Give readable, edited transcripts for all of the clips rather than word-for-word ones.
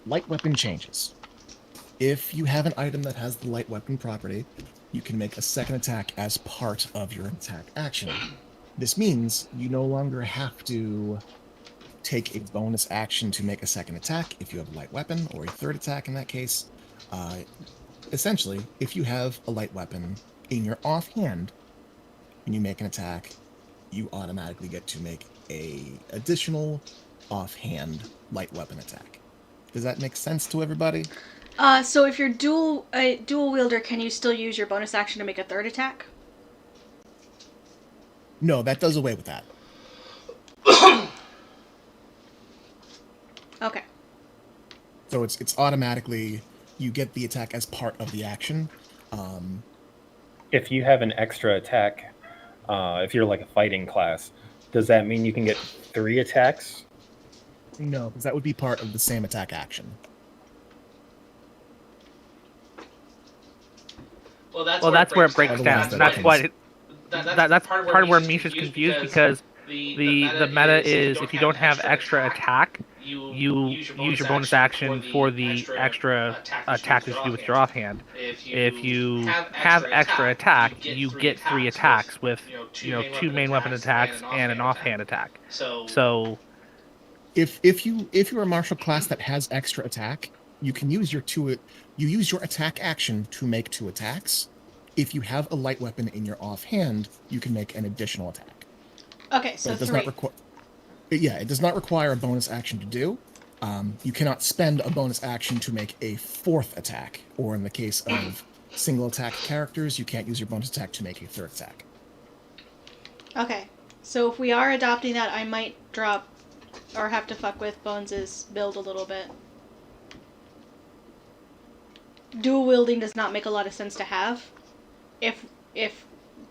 light weapon changes. If you have an item that has the light weapon property, you can make a second attack as part of your attack action. This means you no longer have to take a bonus action to make a second attack if you have a light weapon, or a third attack in that case. Essentially, if you have a light weapon in your offhand and you make an attack, you automatically get to make a additional offhand light weapon attack. Does that make sense to everybody? So if you're dual wielder, can you still use your bonus action to make a third attack? No, that does away with that. Okay. So it's automatically, you get the attack as part of the action. If you have an extra attack, if you're like a fighting class, does that mean you can get 3 attacks? No, because that would be part of the same attack action. Well, that's where it breaks down. That's part of where Misha's confused because the meta is if you don't have extra attack, you use your bonus action for the extra attack that you do with your offhand. If you have extra attack, you get 3 attacks with 2 main weapon attacks and an offhand attack. So if you're a martial class that has extra attack, you can use your attack action to make 2 attacks. If you have a light weapon in your offhand, you can make an additional attack. Okay, so it does 3. It does not require a bonus action to do. You cannot spend a bonus action to make a 4th attack, or in the case of single attack characters, you can't use your bonus attack to make a 3rd attack. Okay, so if we are adopting that, I might drop or have to fuck with Bones' build a little bit. Dual wielding does not make a lot of sense to have if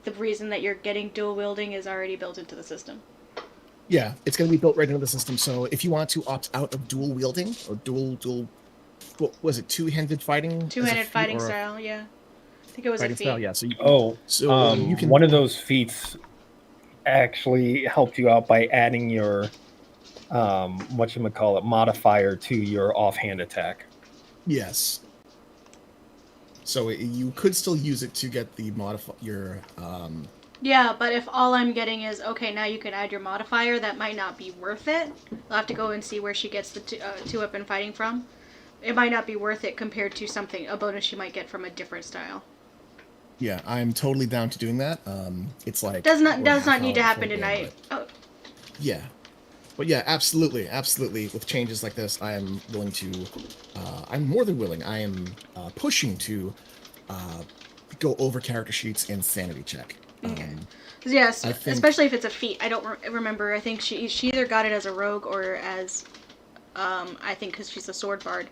the reason that you're getting dual wielding is already built into the system. Yeah, it's going to be built right into the system. So if you want to opt out of dual wielding or dual, what was it, two-handed fighting? Two-handed fighting style, yeah. I think it was a feat. Style, yeah. So you can. One of those feats actually helped you out by adding your modifier to your offhand attack. Yes. So you could still use it to get the Yeah, but if all I'm getting is, okay, now you can add your modifier, that might not be worth it. I'll have to go and see where she gets the two-weapon fighting from. It might not be worth it compared to a bonus she might get from a different style. Yeah, I'm totally down to doing that. It's like... Does not need to happen tonight. Yeah. But yeah, absolutely. With changes like this, I am willing to... I'm more than willing. I am pushing to go over character sheets and sanity check. Okay. Yes, especially if it's a feat. I don't remember. I think she either got it as a rogue or as... I think because she's a sword bard.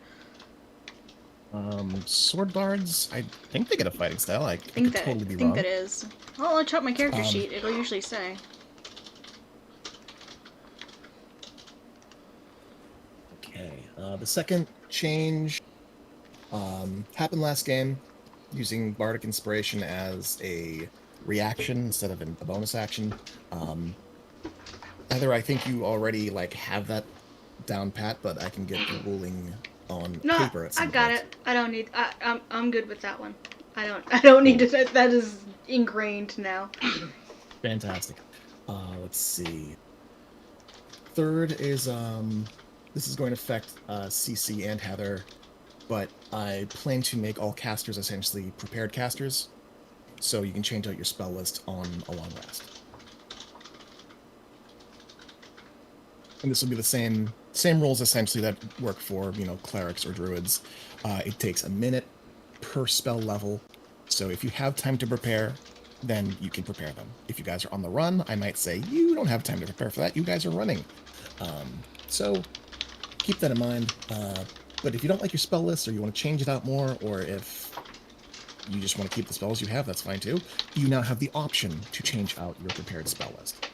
Sword bards, I think they get a fighting style. I could totally be wrong. I think that is. Well, I'll check my character sheet. It'll usually say. Okay. The second change happened last game, using Bardic Inspiration as a reaction instead of a bonus action. Heather, I think you already have that down pat, but I can get the ruling on paper at some point. I got it. I don't need. I'm good with that one. I don't need to. That is ingrained now. Fantastic. Let's see. Third is this is going to affect CC and Heather, but I plan to make all casters essentially prepared casters, so you can change out your spell list on a long rest. And this will be the same rules essentially that work for, clerics or druids. It takes a minute per spell level. So if you have time to prepare, then you can prepare them. If you guys are on the run, I might say, you don't have time to prepare for that. You guys are running. So keep that in mind. But if you don't like your spell list, or you want to change it out more, or if you just want to keep the spells you have, that's fine too. You now have the option to change out your prepared spell list.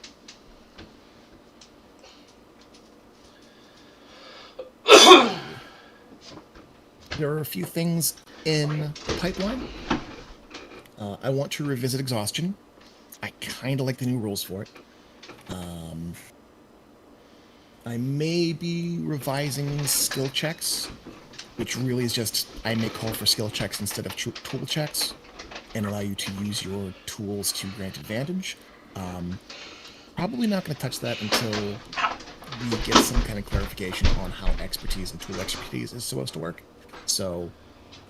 There are a few things in the pipeline. I want to revisit exhaustion. I kind of like the new rules for it. I may be revising skill checks which really is just I may call for skill checks instead of tool checks, and allow you to use your tools to grant advantage. Probably not going to touch that until we get some kind of clarification on how expertise and tool expertise is supposed to work. So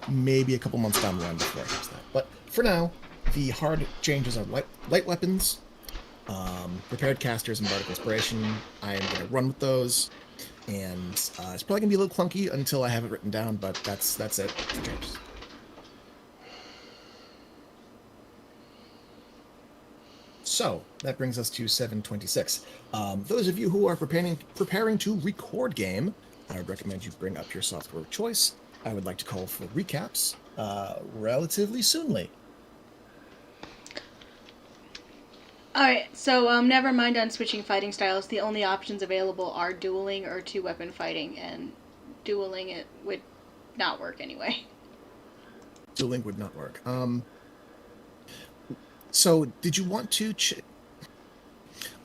maybe a couple months down the line before I use that. But for now, the hard changes are light weapons, prepared casters, and bardic inspiration. I am going to run with those, and it's probably going to be a little clunky until I have it written down, but that's it for changes. So that brings us to 726. Those of you who are preparing to record game, I would recommend you bring up your software of choice. I would like to call for recaps relatively soonly. Alright, so never mind on switching fighting styles. The only options available are dueling or two-weapon fighting, and dueling it would not work anyway. Dueling would not work. So did you want to...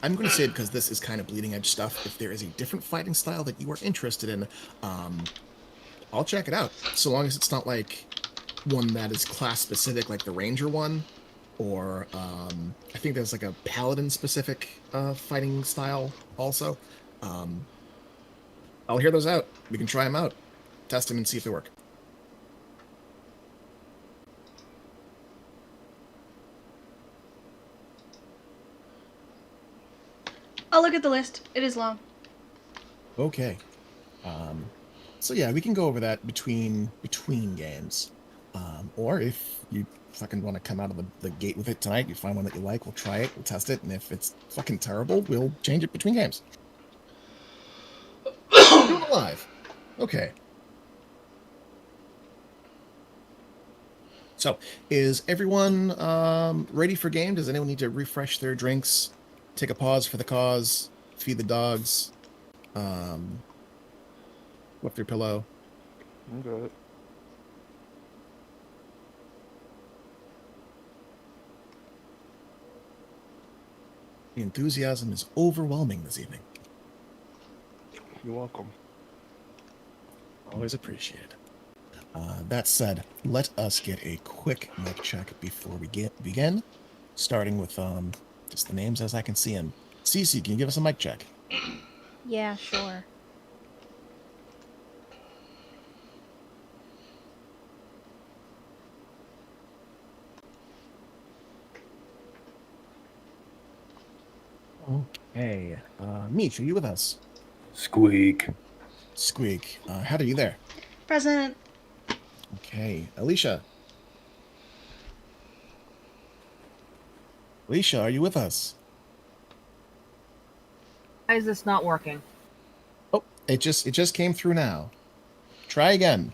I'm going to say, because this is kind of bleeding edge stuff, if there is a different fighting style that you are interested in, I'll check it out. So long as it's not like one that is class specific, like the Ranger one, or I think there's like a Paladin specific fighting style also. I'll hear those out. We can try them out, test them, and see if they work. I'll look at the list. It is long. Okay. So yeah, we can go over that between games. Or if you fucking want to come out of the gate with it tonight, you find one that you like, we'll try it, we'll test it, and if it's fucking terrible, we'll change it between games. Do it live. Okay. So, is everyone ready for game? Does anyone need to refresh their drinks? Take a pause for the cause? Feed the dogs? Lift your pillow? I'm good. The enthusiasm is overwhelming this evening. You're welcome. Always appreciated. That said, let us get a quick mic check before we begin, starting with just the names as I can see them. Cece, can you give us a mic check? Yeah, sure. Okay. Meech, are you with us? Squeak. Squeak. How are you there? Present. Okay. Alicia. Alicia, are you with us? Why is this not working? Oh, it just came through now. Try again.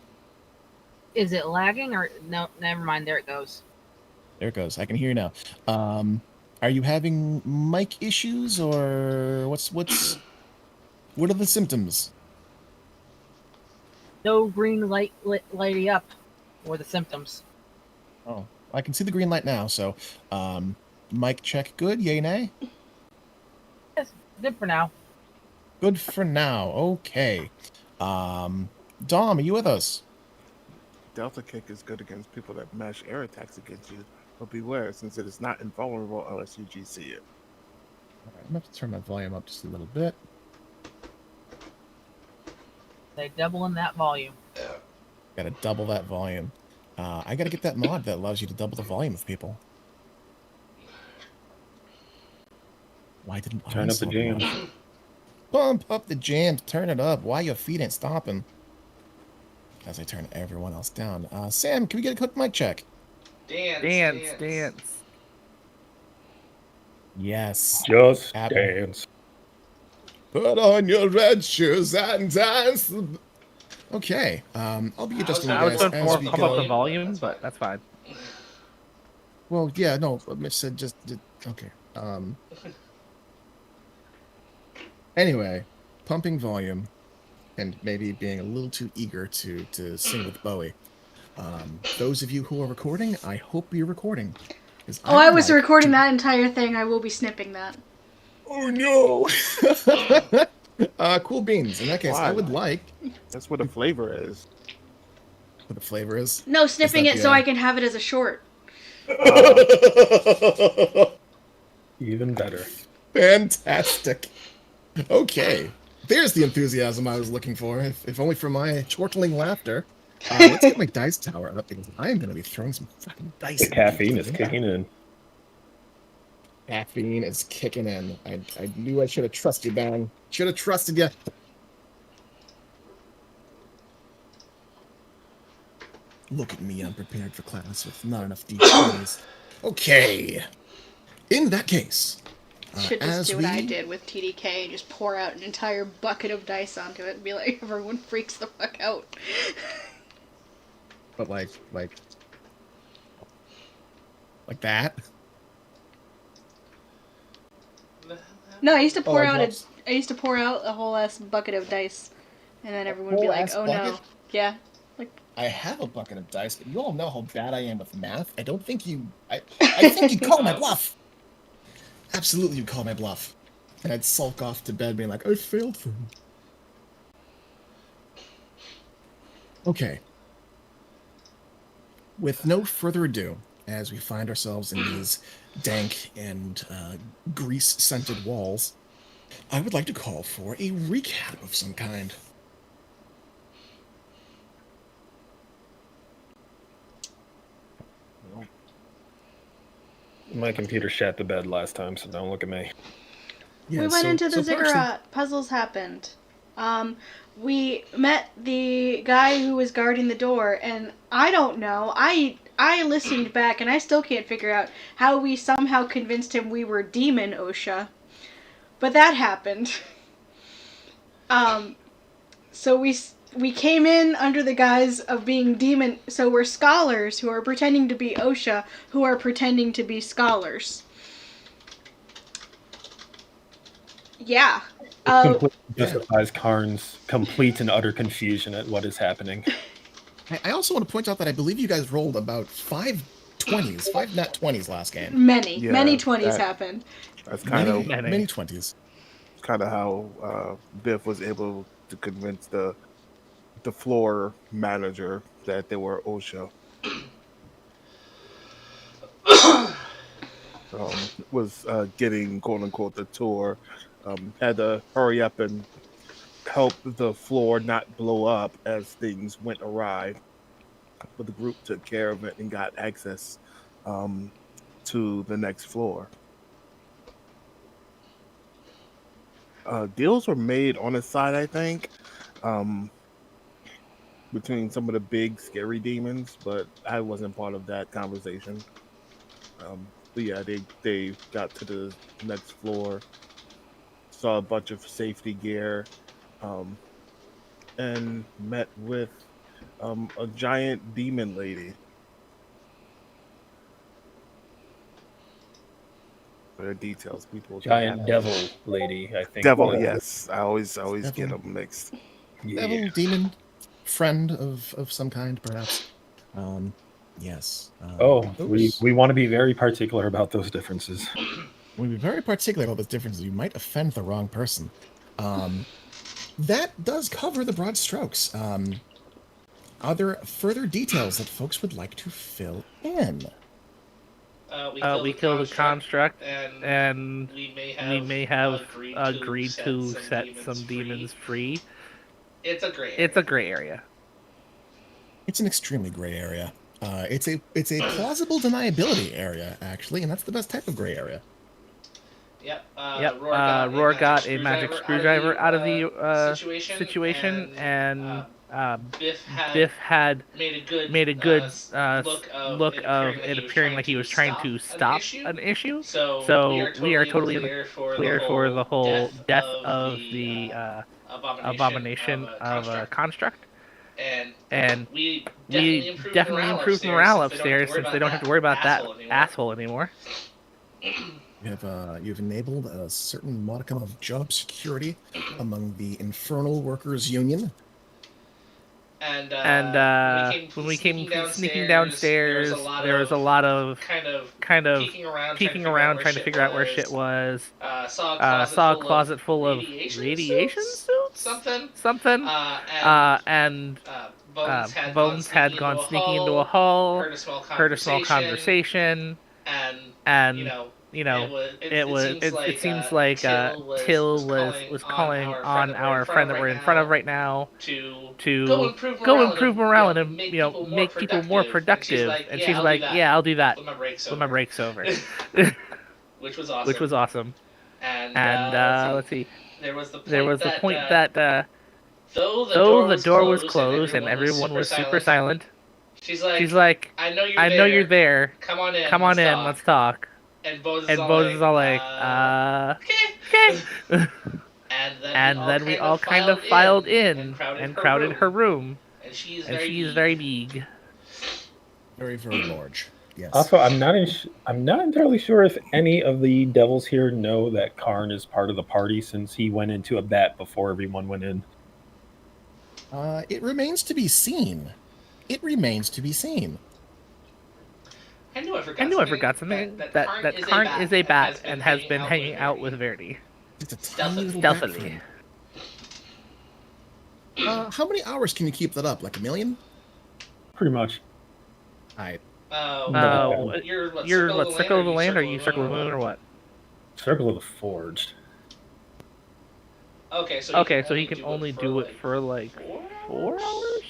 Is it lagging or no? Never mind. There it goes. There it goes. I can hear you now. Are you having mic issues, or what are the symptoms? No green light lighting up, or the symptoms. Oh, I can see the green light now. So, mic check good. Yay, nay. Yes, good for now. Good for now. Okay. Dom, are you with us? Delta kick is good against people that mash air attacks against you, but beware since it is not invulnerable unless you GC it. All right, I'm going to turn my volume up just a little bit. They double in that volume. Got to double that volume. I got to get that mod that allows you to double the volume of people. Why didn't Turn up the jam. Pump up the jam. Turn it up. Why your feet ain't stopping? As I turn everyone else down. Sam, can we get a quick mic check? Dance. Yes. Just dance. Put on your red shoes and dance. Okay. I'll be adjusting you I was guys going for as we pump up go. the volume, but that's fine. Well, yeah, no. Mitch said okay. Anyway, pumping volume, and maybe being a little too eager to sing with Bowie. Those of you who are recording, I hope you're recording. Oh, I was recording that entire thing. I will be snipping that. Oh no! Cool beans. In that case, Why? I would like. That's what the flavor is. what the flavor is? No, sniffing that it so I can have it as a short. Even better. Fantastic. Okay. There's the enthusiasm I was looking for, if only for my chortling laughter. Let's get my dice tower up because I am going to be throwing some fucking dice. The caffeine is kicking in. Caffeine is kicking in. I knew I should have trusted you, Bang. Should have trusted you. Look at me, unprepared for class with not enough d20s. Okay. In that case, Should just as do what I we- did with TDK and just pour out an entire bucket of dice onto it and be like, everyone freaks the fuck out. But like that. No, I used to pour I out dropped- I used to pour out a whole ass bucket of dice, and then everyone would be whole like, ass "Oh no, bucket? yeah." I have a bucket of dice, but you all know how bad I am with math. I don't think you. I think you'd call my bluff. Absolutely, you'd call my bluff. And I'd sulk off to bed, being like, "I failed them." Okay. With no further ado, as we find ourselves in these dank and grease-scented walls, I would like to call for a recap of some kind. My computer shat the bed last time, so don't look at me. Yeah, We went into the so partially- ziggurat. Puzzles happened. We met the guy who was guarding the door, and I don't know. I listened back, and I still can't figure out how we somehow convinced him we were demon OSHA. But that happened. So we came in under the guise of being demon. So we're scholars who are pretending to be OSHA, who are pretending to be scholars. Yeah. Completely justifies Karn's complete and utter confusion at what is happening. I also want to point out that I believe you guys rolled about 5 nat 20s last game. Many Yeah, 20s that- happened. That's kind of Many 20s. how Biff was able to convince the floor manager that they were OSHA. Was getting quote unquote the tour. Had to hurry up and help the floor not blow up as things went awry. But the group took care of it and got access to the next floor. Deals were made on his side, I think, between some of the big scary demons, but I wasn't part of that conversation. But yeah, they got to the next floor, saw a bunch of safety gear, and met with a giant demon lady. There are details, people. Giant devil lady, I think. Devil, yes. I always Devil. get them mixed. Yeah. Devil, demon, friend of some kind, perhaps. Yes. We want to be very particular about those differences. We'll be very particular about those differences. You might offend the wrong person. That does cover the broad strokes. Are there further details that folks would like to fill in? We killed the construct, and we may have agreed to set some demons free. It's a gray. It's a gray area. It's an extremely gray area. It's a plausible deniability area, actually, and that's the best type of gray area. Yep. Roar got a magic screwdriver out of the situation, and Biff had made a good look of it appearing like he was trying to stop an issue. So we are totally clear for the whole death of the abomination of a construct. And we definitely improved morale upstairs since they don't have to worry about that asshole anymore. You've enabled a certain modicum of job security among the Infernal Workers Union. And when we came sneaking downstairs, there was a lot of kind of peeking around trying to figure out where shit was. Saw a closet full of radiation suits. something. And Bones had gone sneaking into a hall, heard a small conversation, and it seems like Till was calling on our friend that we're in front of right now to go improve morale and make people more productive. And she's like, yeah, I'll do that when my break's over, which was awesome. And let's see, there was the point that though the door was closed and everyone was super silent, she's like, I know you're there. Come on in, let's talk. And Bose is all like, okay. And then we all kind of filed in and crowded her room. And she's very big. Very, very large. Yes. Also, I'm not entirely sure if any of the devils here know that Karn is part of the party, since he went into a bat before everyone went in. It remains to be seen. It remains to be seen. I knew I forgot something. That Karn is a bat and has been hanging out with Verdi. It's a tiny little bat Stealthily. friend. How many hours can you keep that up? Like 1 million? Pretty much. Alright. You're what, Circle of the Land, or you Circle of the Moon, or what? Circle of the Forged. Okay, so he can only do it for like 4 hours?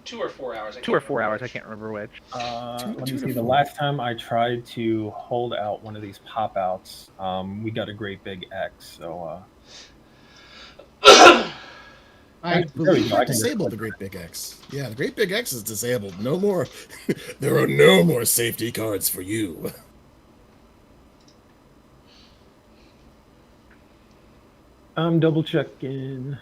2 or 4 hours. 2 or 4 hours, I can't remember which. Let me see. The last time I tried to hold out one of these pop outs, we got a great big X. So I believe I disabled the Great Big X. Yeah, the Great Big X is disabled. No more. There are no more safety cards for you. I'm double checking.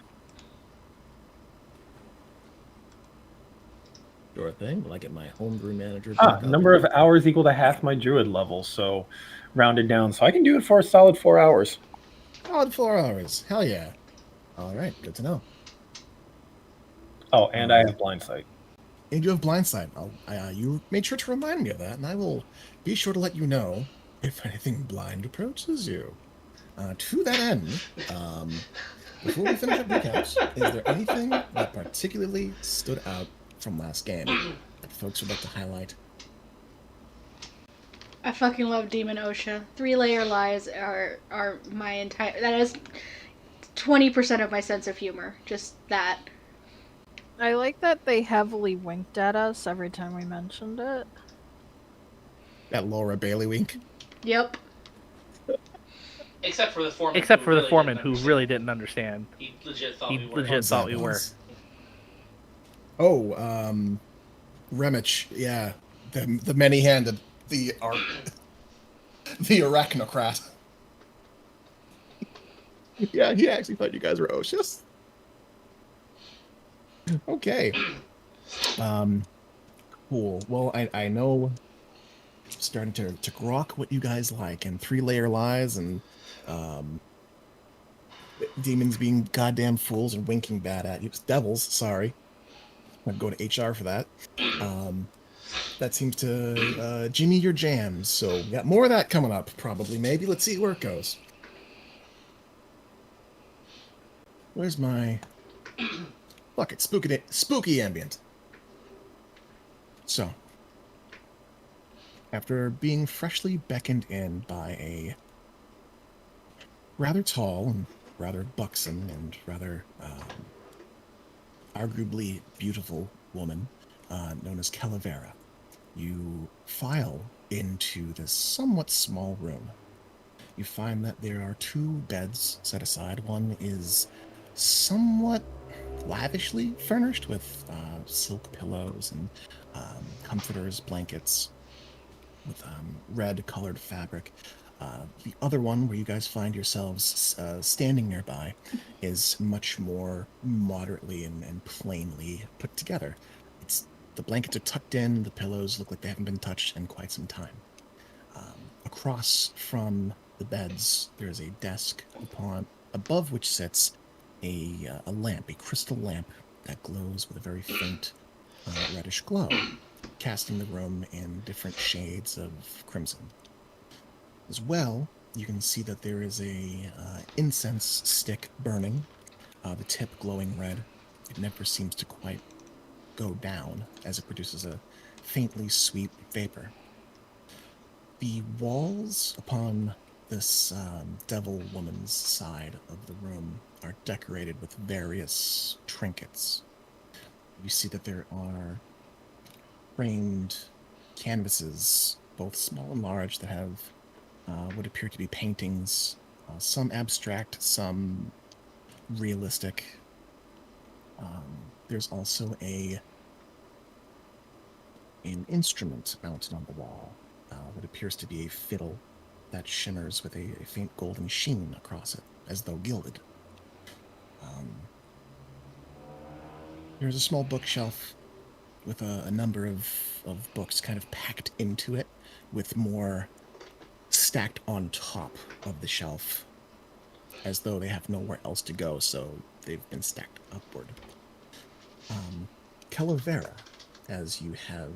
Sure thing. Will I get my homebrew manager? Number of hours equal to half my druid level, so rounded down. So I can do it for a solid 4 hours. Solid 4 hours. Hell yeah. All right, good to know. Oh, and I have blind sight. And you have blind sight. You made sure to remind me of that, and I will be sure to let you know if anything blind approaches you. To that end, before we finish up recaps, is there anything that particularly stood out from last game that folks would like to highlight? I fucking love Demon OSHA. 3-layer lies are my entire. That is 20% of my sense of humor. Just that. I like that they heavily winked at us every time we mentioned it. That Laura Bailey wink. Yep. Except for the foreman. Who really didn't understand. He legit thought we were. Oh, Remich, yeah. The many-handed, the arachnocrat. Yeah, he actually thought you guys were OSHAs. Okay. Cool. Well, I know I'm starting to grok what you guys like, and 3-layer lies, and demons being goddamn fools and winking bad at you. Devils, sorry. I'm going to HR for that. That seems to Jimmy your jams, so we got more of that coming up, probably, maybe. Let's see where it goes. Where's my... Fuck it, spooky ambient. So, after being freshly beckoned in by a rather tall and rather buxom and rather arguably beautiful woman known as Calavera, you file into this somewhat small room. You find that there are 2 beds set aside. One is somewhat lavishly furnished with silk pillows and comforters, blankets with red colored fabric. The other one, where you guys find yourselves standing nearby, is much more moderately and plainly put together. The blankets are tucked in, the pillows look like they haven't been touched in quite some time. Across from the beds, there's a desk above which sits a lamp, a crystal lamp that glows with a very faint reddish glow, casting the room in different shades of crimson. As well, you can see that there is a incense stick burning, the tip glowing red. It never seems to quite go down as it produces a faintly sweet vapor. The walls upon this devil woman's side of the room are decorated with various trinkets. You see that there are framed canvases, both small and large, that have what appear to be paintings, some abstract, some realistic. There's also an instrument mounted on the wall, what appears to be a fiddle that shimmers with a faint golden sheen across it, as though gilded. There's a small bookshelf with a number of books kind of packed into it, with more stacked on top of the shelf, as though they have nowhere else to go, so they've been stacked upward. Calavera, as you have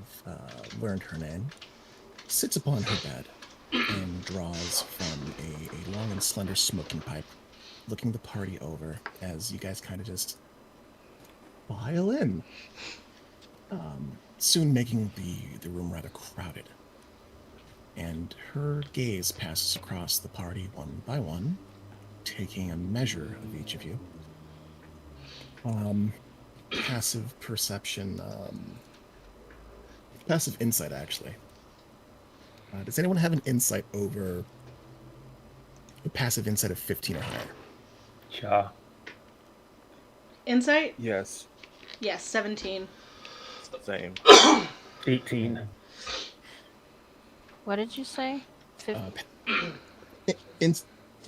learned her name, sits upon her bed and draws from a long and slender smoking pipe, looking the party over as you guys kind of just file in, soon making the room rather crowded. And her gaze passes across the party one by one, taking a measure of each of you. Passive perception, passive insight, actually. Does anyone have an insight over a passive insight of 15 or higher? Ja. Insight? Yes. Yes, 17. Same. 18. What did you say?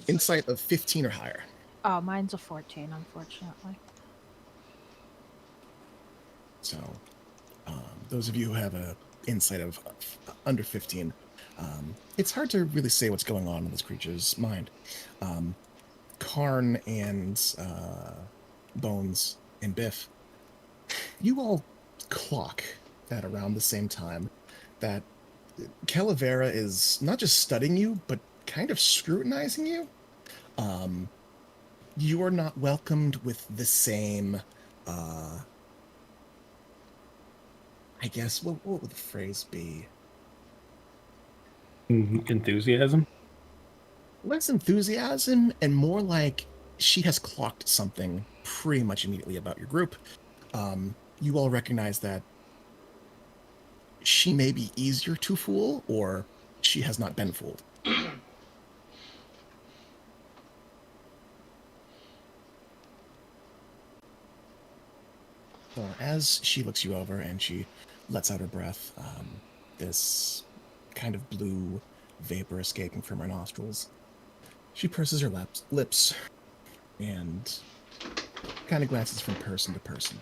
Insight of 15 or higher. Oh, mine's a 14, unfortunately. So, those of you who have an insight of under 15, it's hard to really say what's going on in this creature's mind. Karn and Bones and Biff, you all clock at around the same time that Calavera is not just studying you, but kind of scrutinizing you. You are not welcomed with the same, I guess, what would the phrase be? Enthusiasm? Less enthusiasm and more like she has clocked something pretty much immediately about your group. You all recognize that she may be easier to fool, or she has not been fooled. So as she looks you over and she lets out her breath, this kind of blue vapor escaping from her nostrils, she purses her lips and kind of glances from person to person.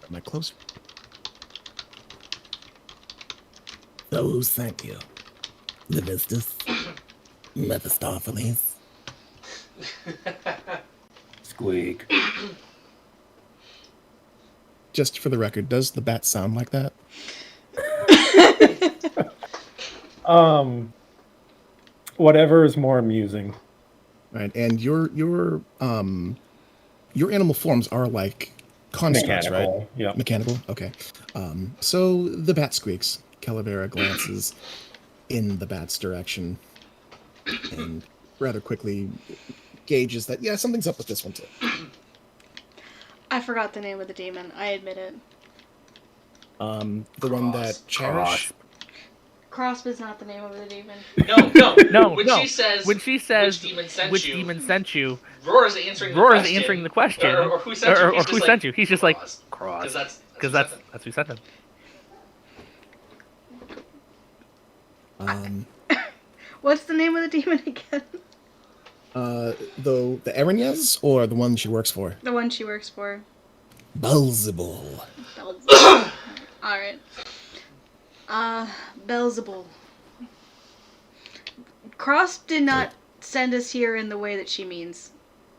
Am I closer? So thank you, Levistus, Mephistopheles. Squeak. Just for the record, does the bat sound like that? Whatever is more amusing. Right, and your animal forms are like constructs, right? Mechanical, yeah. Mechanical, okay. So the bat squeaks. Calavera glances in the bat's direction and rather quickly gauges that, yeah, something's up with this one too. I forgot the name of the demon. I admit it. The one that Cherish? Crosp is not the name of the demon. No. When she says which demon sent you, Roar is answering the question. Or who sent you? Or who sent you? He's just like, Cross. Because that's who sent him. What's the name of the demon again? The Erinyes or the one she works for? The one she works for. Belzebul. Alright. Belzebul. Cross did not send us here in the way that she means,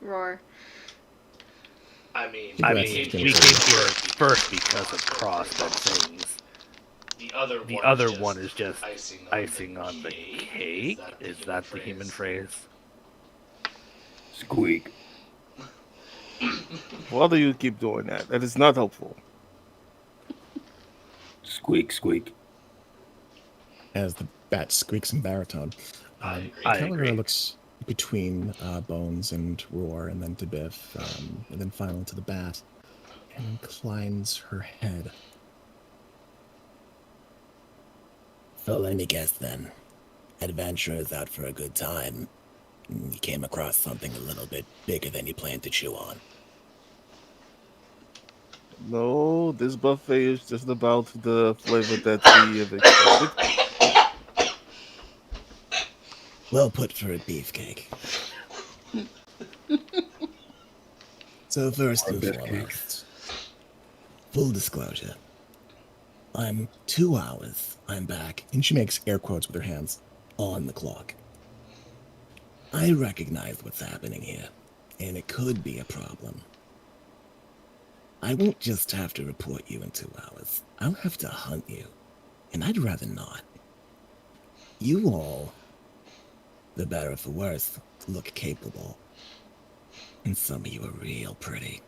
Roar. I mean, we came here first because of Cross and things. The other one is just icing on the cake. Is that the human phrase? Squeak. Why do you keep doing that? That is not helpful. Squeak, squeak. As the bat squeaks in baritone. I Caligari agree. looks between Bones and Roar, and then to Biff, and then finally to the bat, and inclines her head. So let me guess then. Adventurers out for a good time. You came across something a little bit bigger than you planned to chew on. No, this buffet is just about the flavor that we have expected. Well put for a beefcake. So first and foremost, full disclosure. I'm 2 hours, I'm back, And she makes air quotes with her hands. on the clock. I recognize what's happening here, and it could be a problem. I won't just have to report you in 2 hours. I'll have to hunt you, and I'd rather not. You all, the better for worse, look capable. And some of you are real pretty.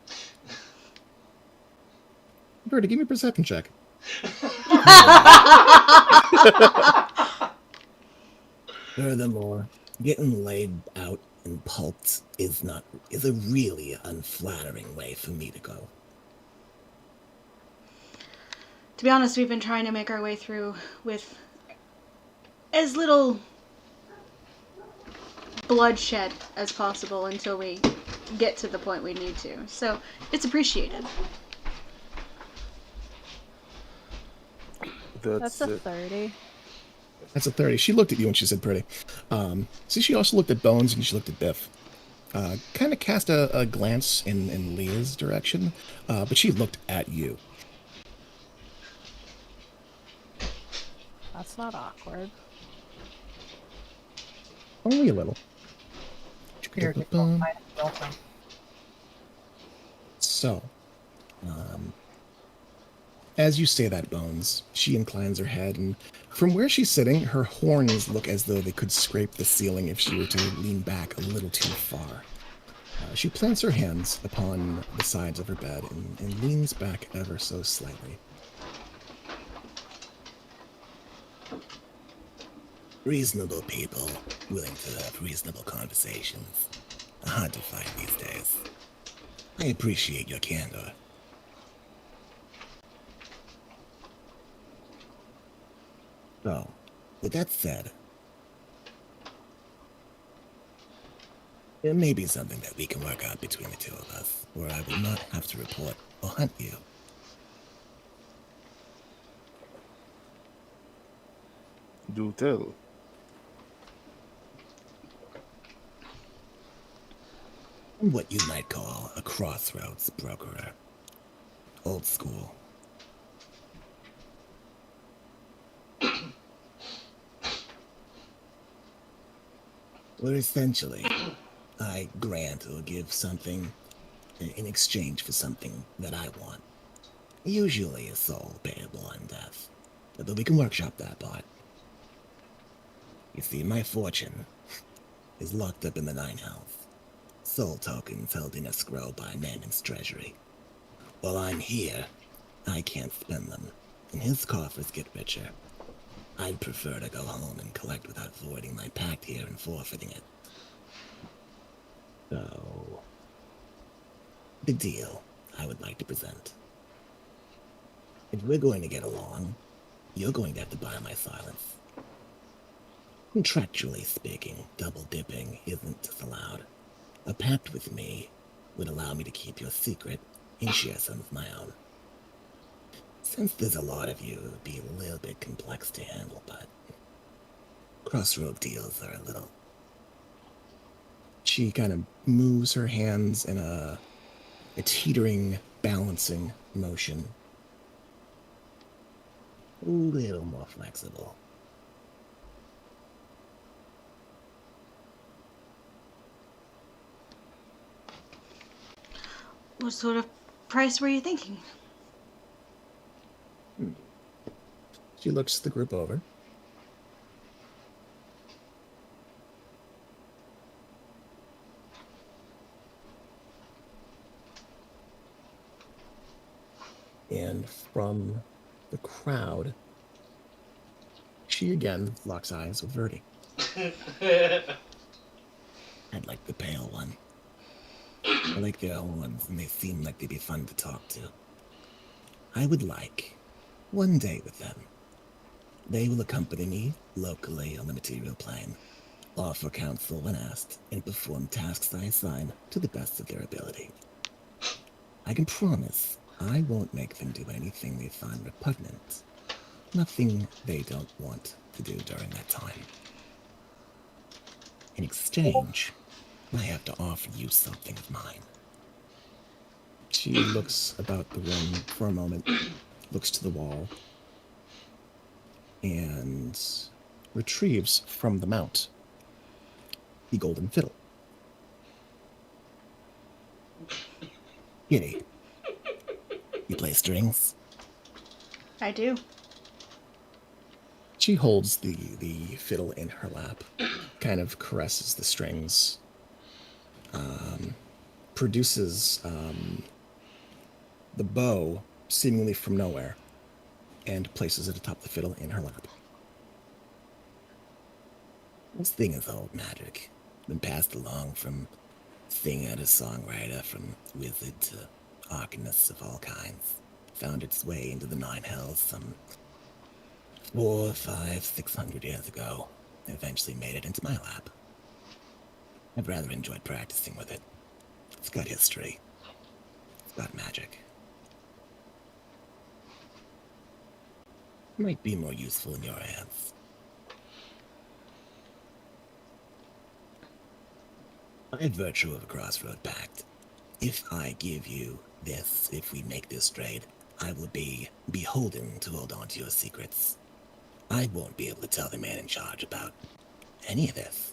Birdie, give me a perception check. Furthermore, getting laid out and pulped is a really unflattering way for me to go. To be honest, we've been trying to make our way through with as little bloodshed as possible until we get to the point we need to. So it's appreciated. That's a 30. That's a 30. She looked at you and she said pretty. See, she also looked at Bones and she looked at Biff. Kind of cast a glance in Leah's direction, but she looked at you. That's not awkward. Only a little. So, as you say that, Bones, she inclines her head, and from where she's sitting, her horns look as though they could scrape the ceiling if she were to lean back a little too far. She plants her hands upon the sides of her bed and leans back ever so slightly. Reasonable people willing to have reasonable conversations. Hard to find these days. I appreciate your candor. So, with that said, it may be something that we can work out between the two of us, where I will not have to report or hunt you. Do tell. What you might call a crossroads brokerer. Old school. Where essentially, I grant or give something in exchange for something that I want. Usually a soul payable on death. But we can workshop that part. You see, my fortune is locked up in the Nine Hells. Soul tokens held in escrow by Manon's treasury. While I'm here, I can't spend them, and his coffers get richer. I'd prefer to go home and collect without voiding my pact here and forfeiting it. So, the deal I would like to present. If we're going to get along, you're going to have to buy my silence. Contractually speaking, double dipping isn't disallowed. A pact with me would allow me to keep your secret and share some of my own. Since there's a lot of you, it would be a little bit complex to handle, but crossroad deals are a little... She kind of moves her hands in a teetering, balancing motion. A little more flexible. What sort of price were you thinking? She looks the group over. And from the crowd, she again locks eyes with Verdi. I'd like the pale one. I like the old ones, and they seem like they'd be fun to talk to. I would like one day with them. They will accompany me locally on the material plane, offer counsel when asked, and perform tasks I assign to the best of their ability. I can promise I won't make them do anything they find repugnant. Nothing they don't want to do during that time. In exchange, I have to offer you something of mine. She looks about the room for a moment, looks to the wall, and retrieves from the mount the golden fiddle. Kitty, you play strings? I do. She holds the fiddle in her lap, kind of caresses the strings, produces the bow seemingly from nowhere, and places it atop the fiddle in her lap. This thing is old magic. Been passed along from singer to songwriter, from wizard to arcanist of all kinds. Found its way into the Nine Hells some 400, 500, 600 years ago. And eventually made it into my lap. I've rather enjoyed practicing with it. It's got history. It's got magic. Might be more useful in your hands. By virtue of a crossroad pact, if I give you this, if we make this trade, I will be beholden to hold on to your secrets. I won't be able to tell the man in charge about any of this.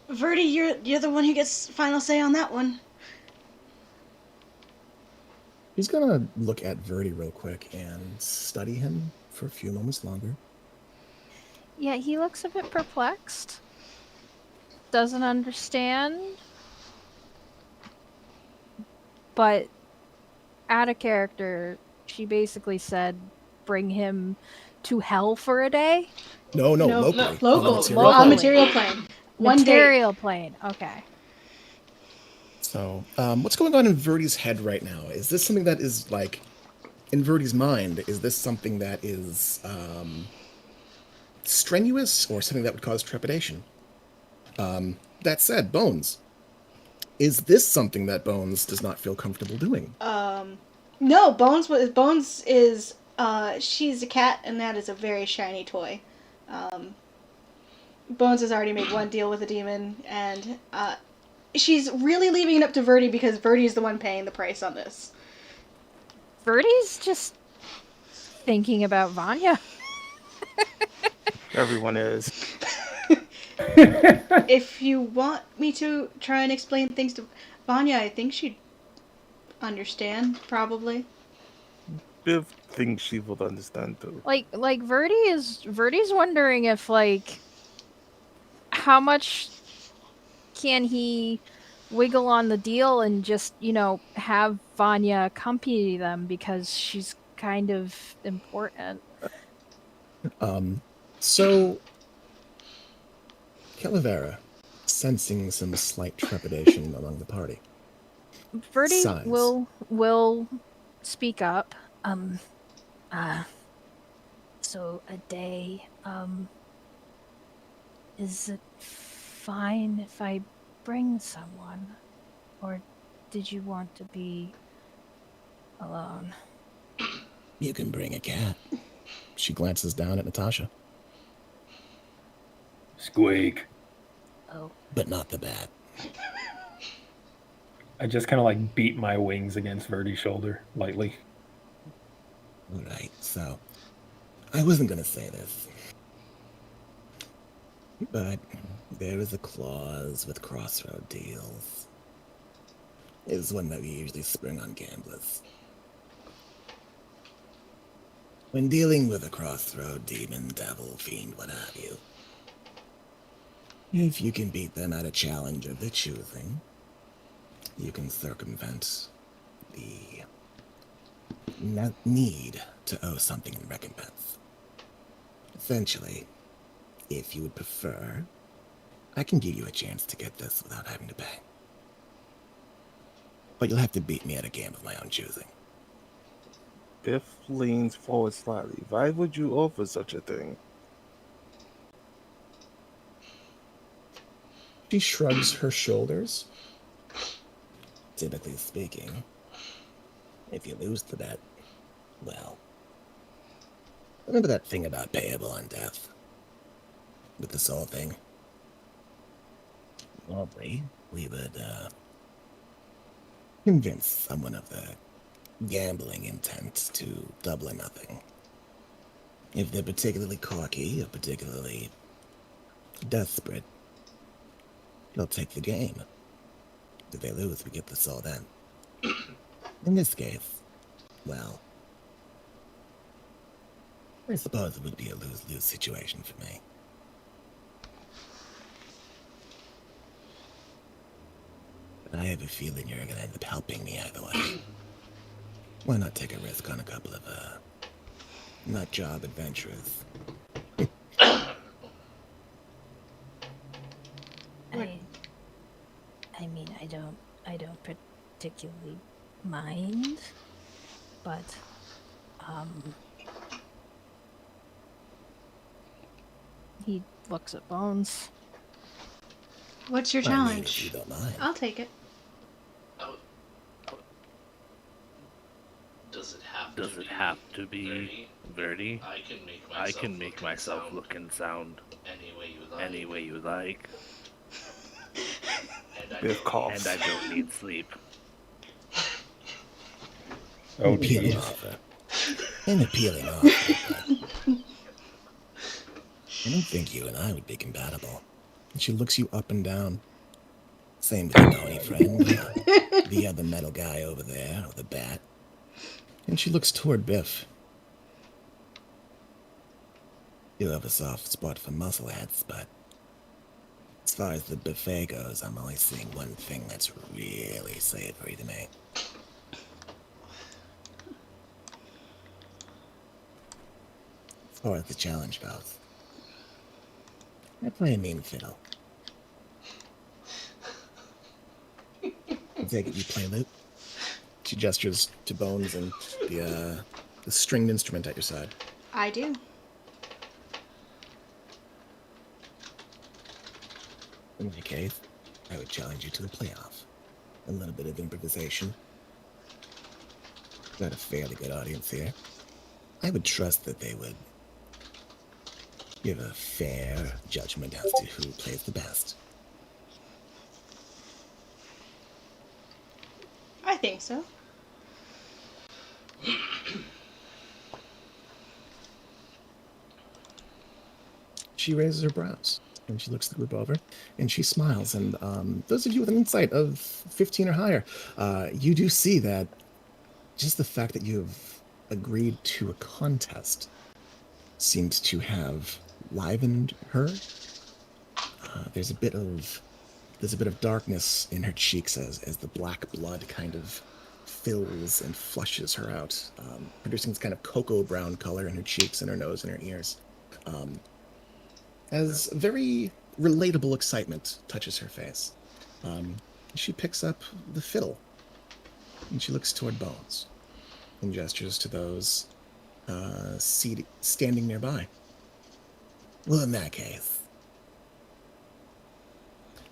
Verdi, you're the one who gets final say on that one. He's gonna look at Verdi real quick and study him for a few moments longer. Yeah, he looks a bit perplexed. Doesn't understand. But out of character, she basically said, bring him to hell for a day? No, locally. Local. On material plane. Material plane, okay. So, what's going on in Verdi's head right now? Is this something that is, like, in Verdi's mind, is this something that is strenuous or something that would cause trepidation? That said, Bones, is this something that Bones does not feel comfortable doing? No, Bones is she's a cat, and that is a very shiny toy. Bones has already made one deal with a demon, and she's really leaving it up to Verdi because Verdi is the one paying the price on this. Verdi's just thinking about Vanya. Everyone is. If you want me to try and explain things to Vanya, I think she'd understand, probably. Biv thinks she will understand too. Like Verdi's wondering if, like, how much can he wiggle on the deal and just, have Vanya accompany them because she's kind of important. So, Calavera, sensing some slight trepidation among the party, Verdi sighs. will speak up. So a day, is it fine if I bring someone? Or did you want to be alone? You can bring a cat. She glances down at Natasha. Squeak. Oh. But not the bat. I just kind of like beat my wings against Verdi's shoulder lightly. Alright, so I wasn't gonna say this, but there is a clause with crossroad deals. is one that we usually spring on gamblers. When dealing with a crossroad demon, devil, fiend, what have you, if you can beat them at a challenge of their choosing, you can circumvent the need to owe something in recompense. Essentially, if you would prefer, I can give you a chance to get this without having to pay. But you'll have to beat me at a game of my own choosing. Biff leans forward slightly. Why would you offer such a thing? She shrugs her shoulders. Typically speaking, if you lose the bet, well, remember that thing about payable on death? With the soul thing? Normally, we would, convince someone of the gambling intent to double or nothing. If they're particularly cocky or particularly desperate, they'll take the game. If they lose, we get the soul then. In this case, well, I suppose it would be a lose-lose situation for me. But I have a feeling you're gonna end up helping me either way. Why not take a risk on a couple of, nut job adventures? I mean, I don't particularly mind, but, he looks at Bones. What's your I mean, challenge? if you don't mind. I'll take it. Does it have to be Verdi? I can make myself look and sound any way you like. Biff coughs. And I don't need sleep. Oh, Appealing geez. offer. An appealing offer, but I don't think you and I would be compatible. And she looks you up and down. Same with your pony friend, the other metal guy over there, or the bat. And she looks toward Biff. You have a soft spot for muscleheads, but as far as the buffet goes, I'm only seeing one thing that's really savory to me. As far as the challenge goes, I play a mean fiddle. I take it you play lute. She gestures to Bones and the stringed instrument at your side. I do. In my case, I would challenge you to a playoff. A little bit of improvisation. Got a fairly good audience here. I would trust that they would give a fair judgment as to who plays the best. I think so. She raises her brows and she looks the group over and she smiles. And those of you with an insight of 15 or higher, you do see that just the fact that you've agreed to a contest seems to have livened her. There's a bit of darkness in her cheeks as the black blood kind of fills and flushes her out, producing this kind of cocoa brown color in her cheeks and her nose and her ears. As very relatable excitement touches her face. She picks up the fiddle and she looks toward Bones and gestures to those standing nearby. Well, in that case,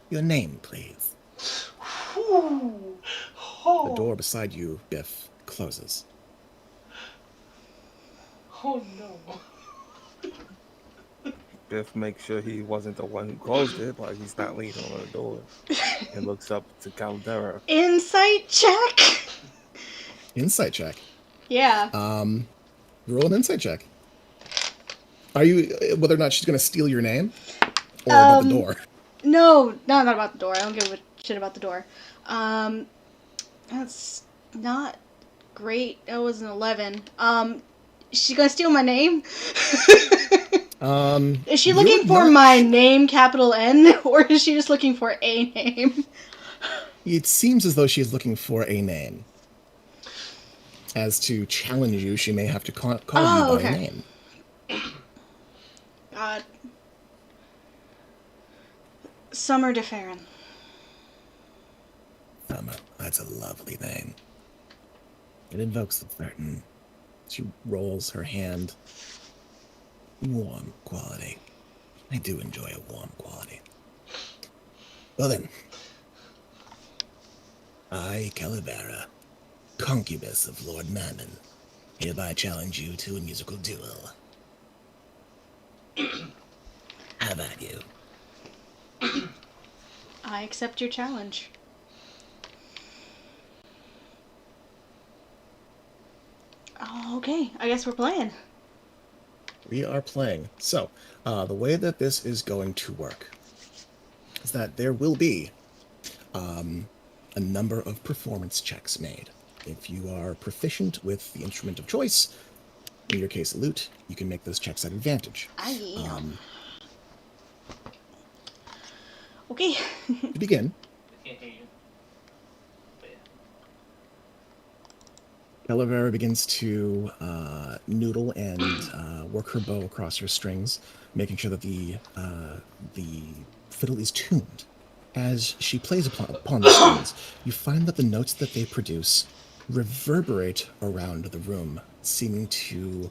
your name, please. The door beside you, Biff, closes. Oh no. Biff makes sure he wasn't the one who closed it, but he's not leaning on the door. And looks up to Caldera. Insight check. Insight check. Yeah. Roll an insight check. Are you whether or not she's going to steal your name or about the door? No, not about the door. I don't give a shit about the door. That's not great. That was an 11. She gonna steal my name? Is she looking for my name, capital N, or is she just looking for a name? It seems as though she is looking for a name. As to challenge you, she may have to call you by a name. God. Summer de Farron. Summer, that's a lovely name. It invokes a certain... She rolls her hand. warm quality. I do enjoy a warm quality. Well then, I, Calavera, concubus of Lord Mammon, hereby challenge you to a musical duel. Have at you. I accept your challenge. Okay, I guess we're playing. We are playing. So, the way that this is going to work is that there will be a number of performance checks made. If you are proficient with the instrument of choice, in your case, lute, you can make those checks at advantage. I am. Okay. To begin, Calavera begins to noodle and work her bow across her strings, making sure that the fiddle is tuned. As she plays upon the strings, you find that the notes that they produce reverberate around the room, seeming to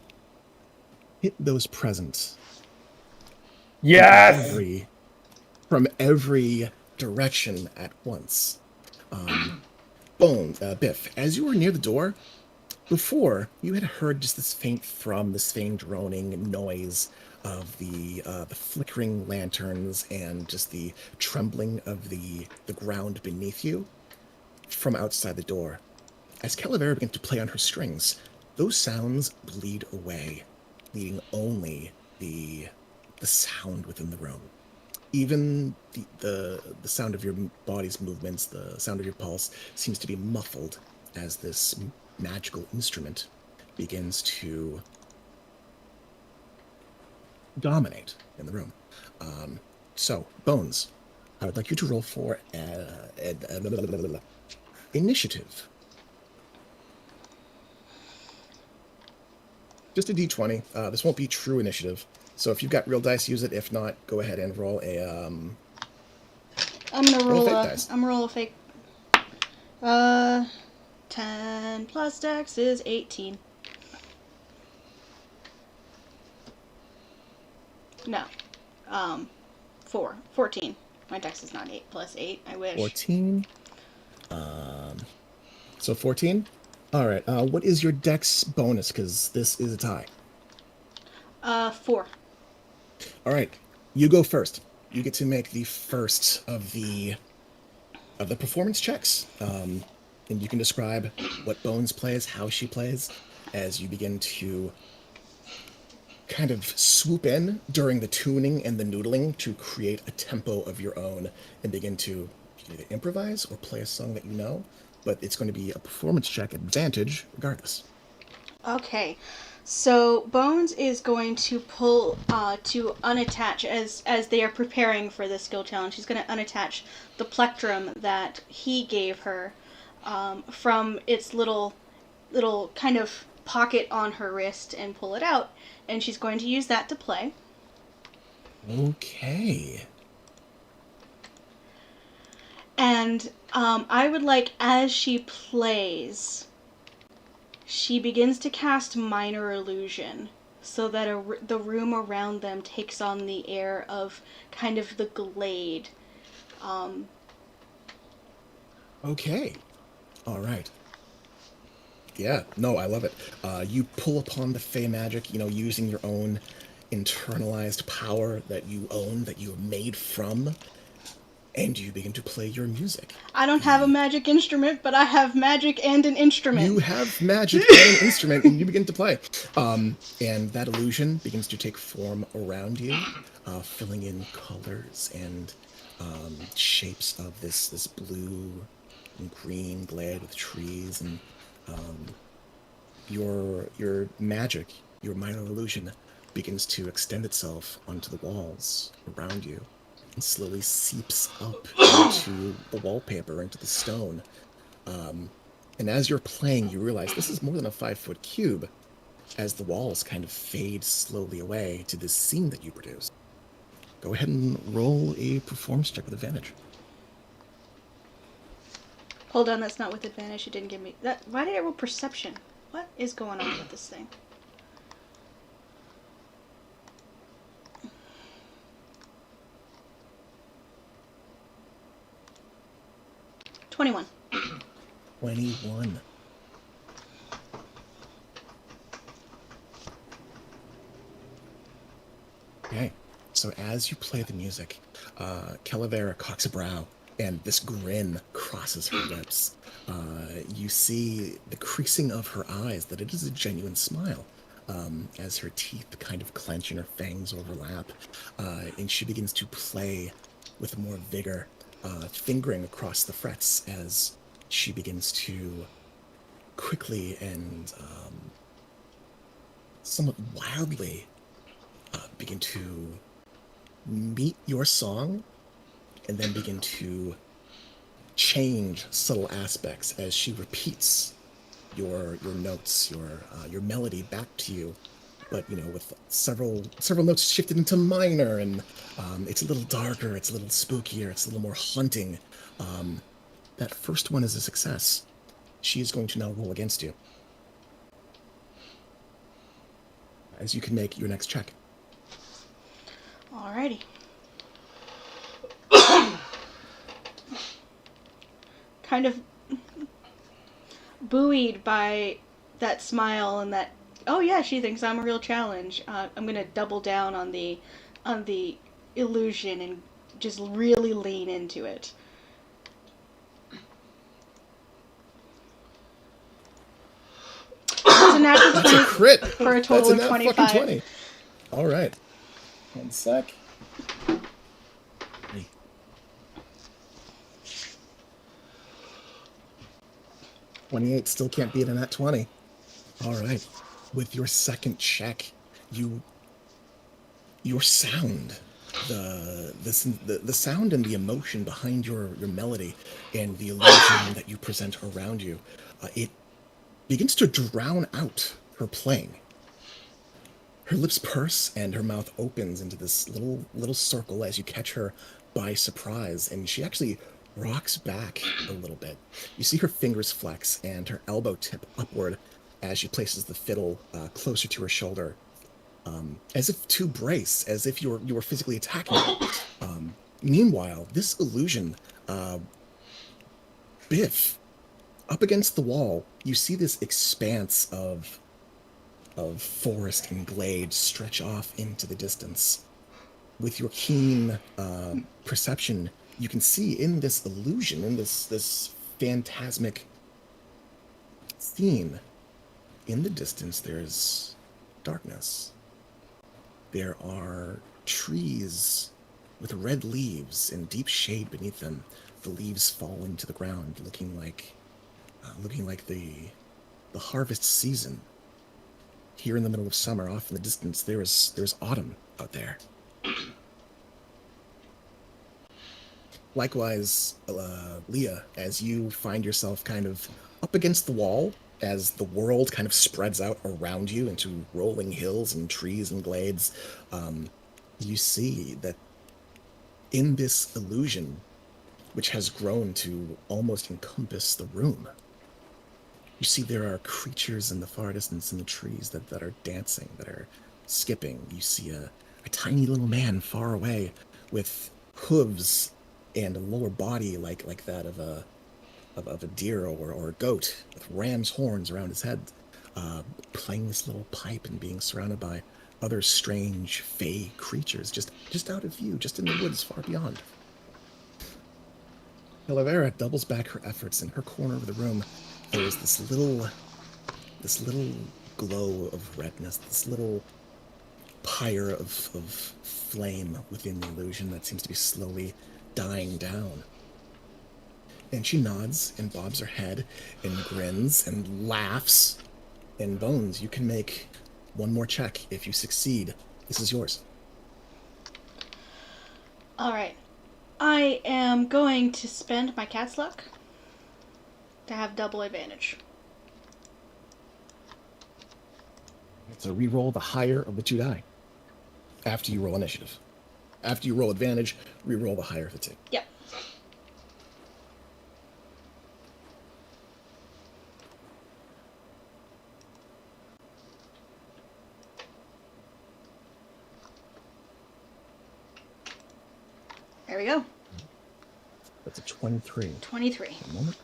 hit those present. Yes! From every direction at once. Biff, as you were near the door, before you had heard just this faint droning noise of the flickering lanterns and just the trembling of the ground beneath you from outside the door. As Calavera began to play on her strings, those sounds bleed away, leaving only the sound within the room. Even the sound of your body's movements, the sound of your pulse, seems to be muffled as this magical instrument begins to dominate in the room. So, Bones, I would like you to roll for initiative. Just a d20. This won't be true initiative. So if you've got real dice, use it. If not, go ahead and roll a... I'm gonna roll a fake dice. I'm gonna roll a fake. 10 plus dex is 18. No. 14. My dex is not 8 plus 8. I wish. 14. So 14? Alright, what is your dex bonus? Because this is a tie. 4. Alright, you go first. You get to make the first of the performance checks. And you can describe what Bones plays, how she plays, as you begin to kind of swoop in during the tuning and the noodling to create a tempo of your own and begin to either improvise or play a song that you know, but it's going to be a performance check advantage regardless. Okay, so Bones is going to pull to unattach as they are preparing for the skill challenge. He's going to unattach the plectrum that he gave her from its little kind of pocket on her wrist and pull it out, and she's going to use that to play. Okay. And I would like, as she plays, she begins to cast minor illusion so that the room around them takes on the air of kind of the glade. Okay. All right. Yeah, no, I love it. You pull upon the Fey magic, using your own internalized power that you own, that you are made from, and you begin to play your music. I don't have a magic instrument, but I have magic and an instrument. You have magic and an instrument, and you begin to play. And that illusion begins to take form around you, filling in colors and shapes of this blue and green glade with trees, and your magic, your minor illusion, begins to extend itself onto the walls around you and slowly seeps up into the wallpaper, into the stone. And as you're playing, you realize this is more than a 5-foot cube as the walls kind of fade slowly away to this scene that you produce. Go ahead and roll a performance check with advantage. Hold on, that's not with advantage. It didn't give me that. Why did I roll perception? What is going on with this thing? $21. 21. Okay, so as you play the music, Calavera cocks a brow, and this grin crosses her lips. You see the creasing of her eyes, that it is a genuine smile, as her teeth kind of clench and her fangs overlap, and she begins to play with more vigor, fingering across the frets as she begins to quickly and somewhat wildly begin to meet your song and then begin to change subtle aspects as she repeats your notes, your melody back to you, but with several notes shifted into minor, and it's a little darker, it's a little spookier, it's a little more haunting. That first one is a success. She is going to now roll against you, as you can make your next check. Alrighty. Kind of buoyed by that smile and that, oh yeah, she thinks I'm a real challenge. I'm gonna double down on the illusion and just really lean into it. It's a natural 20. That's a crit for a total That's of a 25. fucking 20. All right. One sec. 28 still can't beat a nat 20. All right. With your second check, your sound, the sound and the emotion behind your melody and the illusion that you present around you, it begins to drown out her playing. Her lips purse and her mouth opens into this little circle as you catch her by surprise, and she actually rocks back a little bit. You see her fingers flex and her elbow tip upward as she places the fiddle closer to her shoulder, as if to brace, as if you were physically attacking her. Meanwhile, this illusion, Biff, up against the wall, you see this expanse of forest and glade stretch off into the distance. With your keen perception, you can see in this illusion, in this phantasmic scene, in the distance there's darkness. There are trees with red leaves and deep shade beneath them. The leaves falling to the ground, looking like the harvest season. Here in the middle of summer, off in the distance, there's autumn out there. Likewise, Leah, as you find yourself kind of up against the wall, as the world kind of spreads out around you into rolling hills and trees and glades, you see that in this illusion, which has grown to almost encompass the room, you see there are creatures in the far distance in the trees that are dancing, that are skipping. You see a tiny little man far away with hooves and a lower body like that of a deer or a goat with ram's horns around his head, playing this little pipe and being surrounded by other strange fey creatures just out of view, just in the woods far beyond. Calavera doubles back her efforts. In her corner of the room, there is this little glow of redness, this little pyre of flame within the illusion that seems to be slowly dying down. And she nods and bobs her head and grins and laughs. And Bones, you can make one more check. If you succeed, this is yours. Alright. I am going to spend my cat's luck to have double advantage. So re-roll the higher of the 2 die after you roll initiative. After you roll advantage, re-roll the higher of the 2. Yep. There we go. That's a 23. 23. A moment.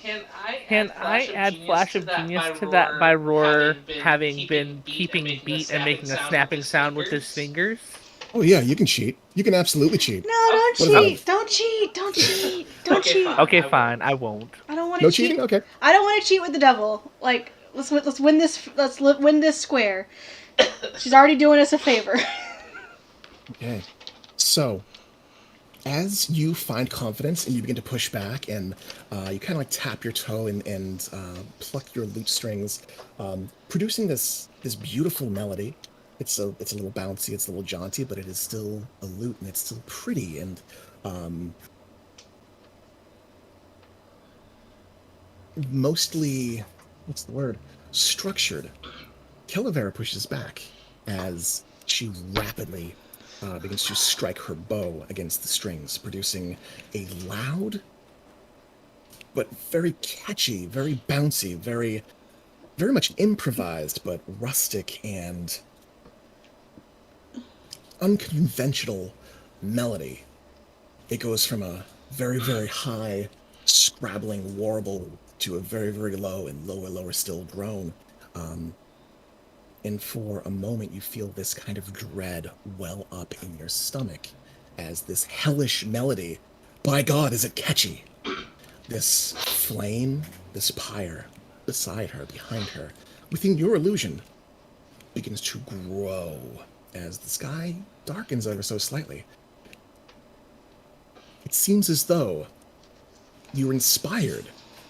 Can I add Flash of Genius to that by Roar having been keeping beat and making a snapping sound with his fingers? Oh yeah, you can cheat. You can absolutely cheat. No, don't What is cheat! Don't cheat! Don't cheat! Don't cheat! Okay, fine. I won't. I don't want No to cheat. cheating? Okay. I don't want to cheat with the devil. Like, let's win this. Let's win this square. She's already doing us a favor. Okay. So, as you find confidence and you begin to push back and you kind of like tap your toe and pluck your lute strings, producing this beautiful melody. It's a little bouncy, it's a little jaunty, but it is still a lute and it's still pretty and mostly, what's the word? Structured. Calavera pushes back as she rapidly begins to strike her bow against the strings, producing a loud but very catchy, very bouncy, very much improvised, but rustic and unconventional melody. It goes from a very, very high, scrabbling warble to a very, very low and lower still drone. And for a moment, you feel this kind of dread well up in your stomach as this hellish melody, by God, is it catchy? This flame, this pyre beside her, behind her, within your illusion, begins to grow as the sky darkens ever so slightly. It seems as though you're inspired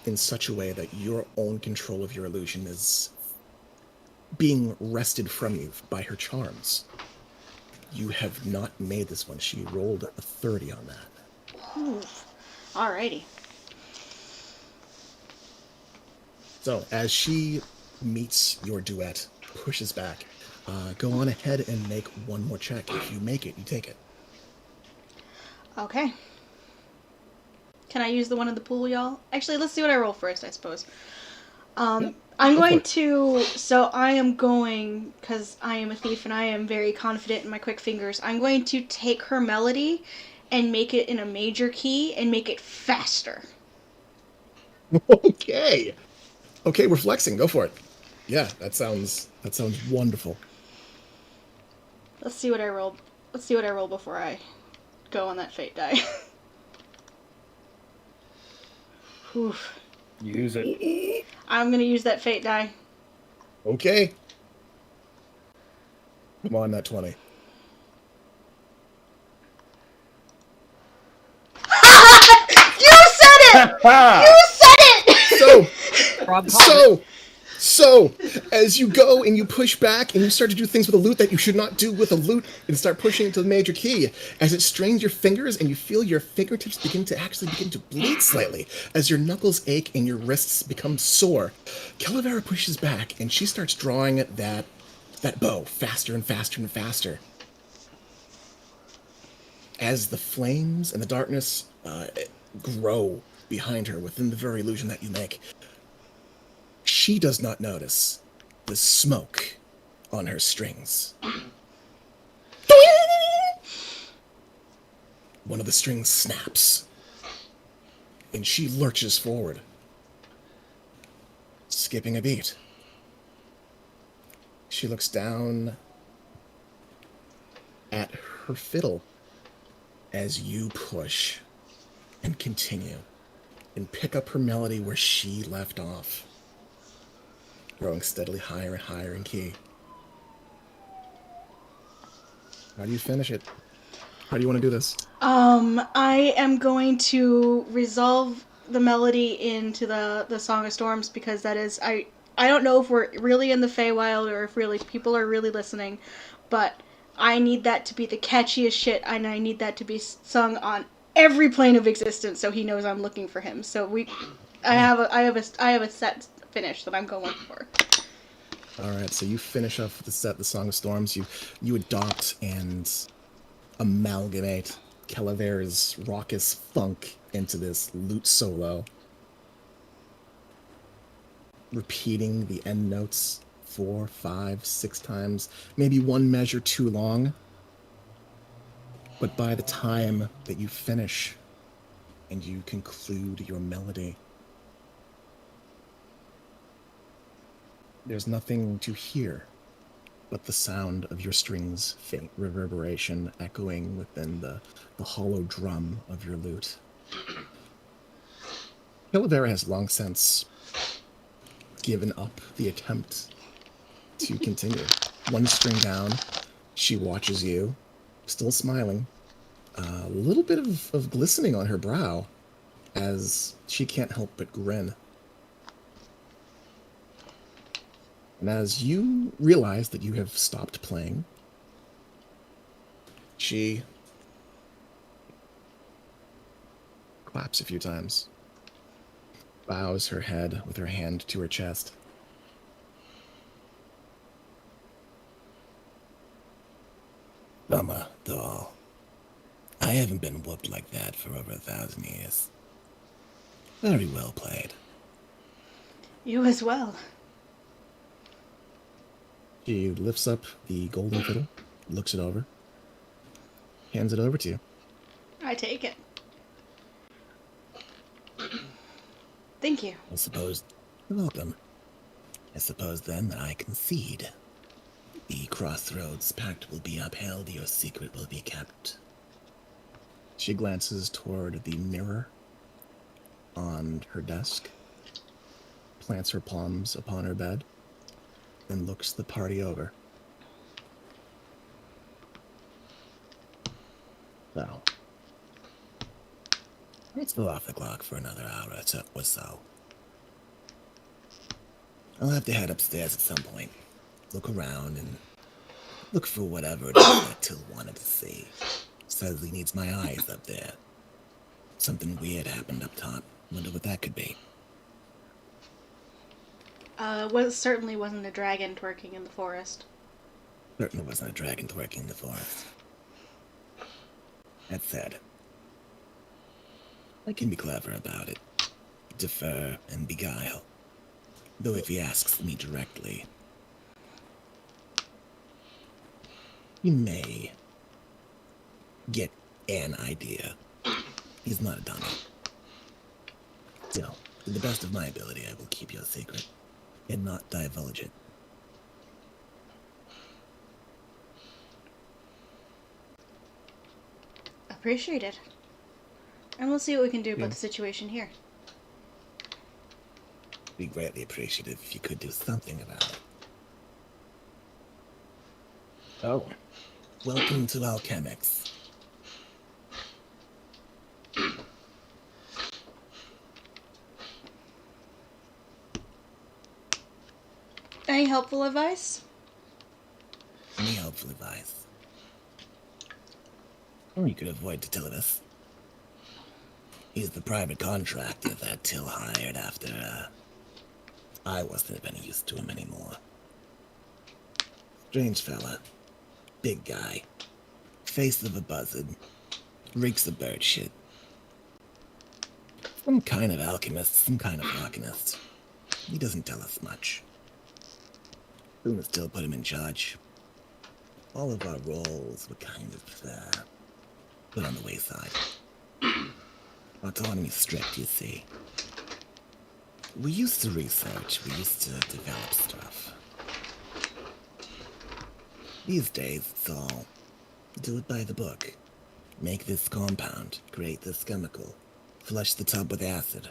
in such a way that your own control of your illusion is being wrested from you by her charms. You have not made this one. She rolled a 30 on that. Ooh. Alrighty. So, as she meets your duet, pushes back, go on ahead and make one more check. If you make it, you take it. Okay. Can I use the one in the pool, y'all? Actually, let's see what I roll first, I suppose. I'm going to, so I am going, because I am a thief and I am very confident in my quick fingers, I'm going to take her melody and make it in a major key and make it faster. Okay. Okay, we're flexing. Go for it. Yeah, that sounds wonderful. Let's see what I roll. Let's see what I roll before I go on that fate die. Oof. Use it. I'm gonna use that fate die. Okay. Come on, that 20. You said it! You said it! So, as you go and you push back and you start to do things with a lute that you should not do with a lute and start pushing into the major key, as it strains your fingers and you feel your fingertips begin to bleed slightly as your knuckles ache and your wrists become sore, Calavera pushes back and she starts drawing that bow faster and faster and faster. As the flames and the darkness grow behind her within the very illusion that you make, she does not notice the smoke on her strings. One of the strings snaps, and she lurches forward, skipping a beat. She looks down at her fiddle as you push and continue and pick up her melody where she left off, growing steadily higher and higher in key. How do you finish it? How do you want to do this? I am going to resolve the melody into the Song of Storms because that is I don't know if we're really in the Feywild or if really people are really listening, but I need that to be the catchiest shit, and I need that to be sung on every plane of existence, so he knows I'm looking for him. So I have a set finish that I'm going for. All right, so you finish off the set, the Song of Storms. You adopt and amalgamate Calaveras' raucous funk into this lute solo, repeating the end notes 4, 5, 6 times, maybe one measure too long. But by the time that you finish and you conclude your melody, there's nothing to hear but the sound of your strings' faint reverberation echoing within the hollow drum of your lute. Calavera has long since given up the attempt to continue. One string down, she watches you, still smiling, a little bit of glistening on her brow as she can't help but grin. And as you realize that you have stopped playing, she claps a few times, bows her head with her hand to her chest. Bummer, doll. I haven't been whooped like that for over 1,000 years. Very well played. You as well. She lifts up the golden fiddle, looks it over, hands it over to you. I take it. Thank you. I suppose you're welcome. I suppose then that I concede. The Crossroads Pact will be upheld, your secret will be kept. She glances toward the mirror on her desk, plants her palms upon her bed, then looks the party over. So, It's still off the clock for another hour or so. I'll have to head upstairs at some point. Look around and look for whatever it is that Till wanted to see. Says he needs my eyes up there. Something weird happened up top. Wonder what that could be. Certainly wasn't a dragon twerking in the forest. Certainly wasn't a dragon twerking in the forest. That said, I can be clever about it. Defer and beguile. Though if he asks me directly, he may get an idea. He's not a dummy. Still, to the best of my ability, I will keep your secret and not divulge it. Appreciate it. And we'll see what we can do Yeah. about the situation here. Be greatly appreciative if you could do something about it. oh, Welcome to Alchemics. Any helpful advice? Any helpful advice? Or you could avoid Titillus. He's the private contractor that Till hired after, I wasn't of any use to him anymore. Strange fella. Big guy. Face of a buzzard. Reeks of bird shit. Some kind of alchemist, some kind of alchemist. He doesn't tell us much. Soon as Till put him in charge, all of our roles were kind of, put on the wayside. Autonomy stripped, you see. We used to research, we used to develop stuff. These days, it's all do it by the book. Make this compound, create this chemical, flush the tub with acid.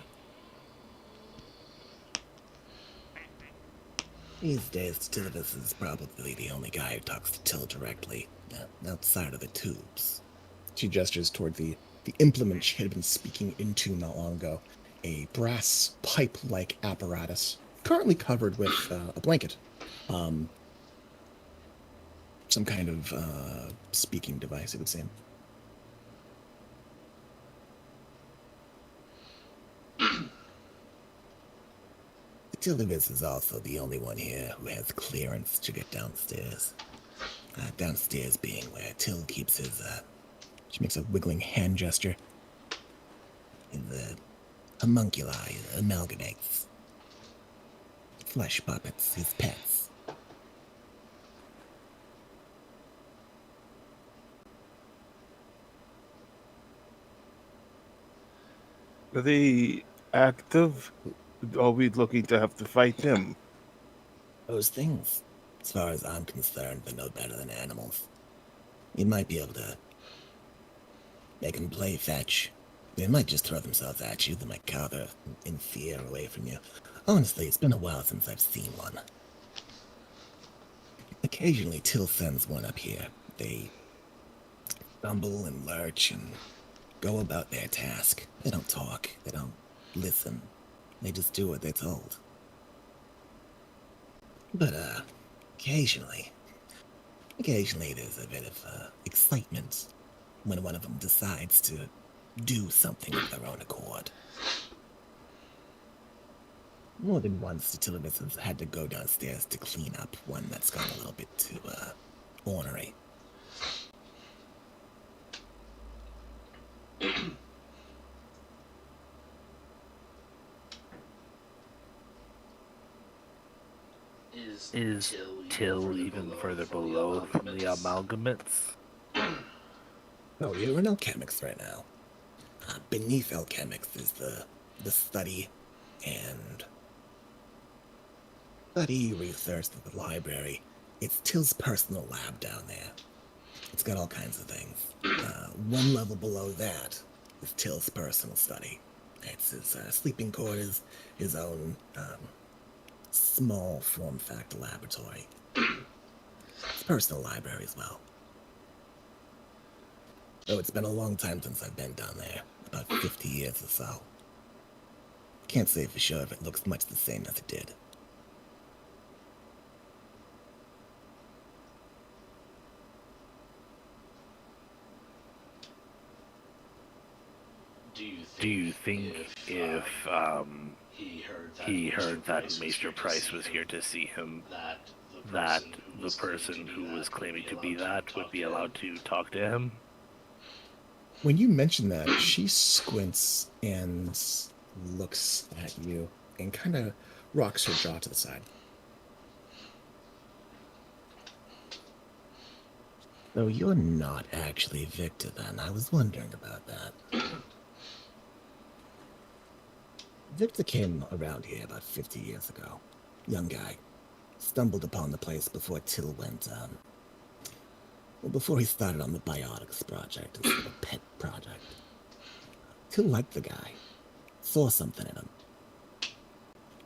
These days, Titillus is probably the only guy who talks to Till directly, outside of the tubes. She gestures toward the implement she had been speaking into not long ago, a brass pipe-like apparatus, currently covered with a blanket. Some kind of speaking device, it would seem. Tildavis is also the only one here who has clearance to get downstairs. Downstairs being where Till keeps his, She makes a wiggling hand gesture. his homunculi, amalgamates. Flesh puppets, his pets. Are they active? Are we looking to have to fight them? Those things, as far as I'm concerned, they're no better than animals. You might be able to make them play fetch. They might just throw themselves at you. They might cower in fear away from you. Honestly, it's been a while since I've seen one. Occasionally, Till sends one up here. They stumble and lurch and go about their task. They don't talk. They don't listen. They just do what they're told. But, occasionally there's a bit of, excitement when one of them decides to do something of their own accord. More than once, the Tilibus has had to go downstairs to clean up one that's gone a little bit too, ornery. Is Till even further below from the amalgamates? Oh, you're in alchemics right now. Beneath alchemics is the study and research at the library. It's Till's personal lab down there. It's got all kinds of things. One level below that is Till's personal study. It's his sleeping quarters, his own small form factor laboratory. His personal library as well. Though it's been a long time since I've been down there, about 50 years or so. Can't say for sure if it looks much the same as it did. Do you think if he heard that Maester Price was here to see him, that the person who was claiming to be that would be allowed to talk to him? When you mention that, she squints and looks at you and kind of rocks her jaw to the side. Though you're not actually Victor then, I was wondering about that. Victor came around here about 50 years ago. Young guy. Stumbled upon the place before Till went, before he started on the Biotics project, his little pet project. Till liked the guy. Saw something in him.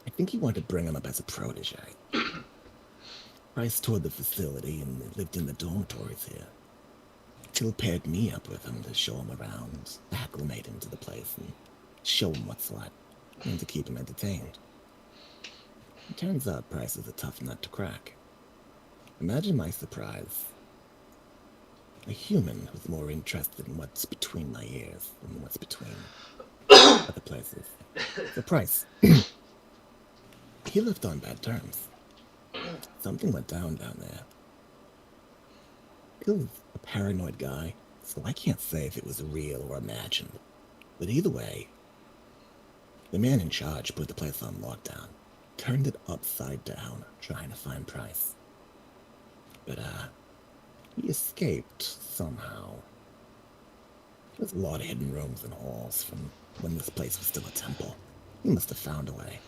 I think he wanted to bring him up as a protege. Price toured the facility and lived in the dormitories here. Till paired me up with him to show him around, acclimate him to the place, and show him what's what, and to keep him entertained. It turns out Price is a tough nut to crack. Imagine my surprise. A human who's more interested in what's between my ears than what's between other places. The Price. He left on bad terms. Something went down there. He was a paranoid guy, so I can't say if it was real or imagined. But either way, the man in charge put the place on lockdown, turned it upside down, trying to find Price. But, he escaped somehow. There's a lot of hidden rooms and halls from when this place was still a temple. He must have found a way.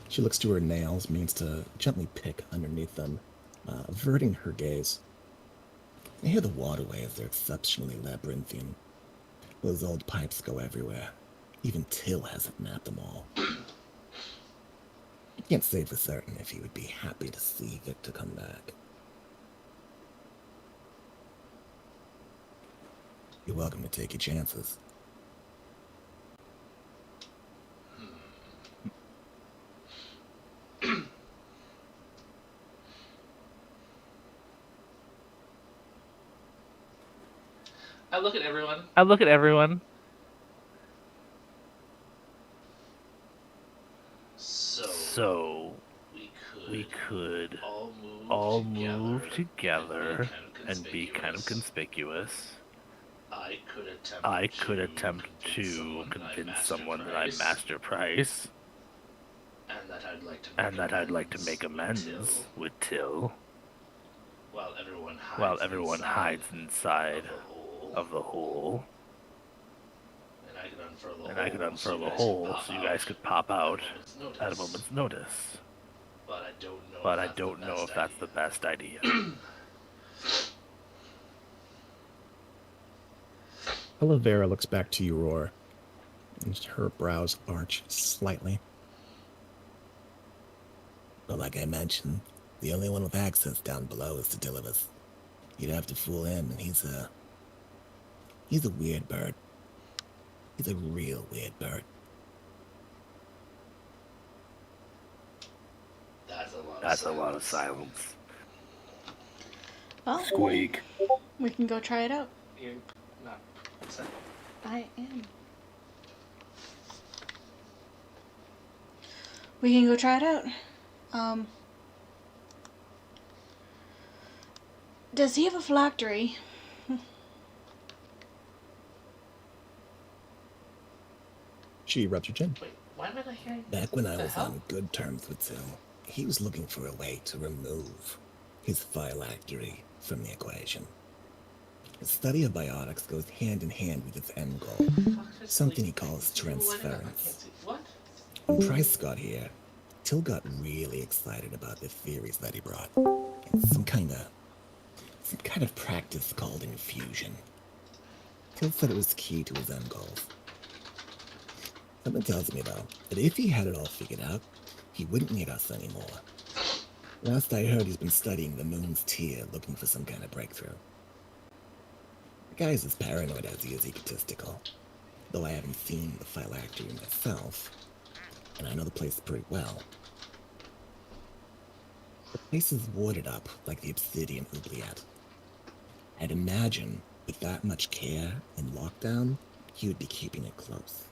She looks to her nails, means to gently pick underneath them, averting her gaze. I hear the waterways are exceptionally labyrinthine. Those old pipes go everywhere. Even Till hasn't mapped them all. I can't say for certain if he would be happy to see Victor come back. You're welcome to take your chances. I look at everyone. So we could all move together and be kind of conspicuous. I could attempt to convince someone that I'm Master Price, and that I'd like to make amends with Till, While everyone hides inside of the hole. And I could unfurl the hole so you guys could pop out at a moment's notice. But I don't know if that's the best idea. Olivera looks back to you, Roar, and her brows arch slightly. But like I mentioned, the only one with access down below is the Dilivus. You'd have to fool him, and he's a weird bird. He's a real weird bird. That's a lot of silence. Well, Squeak. we can go try it out. You're not upset. I am. We can go try it out. Does he have a phylactery? She rubs her chin. Wait, why am I not hearing this? Back when I The was hell? on good terms with Till, he was looking for a way to remove his phylactery from the equation. The study of biotics goes hand in hand with its end goal, something he calls transference. What? When Price got here, Till got really excited about the theories that he brought, and some kind of practice called infusion. Till said it was key to his end goals. Something tells me, though, that if he had it all figured out, he wouldn't need us anymore. Last I heard, he's been studying the moon's tier, looking for some kind of breakthrough. The guy's as paranoid as he is egotistical, though I haven't seen the phylactery myself, and I know the place pretty well. The place is warded up like the obsidian oubliette. I'd imagine, with that much care and lockdown, he would be keeping it close.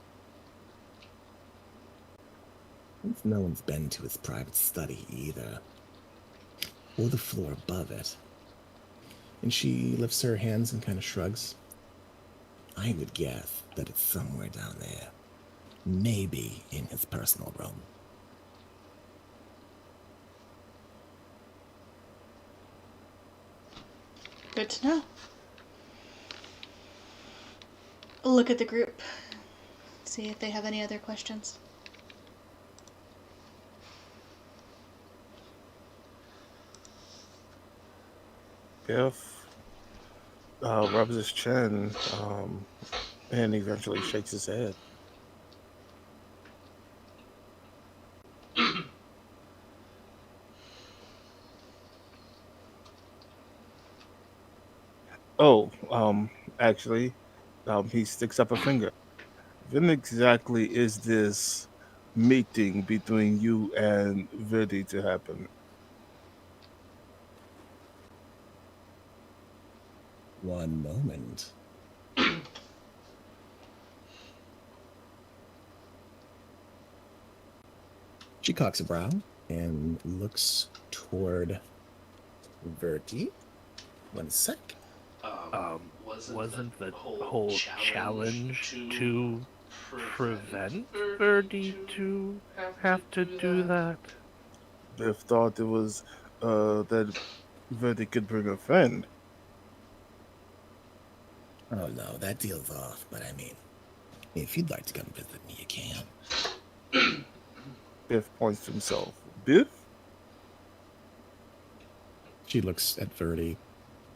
Since no one's been to his private study either, or the floor above it, And she lifts her hands and kind of shrugs. I would guess that it's somewhere down there. Maybe in his personal room. Good to know. Look at the group. See if they have any other questions. Biff rubs his chin and eventually shakes his head. Oh, actually, he sticks up a finger. When exactly is this meeting between you and Vidi to happen? One moment. She cocks a brow and looks toward Verti. 1 sec. Wasn't the whole challenge to prevent Birdie to have to do that? Biff thought it was that Vidi could bring a friend. Oh no, that deal's off, but I mean, if you'd like to come visit me, you can. Biff points to himself. Biff? She looks at Verdi.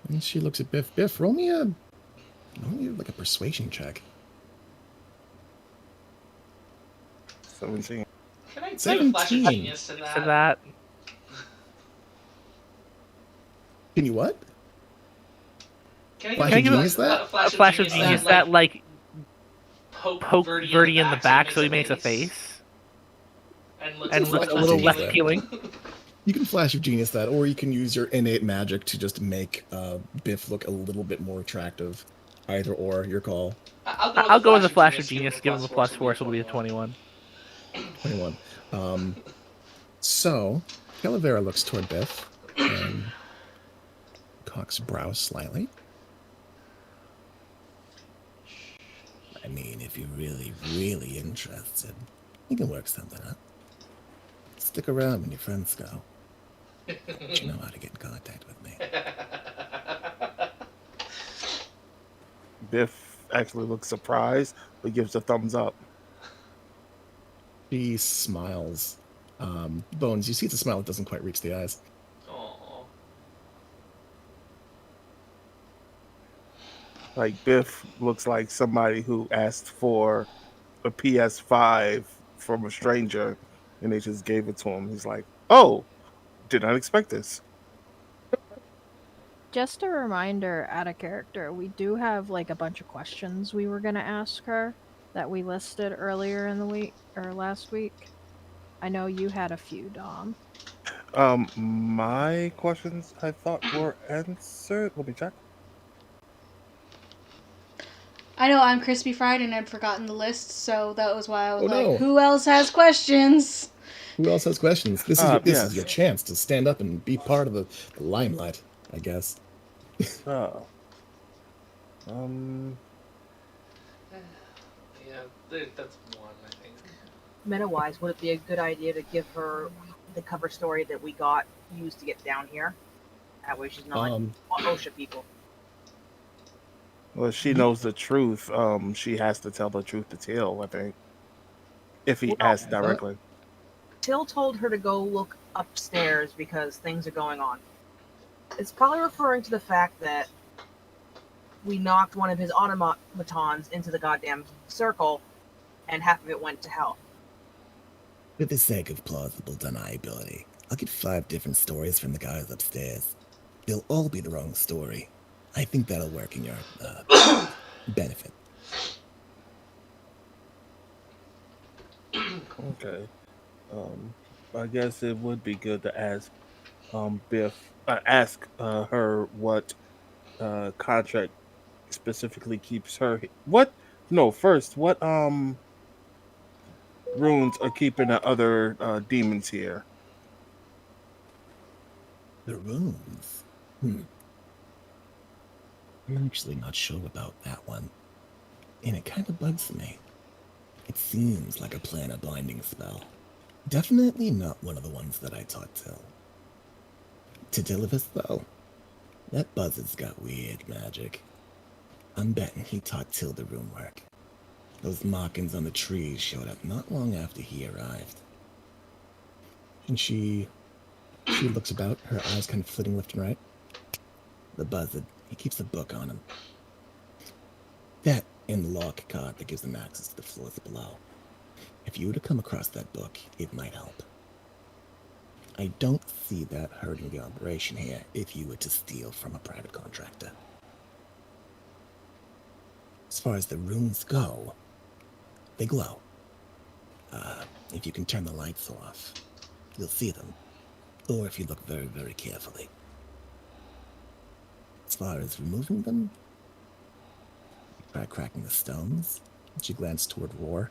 And she looks at Biff. Biff, roll me like a persuasion check. 17. Can I take a 17. flash of genius to that? To that. Can you what? Flash Can I of give genius that? a flash of genius that like poke Verdi in the back so he makes a face and looks a little less appealing? You can flash of genius that, or you can use your innate magic to just make Biff look a little bit more attractive. Either or, your call. I'll go with a flash of genius, give him a +4, so it'll be a 21. 21. So, Calavera looks toward Biff and cocks brows slightly. I mean, if you're really, really interested, you can work something up. Stick around when your friends go. But you know how to get in contact with me. Biff actually looks surprised, but gives a thumbs up. She smiles. Bones, you see the smile that doesn't quite reach the eyes. Aww. Like, Biff looks like somebody who asked for a PS5 from a stranger, and they just gave it to him. He's like, oh, did not expect this. Just a reminder, out of character, we do have like a bunch of questions we were gonna ask her that we listed earlier in the week or last week. I know you had a few, Dom. My questions I thought were answered. Let me check. I know I'm crispy fried and I'd forgotten the list, so that was why I was no. who else has questions? Who else has questions? This yes. is your chance to stand up and be part of the limelight, I guess. Oh. Yeah, that's one, I think. Meta-wise, would it be a good idea to give her the cover story that we got used to get down here? That way she's not OSHA people. Well, she knows the truth. She has to tell the truth to Till, I think. If he asks directly. Till told her to go look upstairs because things are going on. It's probably referring to the fact that we knocked one of his automatons into the goddamn circle and half of it went to hell. For the sake of plausible deniability, I'll get 5 different stories from the guys upstairs. They'll all be the wrong story. I think that'll work in your benefit. Okay. I guess it would be good to ask Biff, ask her what contract specifically keeps her. What? No, first, what runes are keeping the other demons here? The runes? I'm actually not sure about that one. And it kind of bugs me. It seems like a planar binding spell. Definitely not one of the ones that I taught Till. To Dilivus, though, that buzzard's got weird magic. I'm betting he taught Till the rune work. Those markings on the trees showed up not long after he arrived. And she looks about, her eyes kind of flitting left and right. The buzzard, he keeps a book on him. That and the lock card that gives him access to the floors below. If you were to come across that book, it might help. I don't see that hurting the operation here if you were to steal from a private contractor. As far as the runes go, they glow. If you can turn the lights off, you'll see them. Or if you look very, very carefully. As far as removing them, try cracking the stones. She glanced toward Roar.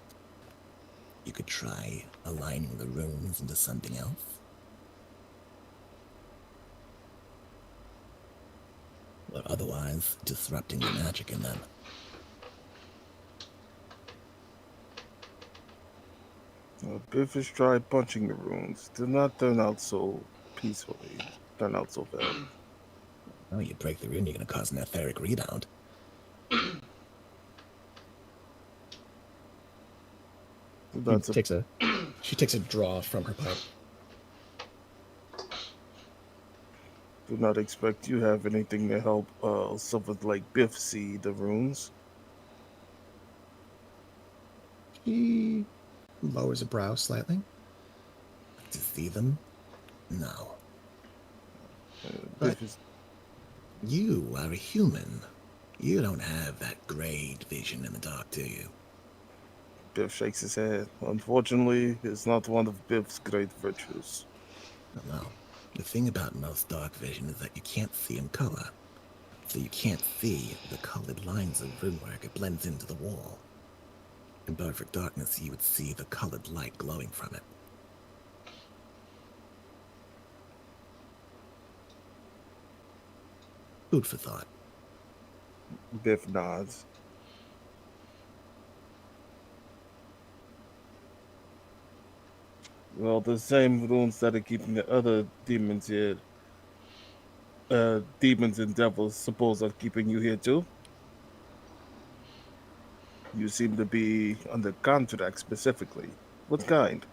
You could try aligning the runes into something else. Or otherwise, disrupting the magic in them. Biff has tried punching the runes. Did not turn out so peacefully. Turn out so bad. Oh, you break the rune, you're going to cause an etheric rebound. She takes a draw from her pipe. Do not expect you have anything to help someone like Biff see the runes. He lowers a brow slightly. To see them? No. But you are a human. You don't have that great vision in the dark, do you? Biff shakes his head. Unfortunately, it's not one of Biff's great virtues. Well, the thing about most dark vision is that you can't see in color. So you can't see the colored lines of runework. It blends into the wall. In perfect darkness, you would see the colored light glowing from it. Food for thought. Biff nods. Well, the same runes that are keeping the other demons here, demons and devils, suppose are keeping you here too? You seem to be under contract specifically. What kind?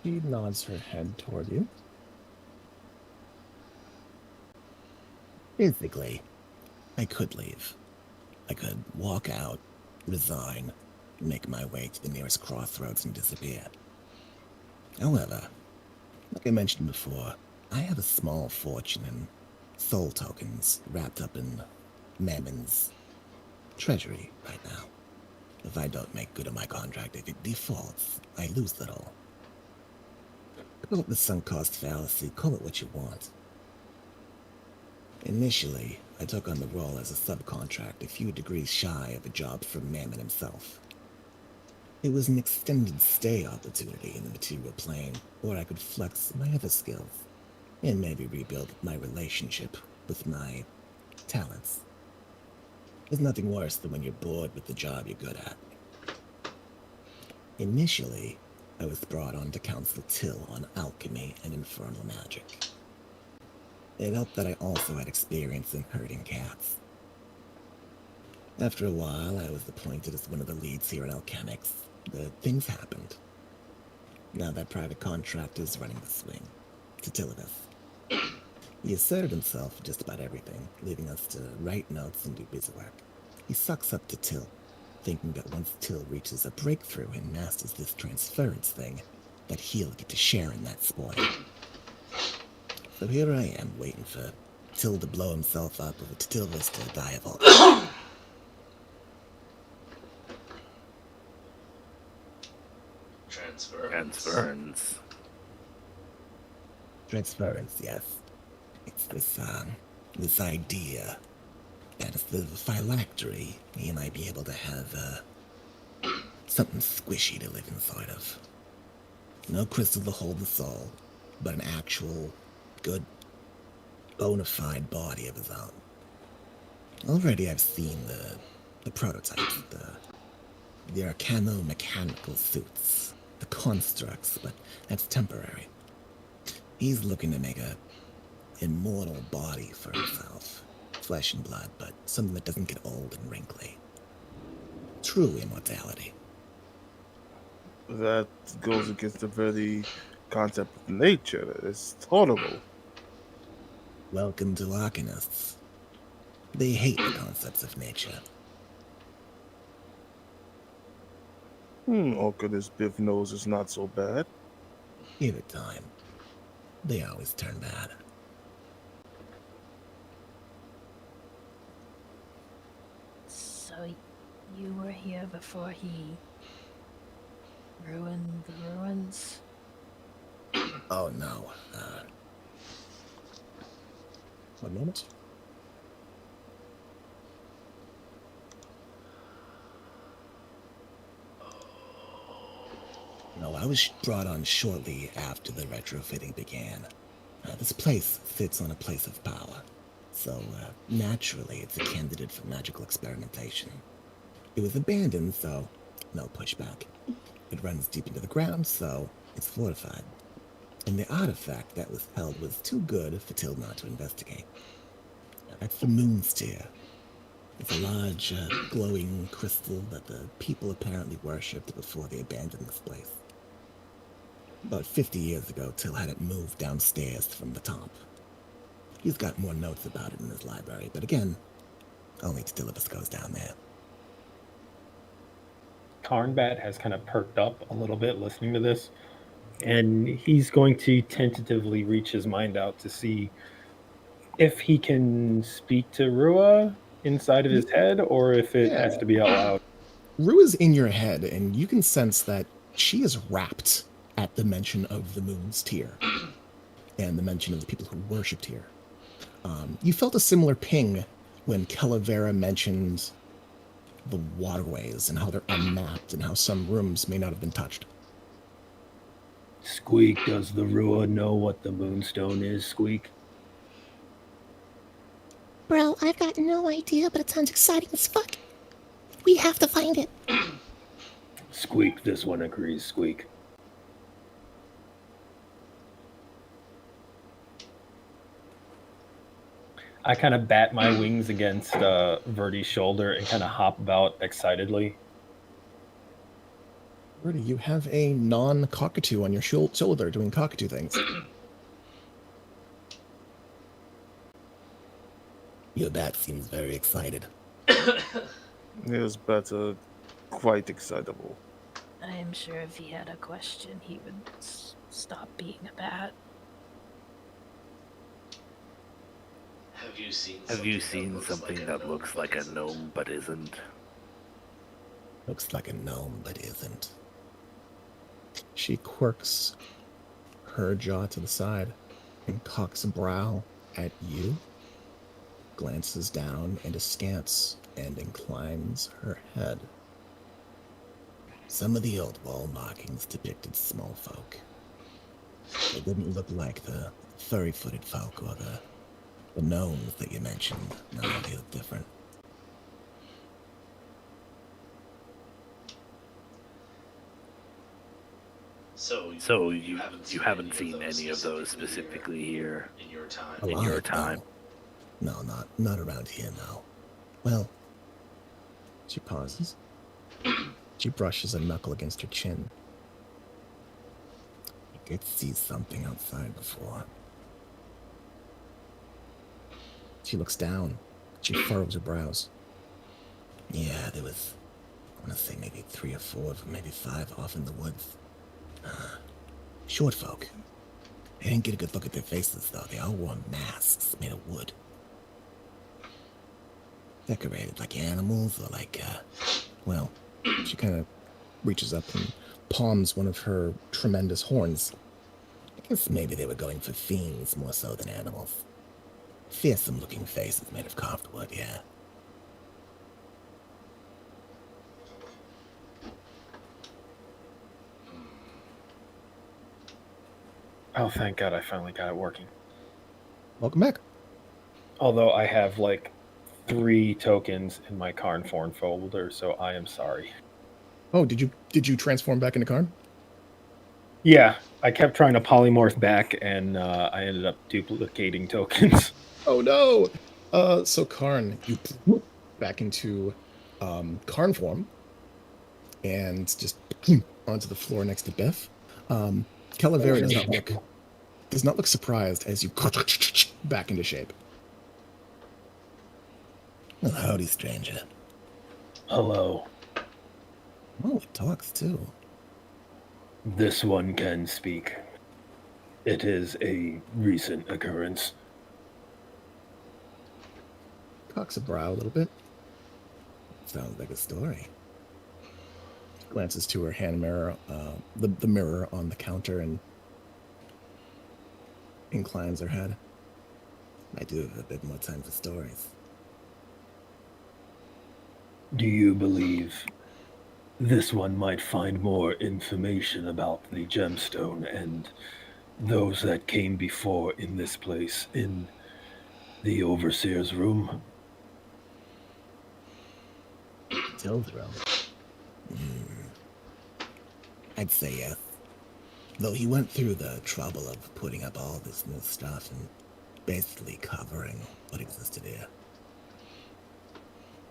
She nods her head toward you. Basically, I could leave. I could walk out, resign, make my way to the nearest crossroads and disappear. However, like I mentioned before, I have a small fortune in soul tokens wrapped up in Mammon's treasury right now. If I don't make good on my contract, if it defaults, I lose it all. Call it the sunk cost fallacy, call it what you want. Initially, I took on the role as a subcontract a few degrees shy of a job from Mammon himself. It was an extended stay opportunity in the material plane, where I could flex my other skills, and maybe rebuild my relationship with my talents. There's nothing worse than when you're bored with the job you're good at. Initially, I was brought on to counsel Till on alchemy and infernal magic. It helped that I also had experience in herding cats. After a while, I was appointed as one of the leads here in Alchemics, but things happened. Now that private contractor is running the swing, Titillibus. He asserted himself for just about everything, leaving us to write notes and do busy work. He sucks up to Till, thinking that once Till reaches a breakthrough and masters this transference thing, that he'll get to share in that spoil. So here I am, waiting for Till to blow himself up with a Titillibus to die of all. Transference. Transference, yes. It's this idea that if the phylactery, he might be able to have, something squishy to live inside of. No crystal to hold the soul, but an actual, good, bona fide body of his own. Already I've seen the prototypes, the arcano-mechanical suits, the constructs, but that's temporary. He's looking to make a immortal body for himself. Flesh and blood, but something that doesn't get old and wrinkly. True immortality. That goes against the very concept of nature. It's horrible. Welcome to Arcanists. They hate the concepts of nature. Arcanist Biff knows it's not so bad. Give it time. They always turn bad. So you were here before he ruined the ruins? Oh no. 1 moment. No, I was brought on shortly after the retrofitting began. This place sits on a place of power, so naturally it's a candidate for magical experimentation. It was abandoned, so no pushback. It runs deep into the ground, so it's fortified. And the artifact that was held was too good for Till not to investigate. That's the moon sphere. It's a large, glowing crystal that the people apparently worshipped before they abandoned this place. About 50 years ago, Till had it moved downstairs from the top. He's got more notes about it in his library, but again, only Titillibus goes down there. Karnbat has kind of perked up a little bit listening to this, and he's going to tentatively reach his mind out to see If he can speak to Rua inside of his head, or if it has to be out loud. Rua's in your head, and you can sense that she is rapt at the mention of the moon's tear and the mention of the people who worshipped here. You felt a similar ping when Calavera mentioned the waterways and how they're unmapped and how some rooms may not have been touched. Squeak, does the Rua know what the moonstone is, Squeak? Bro, I've got no idea, but it sounds exciting as fuck. We have to find it. Squeak, this one agrees, Squeak. I kind of bat my wings against Verdi's shoulder and kind of hop about excitedly. Verdi, you have a non-cockatoo on your shoulder doing cockatoo things. Your bat seems very excited. His bats are quite excitable. I'm sure if he had a question, he would stop being a bat. Have you seen something that looks like a gnome but isn't? Looks like a gnome, but isn't. She quirks her jaw to the side and cocks a brow at you, glances down and askance, and inclines her head. Some of the old wall markings depicted small folk. They didn't look like the furry-footed folk or the gnomes that you mentioned. No, they look different. So you haven't seen any of those specifically here in your time? No, not around here, no. Well, she pauses. She brushes a knuckle against her chin. I did see something outside before. She looks down. She furrows her brows. Yeah, there was, I want to say maybe 3 or 4, maybe 5 off in the woods. Short folk. I didn't get a good look at their faces, though. They all wore masks made of wood. Decorated like animals or like, well, she kind of reaches up and palms one of her tremendous horns. I guess maybe they were going for fiends more so than animals. Fearsome-looking faces made of carved wood, yeah. Oh, thank God I finally got it working. Welcome back. Although I have like 3 tokens in my Karn form folder, so I am sorry. Oh, did you transform back into Karn? Yeah, I kept trying to polymorph back, and I ended up duplicating tokens. Oh no! So Karn, you back into Karn form, and just onto the floor next to Biff. Calavera does not look surprised as you back into shape. Well, howdy, stranger. Hello. Oh, it talks too. This one can speak. It is a recent occurrence. Cocks a brow a little bit. Sounds like a story. Glances to her hand mirror, the mirror on the counter, and inclines her head. I do have a bit more time for stories. Do you believe this one might find more information about the gemstone and those that came before in this place, in the Overseer's room? Till's room? I'd say yes. Though he went through the trouble of putting up all this new stuff and basically covering what existed here.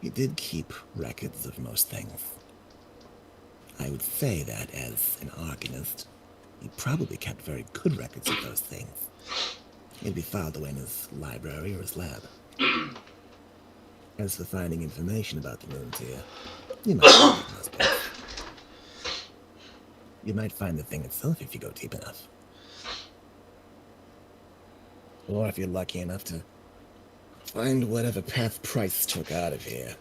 He did keep records of most things. I would say that as an arcanist, he probably kept very good records of those things. It'd be filed away in his library or his lab. As for finding information about the moon's here, you might find it in those books. You might find the thing itself if you go deep enough. Or if you're lucky enough to Find whatever path Price took out of here.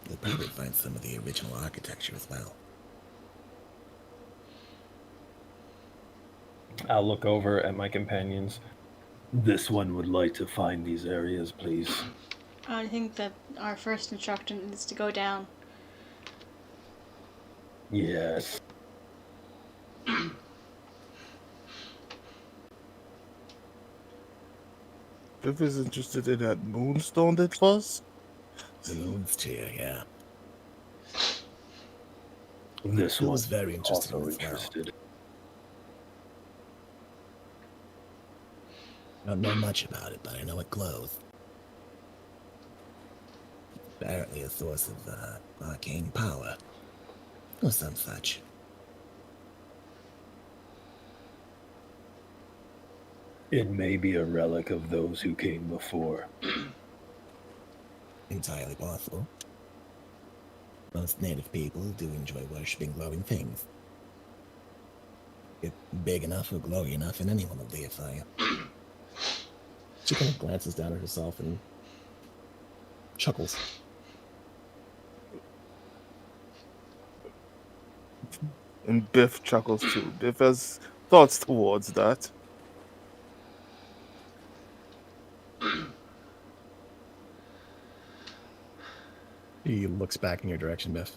You'll probably find some of the original architecture as well. I'll look over at my companions. This one would like to find these areas, please. I think that our first instruction is to go down. Yes. Biff is interested in that moonstone that was. The moon's tear, yeah. This Bill one was very interested also in it as well. interested. I don't know much about it, but I know it glows. Apparently a source of arcane power, or some such. It may be a relic of those who came before. Entirely possible. Most native people do enjoy worshipping glowing things. If big enough or glowy enough, and anyone will deify you. She kind of glances down at herself and chuckles. And Biff chuckles too. Biff has thoughts towards that. He looks back in your direction, Biff.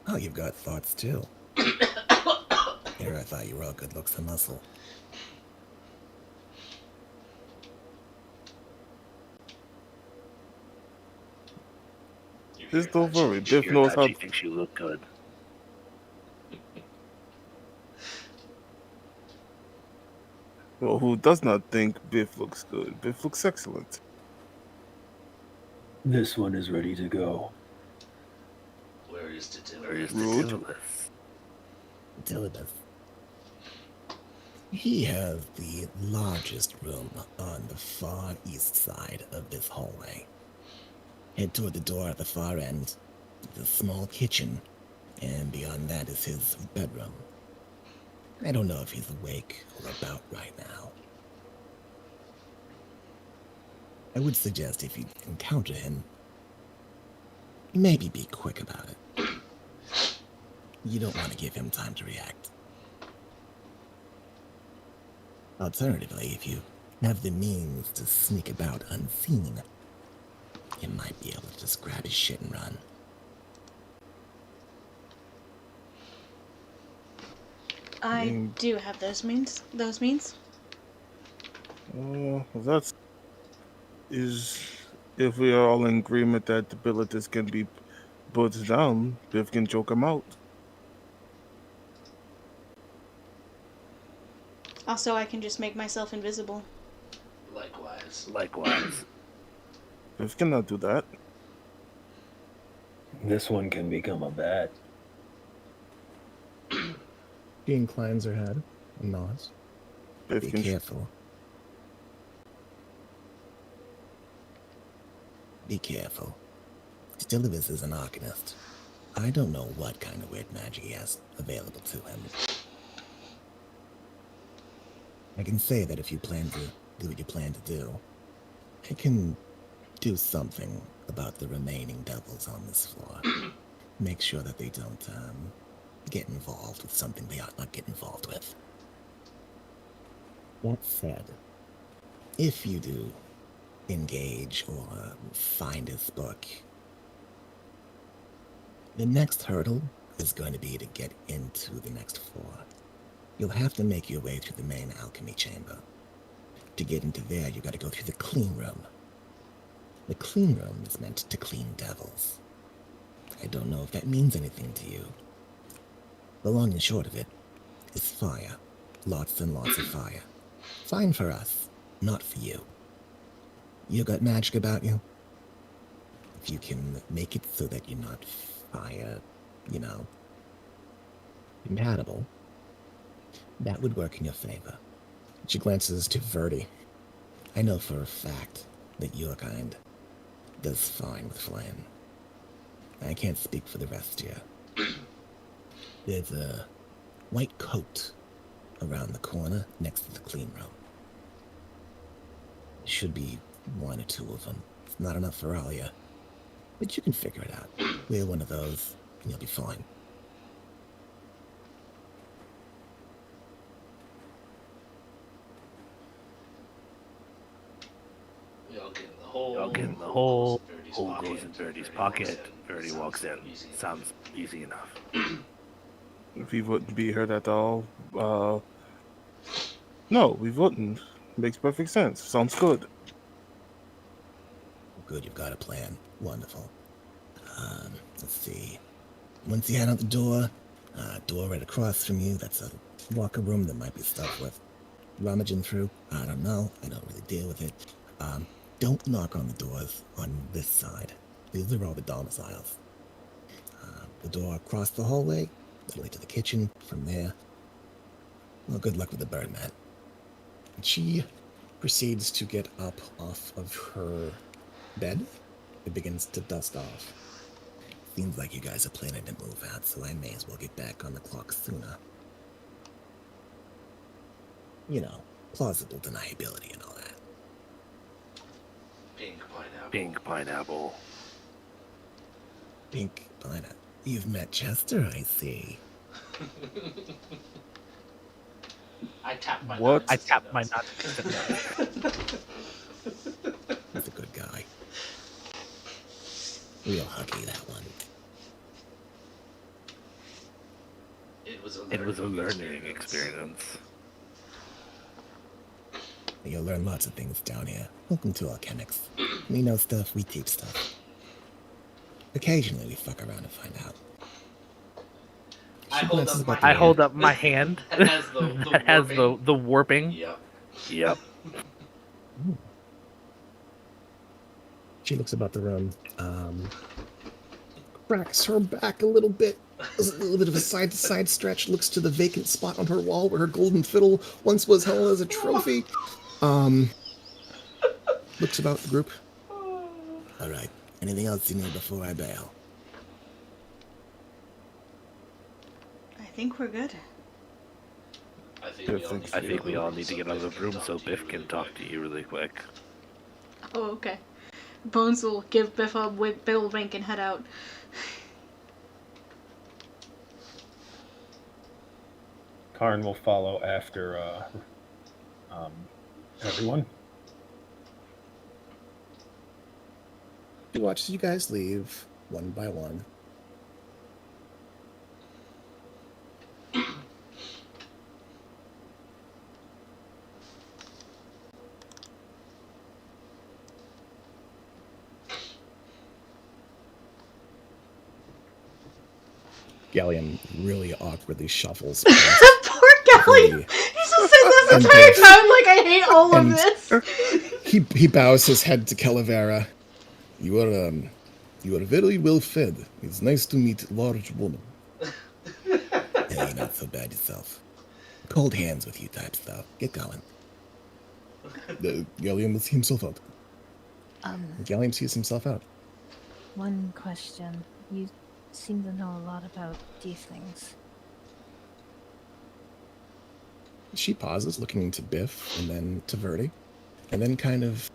Oh, you've got thoughts too. Here, I thought you were all good looks and muscle. Just don't worry. Biff knows how. She thinks you look good. Well, who does not think Biff looks good? Biff looks excellent. This one is ready to go. Where is the Rude. Dilibus. He has the largest room on the far east side of this hallway. Head toward the door at the far end. The small kitchen, and beyond that is his bedroom. I don't know if he's awake or about right now. I would suggest if you encounter him, maybe be quick about it. You don't want to give him time to react. Alternatively, if you have the means to sneak about unseen, you might be able to just grab his shit and run. I do have those means. That's is if we are all in agreement that the abilities can be put down, Biff can choke him out. Also, I can just make myself invisible. Likewise. Biff cannot do that. This one can become a bat. She inclines her head and nods. Biff Be can. careful. Be careful. Stilivus is an arcanist. I don't know what kind of weird magic he has available to him. I can say that if you plan to do what you plan to do, I can do something about the remaining devils on this floor. Make sure that they don't get involved with something they ought not get involved with. That said, if you do engage or find his book, the next hurdle is going to be to get into the next floor. You'll have to make your way through the main alchemy chamber. To get into there, you gotta go through the clean room. The clean room is meant to clean devils. I don't know if that means anything to you. The long and short of it is fire. Lots and lots of fire. Fine for us, not for you. You got magic about you? If you can make it so that you're not fire, compatible, that would work in your favor. She glances to Verdi. I know for a fact that your kind does fine with flame. I can't speak for the rest of you. There's a white coat around the corner next to the clean room. It should be 1 or 2 of them. It's not enough for all you. But you can figure it out. Clear one of those, and you'll be fine. I'll get in the hole. Hole goes in Verdi's pocket. Verdi walks in. Sounds easy enough. If he wouldn't be hurt at all, no, we wouldn't. Makes perfect sense. Sounds good. Good, you've got a plan. Wonderful. Let's see. Once you head out the door right across from you, that's a locker room that might be stuff worth rummaging through. I don't know. I don't really deal with it. Don't knock on the doors on this side. These are all the domiciles. The door across the hallway, that'll lead to the kitchen. From there, well, good luck with the bird, man. She proceeds to get up off of her bed. It begins to dust off. Seems like you guys are planning to move out, so I may as well get back on the clock sooner. You know, plausible deniability and all that. Pink pineapple. Pink pineapple. You've met Chester, I see. I tapped my What? nuts. I tapped my nuts. He's a good guy. Real huggy, that one. It was a learning experience. You'll learn lots of things down here. Welcome to Alchemics. We know stuff, we teach stuff. Occasionally we fuck around and find out. I hold up my hand that has the warping. Yep. She looks about the room, cracks her back a little bit, does a little bit of a side-to-side stretch, looks to the vacant spot on her wall where her golden fiddle once was held as a trophy. Looks about the group. All right. Anything else you need before I bail? I think we're good. I think we all need to get out of the room so Biff can talk to you really quick. Oh, okay. Bones will give Biff a bill wink and head out. Karn will follow after everyone. She watches you guys leave, one by one. Gallium really awkwardly shuffles past Poor Gallium! He just says this entire time like I hate all of this. He bows his head to Calavera. You are very well fed. It's nice to meet a large woman. Hey, you're not so bad yourself. Cold hands with you types, though. Get going. Gallium will see himself out. Gallium sees himself out. One question. You seem to know a lot about these things. She pauses, looking into Biff and then to Verdi, and then kind of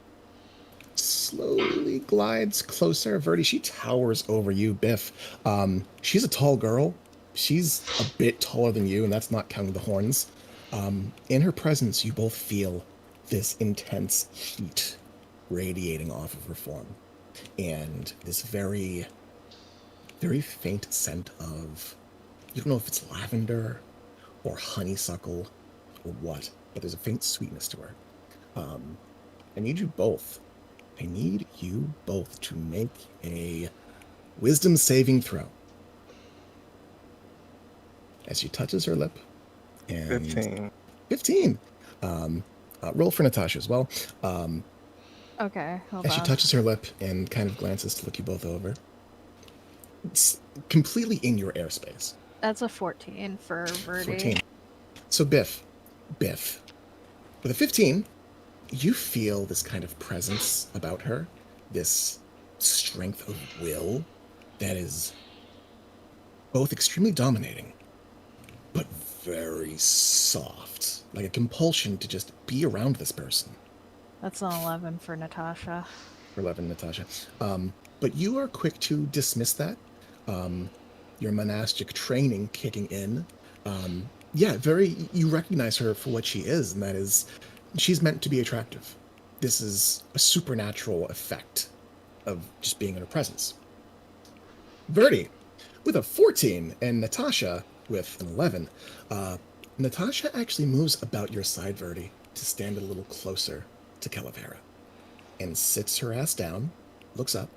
slowly glides closer. Verdi, she towers over you. Biff, she's a tall girl. She's a bit taller than you, and that's not counting the horns. In her presence, you both feel this intense heat radiating off of her form, and this very, very faint scent of, you don't know if it's lavender or honeysuckle or what, but there's a faint sweetness to her. I need you both to make a wisdom saving throw. As she touches her lip. And 15. 15. Roll for Natasha as well. Okay, hold As on. she touches her lip and kind of glances to look you both over. It's completely in your airspace. That's a 14 for Verdi. 14. So Biff, with a 15, you feel this kind of presence about her, this strength of will that is both extremely dominating, but very soft, like a compulsion to just be around this person. That's an 11 for Natasha. 11, Natasha. But you are quick to dismiss that. Your monastic training kicking in. Yeah, you recognize her for what she is, and that is, she's meant to be attractive. This is a supernatural effect of just being in her presence. Verdi, with a 14, and Natasha with an 11. Natasha actually moves about your side, Verdi, to stand a little closer to Calavera, and sits her ass down, looks up,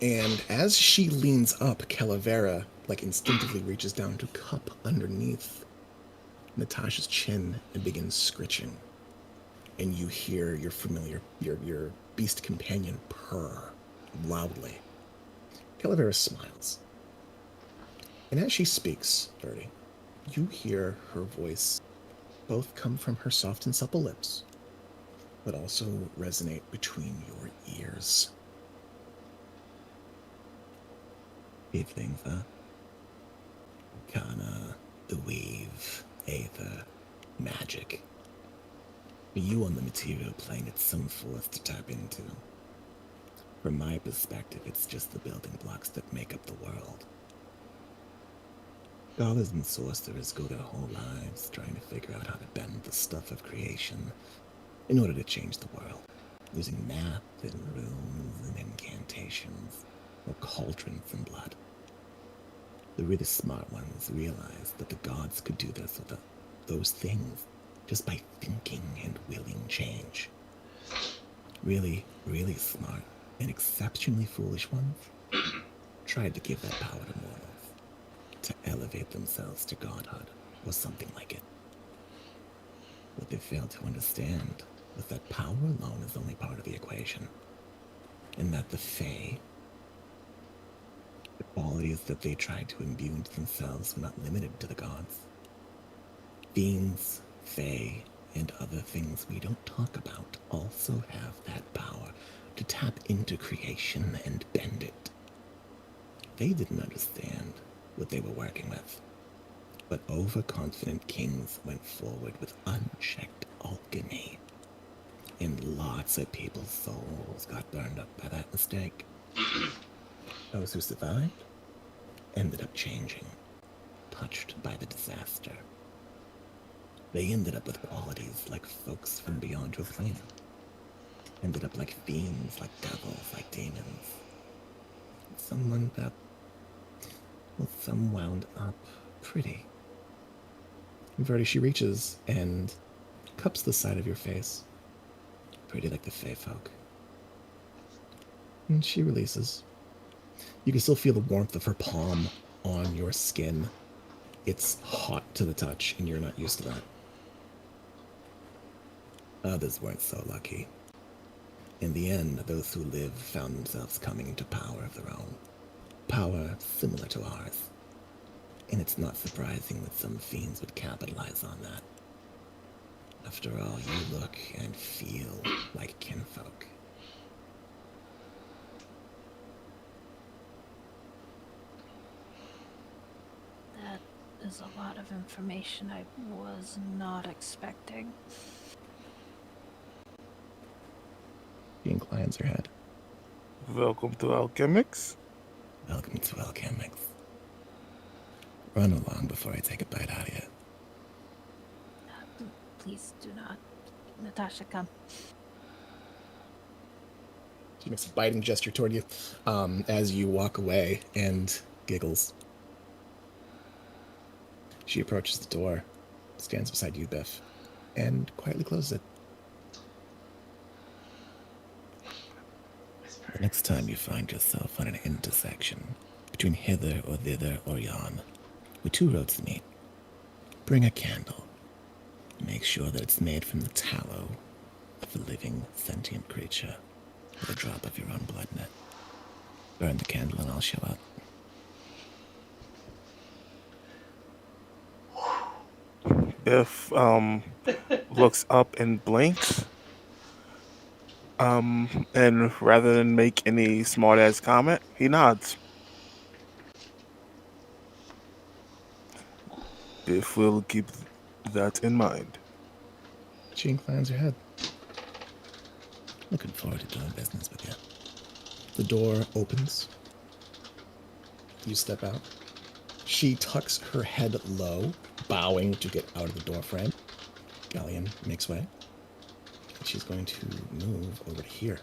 and as she leans up, Calavera instinctively reaches down to cup underneath Natasha's chin and begins scritching. And you hear your familiar, your beast companion purr loudly. Calavera smiles. And as she speaks, Verdi, you hear her voice both come from her soft and supple lips, but also resonate between your ears. Evening, Kana, the weave, aether, magic. For you on the material plane, it's some force to tap into. From my perspective, it's just the building blocks that make up the world. Scholars and sorcerers go their whole lives trying to figure out how to bend the stuff of creation in order to change the world, using math and runes and incantations, or cauldrons and blood. The really smart ones realized that the gods could do this with those things just by thinking and willing change. Really, really smart and exceptionally foolish ones tried to give that power to mortals, to elevate themselves to godhood or something like it. What they failed to understand was that power alone is only part of the equation, and that the Fae, the qualities that they tried to imbue into themselves, were not limited to the gods. Fiends, Fae, and other things we don't talk about also have that power to tap into creation and bend it. They didn't understand what they were working with, but overconfident kings went forward with unchecked alchemy, and lots of people's souls got burned up by that mistake. Those who survived ended up changing, touched by the disaster. They ended up with qualities like folks from beyond your plane. Ended up like fiends, like devils, like demons. Some wound up, well, some wound up pretty. Verdi, she reaches and cups the side of your face, pretty like the Fae folk. And she releases. You can still feel the warmth of her palm on your skin. It's hot to the touch, and you're not used to that. Others weren't so lucky. In the end, those who lived found themselves coming into power of their own. Power similar to ours. And it's not surprising that some fiends would capitalize on that. After all, you look and feel like kinfolk. That is a lot of information I was not expecting. She inclines her head. Welcome to Alchemics. Welcome to Alchemics. Run along before I take a bite out of you. Please do not. Natasha, come. She makes a biting gesture toward you as you walk away and giggles. She approaches the door, stands beside you, Biff, and quietly closes it. The next time you find yourself on an intersection between hither or thither or yon, where two roads meet, bring a candle. Make sure that it's made from the tallow of a living, sentient creature with a drop of your own blood in it. Burn the candle and I'll show up. Biff looks up and blinks. And rather than make any smart-ass comment, he nods. Biff will keep that in mind. She inclines her head. Looking forward to doing business with you. The door opens. You step out. She tucks her head low, bowing to get out of the door frame. Galleon makes way. And she's going to move over to here.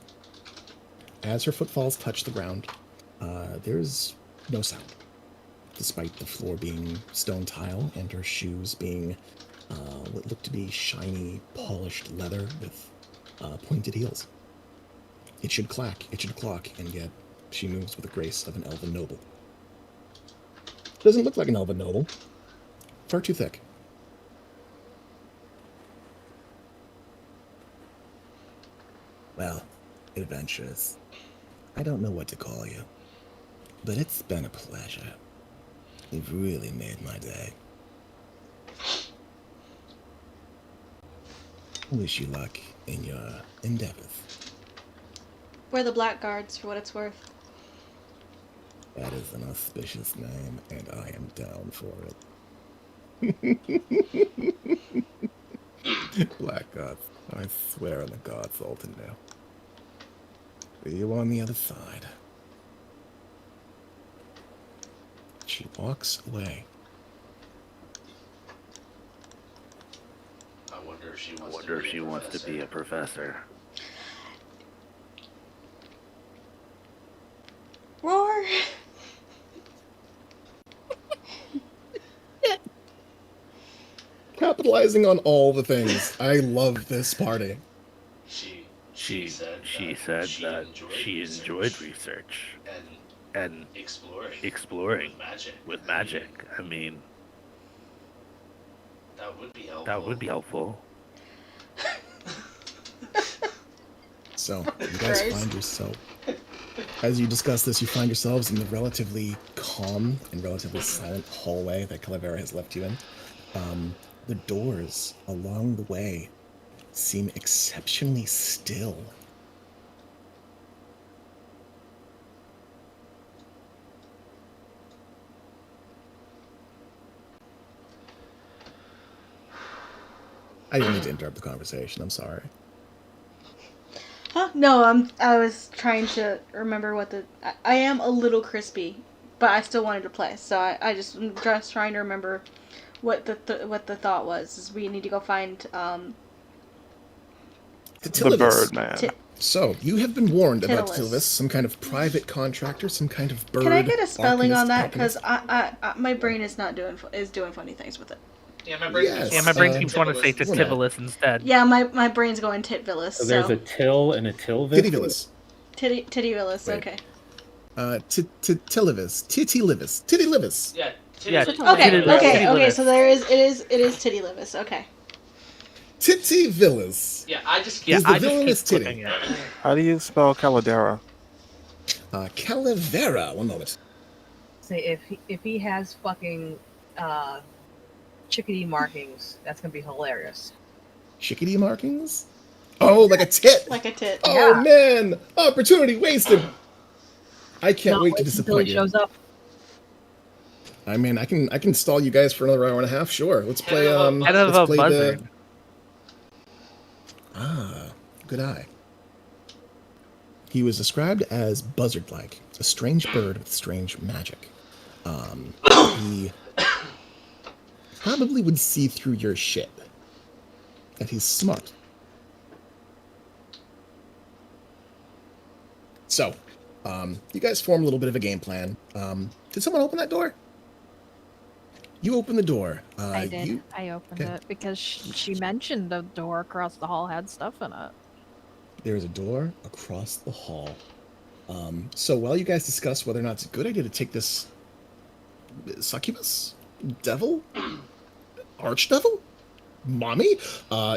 As her footfalls touch the ground, there's no sound, despite the floor being stone tile and her shoes being what look to be shiny, polished leather with pointed heels. It should clack, it should clock, and yet she moves with the grace of an elven noble. Doesn't look like an elven noble. Far too thick. Well, adventurous. I don't know what to call you, but it's been a pleasure. You've really made my day. Wish you luck in your endeavors. We're the Blackguards, for what it's worth. That is an auspicious name, and I am down for it. Black gods. I swear on the gods, Alton now. See you on the other side. She walks away. I wonder if she wants to be a professor. Roar! Capitalizing on all the things. I love this party. She said that she enjoyed research and exploring with magic. I mean, that would be helpful. So, you guys find yourself, as you discuss this, you find yourselves in the relatively calm and relatively silent hallway that Calavera has left you in. The doors along the way seem exceptionally still. I didn't mean to interrupt the conversation. I'm sorry. Huh? No, I was trying to remember what I am a little crispy, but I still wanted to play, so I'm just trying to remember what the thought was. Is we need to go find the bird man. So, you have been warned about Tilvis, some kind of private contractor, some kind of bird. Can I get a spelling on that? alchemist? Because my brain is not doing funny things with it. Yeah, my brain. Yes. Yeah, my brain keeps wanting to say Titivilus instead. Yeah, my brain's going Titvilus. So there's a till and a tilvis. Tittyvilus. Tittyvilus. Wait. Okay. Titilivis. Titilivis. Titilivis. Yeah. Yeah. Okay. So it is Tittylivis. Okay. Tittyvillas. Yeah, I just. He's the I just villainous keep titty. flipping it. How do you spell Caladera? Calavera. One moment. Say if he has fucking chickadee markings, that's gonna be hilarious. Chickadee markings? Oh, like a tit. Like a tit. Oh Yeah. man, opportunity wasted. I can't Not wait to until disappoint he you. shows up. I mean, I can stall you guys for another hour and a half. Sure. Let's play. Head of let's a play buzzard. the. Good eye. He was described as buzzard-like, a strange bird with strange magic. He probably would see through your shit. And he's smart. So, you guys form a little bit of a game plan. Did someone open that door? You opened the door. I did. I opened okay. it because she mentioned the door across the hall had stuff in it. There's a door across the hall. So while you guys discuss whether or not it's a good idea to take this succubus, devil, archdevil, mommy,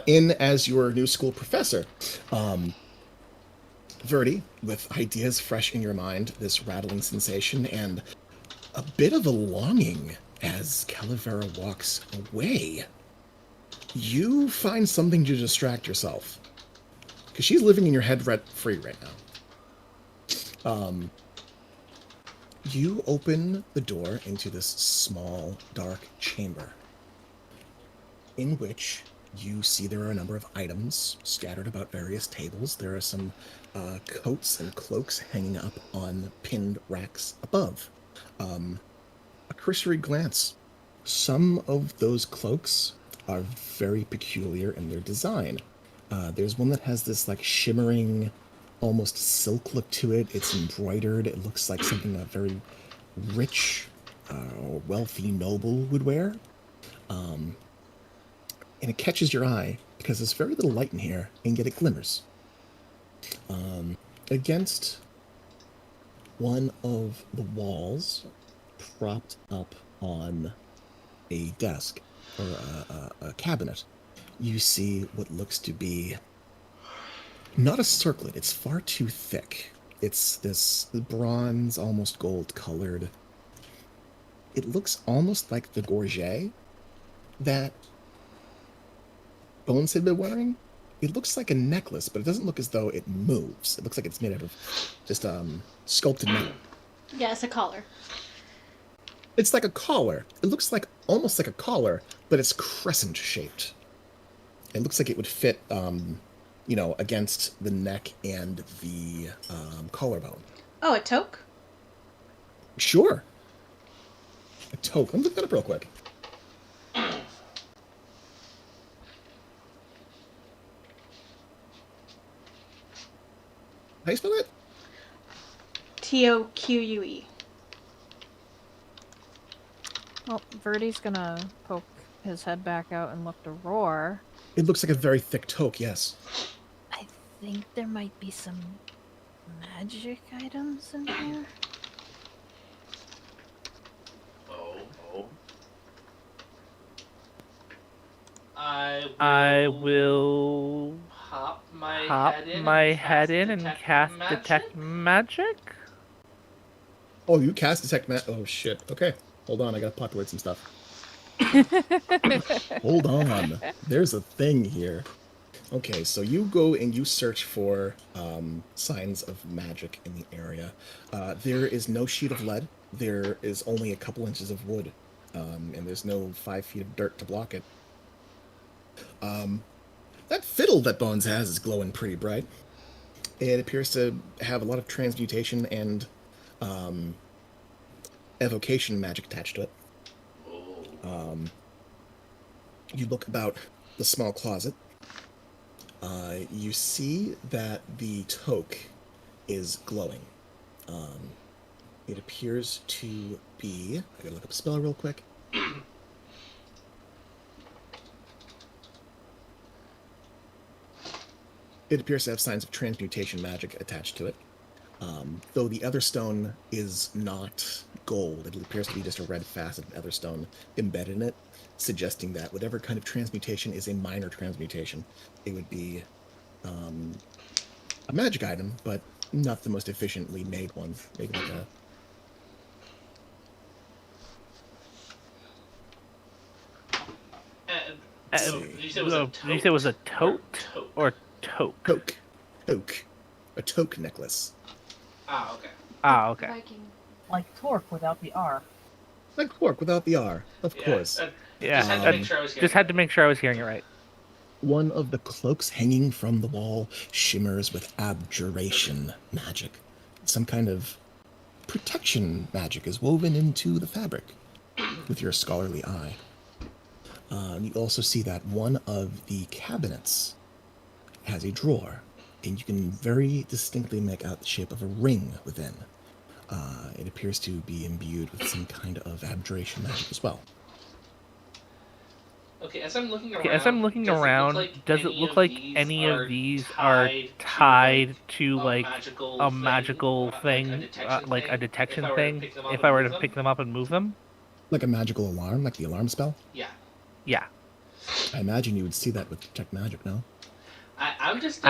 in as your new school professor, Verdi, with ideas fresh in your mind, this rattling sensation, and a bit of a longing as Calavera walks away, you find something to distract yourself. Because she's living in your head rent-free right now. You open the door into this small, dark chamber in which you see there are a number of items scattered about various tables. There are some coats and cloaks hanging up on pinned racks above. A cursory glance. Some of those cloaks are very peculiar in their design. There's one that has this like shimmering, almost silk look to it. It's embroidered. It looks like something a very rich or wealthy noble would wear. And it catches your eye because there's very little light in here, and yet it glimmers. Against one of the walls, propped up on a desk or a cabinet, you see what looks to be not a circlet. It's far too thick. It's this bronze, almost gold colored. It looks almost like the gorget that Bones had been wearing. It looks like a necklace, but it doesn't look as though it moves. It looks like it's made out of just sculpted metal. Yeah, it's a collar. It's like a collar. It looks like almost like a collar, but it's crescent shaped. It looks like it would fit, against the neck and the collarbone. Oh, a toque? Sure. A toque. Let me look that up real quick. How do you spell it? Toque. Well, Verdi's gonna poke his head back out and look to Roar. It looks like a very thick toque, yes. I think there might be some magic items in here. I will hop my head in and cast detect magic. Oh, you cast detect magic. Oh shit. Okay, hold on. I gotta populate some stuff. Hold on. There's a thing here. Okay, so you go and you search for signs of magic in the area. There is no sheet of lead. There is only a couple inches of wood, and there's no 5 feet of dirt to block it. That fiddle that Bones has is glowing pretty bright. It appears to have a lot of transmutation and evocation magic attached to it. You look about the small closet. You see that the toque is glowing. It appears to be... I gotta look up a spell real quick. It appears to have signs of transmutation magic attached to it. Though the other stone is not gold, it appears to be just a red faceted other stone embedded in it, suggesting that whatever kind of transmutation is a minor transmutation. It would be a magic item, but not the most efficiently made one. Maybe like a... Did you say it was a tote or toque? Toque. A toque necklace. Okay. Viking. Like Torque without the R. Like Torque without the R, of course. Yeah, just had to make sure I was hearing it right. One of the cloaks hanging from the wall shimmers with abjuration magic. Some kind of protection magic is woven into the fabric with your scholarly eye. You also see that one of the cabinets has a drawer, and you can very distinctly make out the shape of a ring within. It appears to be imbued with some kind of abjuration magic as well. Okay, as I'm looking around, does it look like any of these are tied to like a magical thing, like a detection thing? If I were to pick them up and move them, Like a magical alarm, like the alarm spell? yeah. I imagine you would see that with detect magic, no? I'm just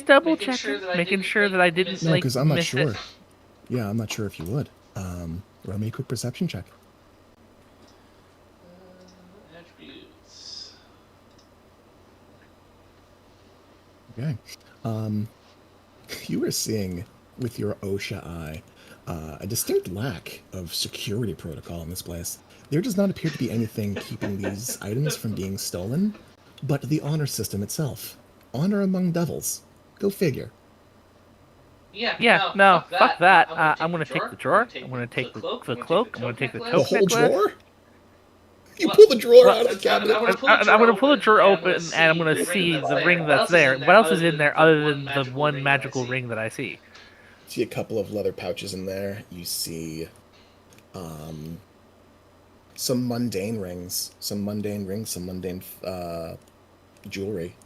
double checking, making sure that I didn't No, like because I'm not miss sure. it. Yeah, I'm not sure if you would. Roll me a quick perception check. Attributes. Okay. You were seeing with your OSHA eye a distinct lack of security protocol in this place. There does not appear to be anything keeping these items from being stolen, but the honor system itself. Honor among devils. Go figure. Yeah, no, fuck that. I'm gonna take the drawer. I'm gonna take the cloak. I'm gonna take the The tote whole necklace. drawer? You pull the drawer Well, out of the cabinet. I'm gonna pull the drawer open and I'm gonna see the ring that's there. What else is in there other than the one magical ring that I see? See a couple of leather pouches in there. You see some mundane rings, some mundane jewelry.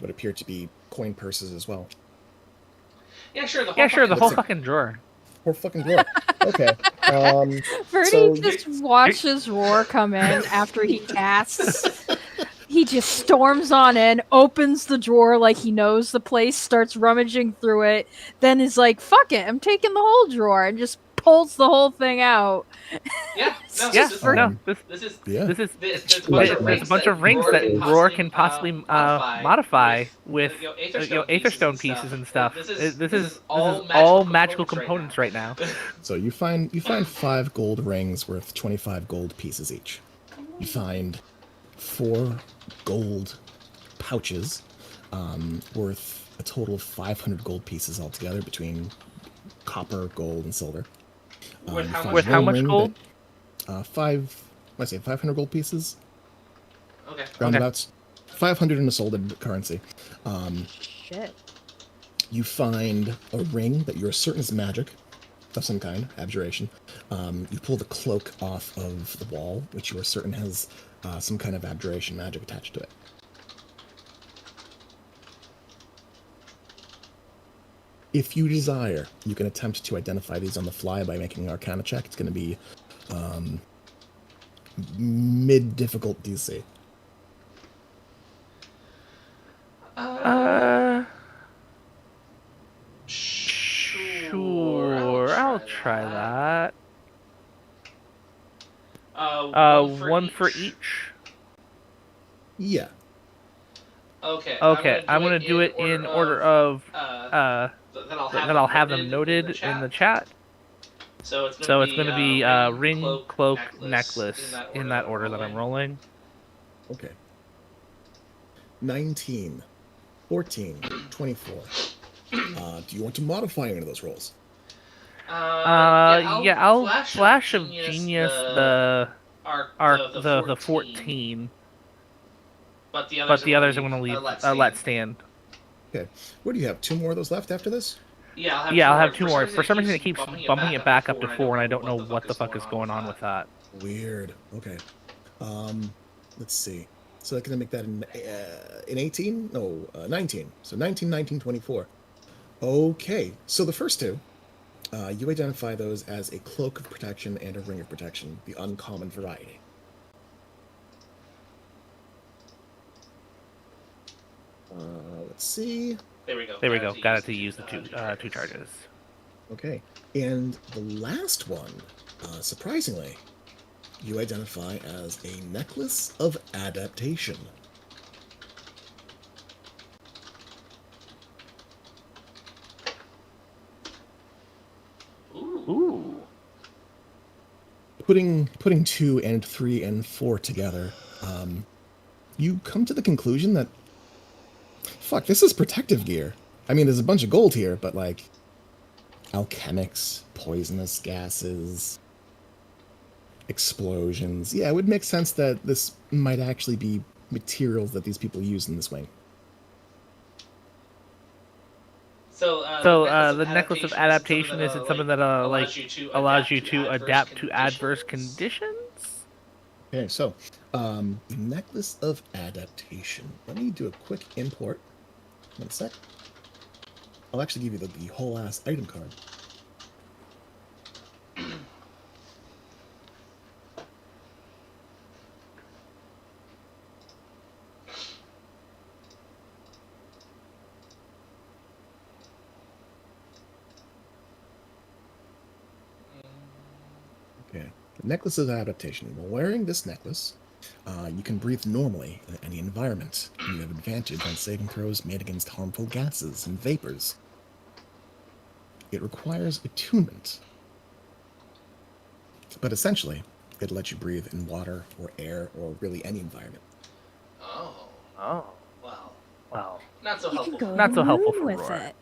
What appear to be coin purses as well. Yeah, sure. The whole fucking drawer. Whole fucking drawer. Okay. Verdi so just watches Roar come in after he casts. He just storms on in, opens the drawer like he knows the place, starts rummaging through it, then is like, fuck it, I'm taking the whole drawer, and just pulls the whole thing out. There's a bunch of rings that Roar can possibly modify with Aetherstone pieces and stuff. This is all magical components right now. So you find 5 gold rings worth 25 gold pieces each. You find 4 gold pouches worth a total of 500 gold pieces altogether between copper, gold, and silver. With how much gold? 500 gold pieces. Okay. Roundabouts. 500 in a solded currency. Shit. You find a ring that you're certain is magic of some kind, abjuration. You pull the cloak off of the wall, which you are certain has some kind of abjuration magic attached to it. If you desire, you can attempt to identify these on the fly by making an Arcana check. It's going to be mid-difficult DC. Sure, I'll try that. One for each. Yeah. Okay, I'm gonna do it in order of that I'll have them noted in the chat. So it's gonna be ring, cloak, necklace in that order that I'm rolling. Okay. 19, 14, 24. Do you want to modify any of those rolls? I'll flash of genius the 14. But the others I'm gonna leave let stand. Okay. What do you have? 2 more of those left after this? Yeah, I'll have 2 more. For some reason it keeps bumping it back up to 4, and I don't know what the fuck is going on with that. Weird. Okay. Let's see. So I'm gonna make that in 18? No, 19. So 19, 19, 24. Okay. So the first 2, you identify those as a cloak of protection and a ring of protection, the uncommon variety. Let's see. There we go. Got it to use the 2 charges. Okay. And the last one, surprisingly, you identify as a necklace of adaptation. Ooh. Putting 2 and 3 and 4 together, you come to the conclusion that, fuck, this is protective gear. I mean, there's a bunch of gold here, but like, alchemics, poisonous gases, explosions. Yeah, it would make sense that this might actually be materials that these people use in this wing. So the necklace of adaptation, is it something that allows you to adapt to adverse conditions? Okay, so necklace of adaptation. Let me do a quick import. 1 sec. I'll actually give you the whole ass item card. Okay, the necklace of adaptation. While wearing this necklace, you can breathe normally in any environment. You have advantage on saving throws made against harmful gases and vapors. It requires attunement, but essentially, it lets you breathe in water or air or really any environment. Oh. Oh. Well, not so You can helpful. go Not to so the helpful moon for with Roar. it.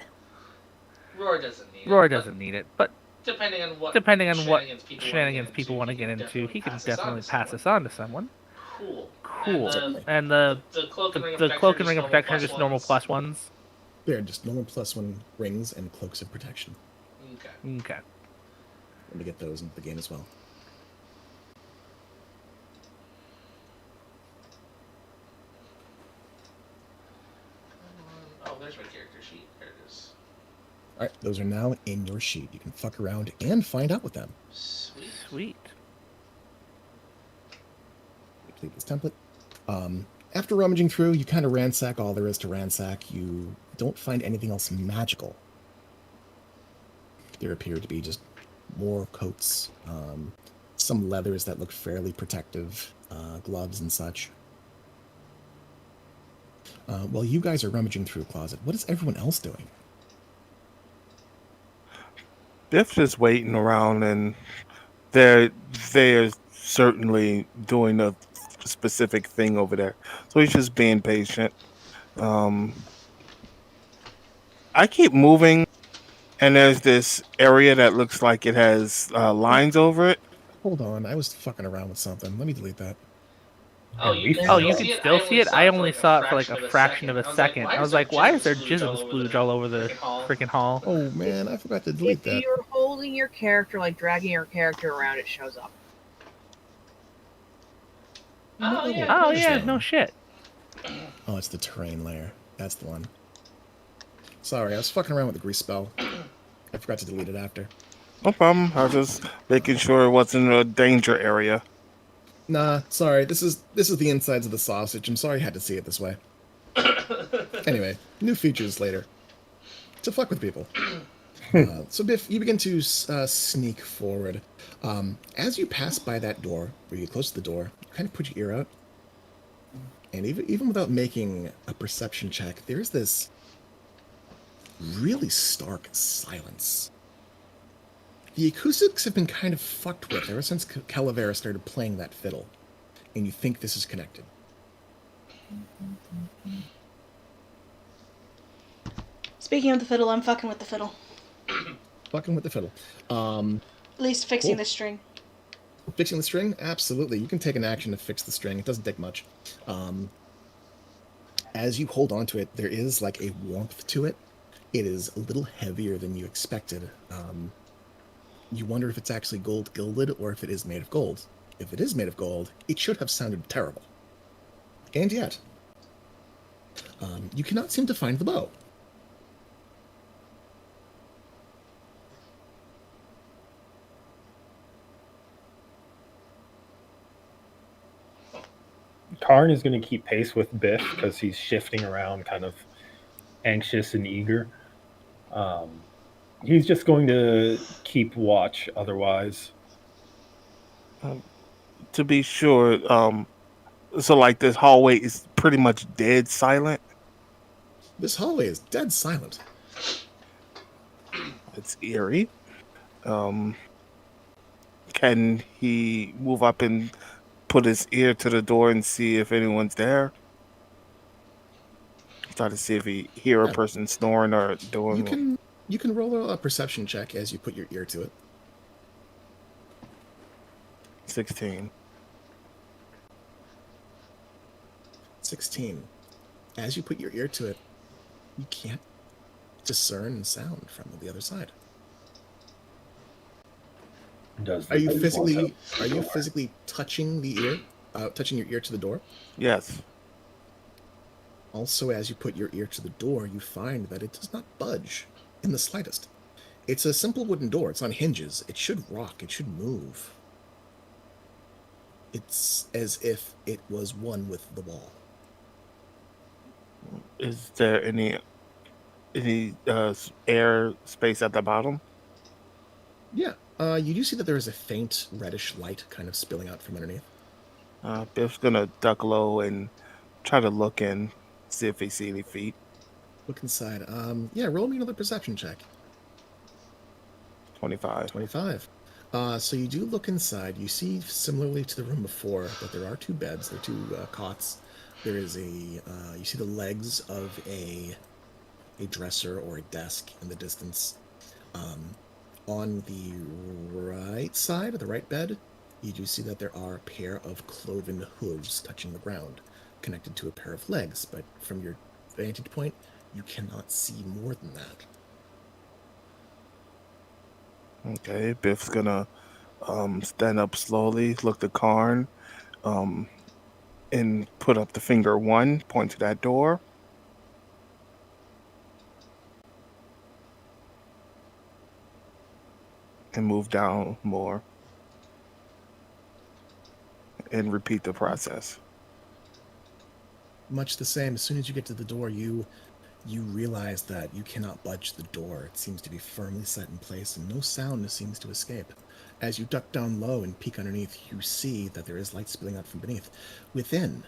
Roar doesn't need it. Roar doesn't need it, but Depending on what shenanigans people want to get into, he can definitely pass this on to someone. Cool. Cool. Certainly. And The cloak and ring of cloak and ring of protection protection are just normal plus ones. They're just normal +1 rings and cloaks of protection. Okay. Okay. Let me get those into the game as well. Oh, there's my character sheet. There it is. All right, those are now in your sheet. You can fuck around and find out with them. Sweet. Complete this template. After rummaging through, you kind of ransack all there is to ransack. You don't find anything else magical. There appear to be just more coats, some leathers that look fairly protective, gloves and such. While you guys are rummaging through a closet, what is everyone else doing? Biff's just waiting around, and they're certainly doing a specific thing over there. So he's just being patient. I keep moving, and there's this area that looks like it has lines over it. Hold on, I was fucking around with something. Let me delete that. Oh, you can still see it? I only saw it for like a fraction of a second. I was like, why is there jism splooge all over the freaking hall? Oh man, I forgot to delete If that. you're holding your character, like dragging your character around, it shows up. Oh yeah. No shit. Oh, it's the terrain layer. That's the one. Sorry, I was fucking around with the grease spell. I forgot to delete it after. No problem. I was just making sure it wasn't a danger area. Nah, sorry. This is the insides of the sausage. I'm sorry I had to see it this way. Anyway, new features later. To fuck with people. So Biff, you begin to sneak forward. As you pass by that door, or you close to the door, you kind of put your ear out. And even without making a perception check, there's this really stark silence. The acoustics have been kind of fucked with ever since Calavera started playing that fiddle, and you think this is connected. Speaking of the fiddle, I'm fucking with the fiddle. Fucking with the fiddle. At least fixing Cool. the string. Fixing the string? Absolutely. You can take an action to fix the string. It doesn't take much. As you hold on to it, there is like a warmth to it. It is a little heavier than you expected. You wonder if it's actually gold gilded or if it is made of gold. If it is made of gold, it should have sounded terrible. And yet, you cannot seem to find the bow. Karn is going to keep pace with Biff because he's shifting around, kind of anxious and eager. He's just going to keep watch otherwise. To be sure, so like this hallway is pretty much dead silent. This hallway is dead silent. It's eerie. Can he move up and put his ear to the door and see if anyone's there? Try to see if he hear a person snoring or doing. You can roll a perception check as you put your ear to it. 16. 16. As you put your ear to it, you can't discern sound from the other side. Are you physically touching the ear, touching your ear to the door? Yes. Also, as you put your ear to the door, you find that it does not budge in the slightest. It's a simple wooden door. It's on hinges. It should rock. It should move. It's as if it was one with the wall. Is there any air space at the bottom? Yeah. You do see that there is a faint reddish light kind of spilling out from underneath. Biff's gonna duck low and try to look in, see if he see any feet. Look inside. Yeah, roll me another perception check. 25. 25. So you do look inside. You see, similarly to the room before, that there are two beds. There are two cots. there is you see the legs of a dresser or a desk in the distance. On the right side of the right bed, you do see that there are a pair of cloven hooves touching the ground, connected to a pair of legs, but from your vantage point, you cannot see more than that. Okay, Biff's gonna stand up slowly, look to Karn, and put up the finger one, point to that door. And move down more. And repeat the process. Much the same. As soon as you get to the door, you realize that you cannot budge the door. It seems to be firmly set in place, and no sound seems to escape. As you duck down low and peek underneath, you see that there is light spilling out from beneath. Within,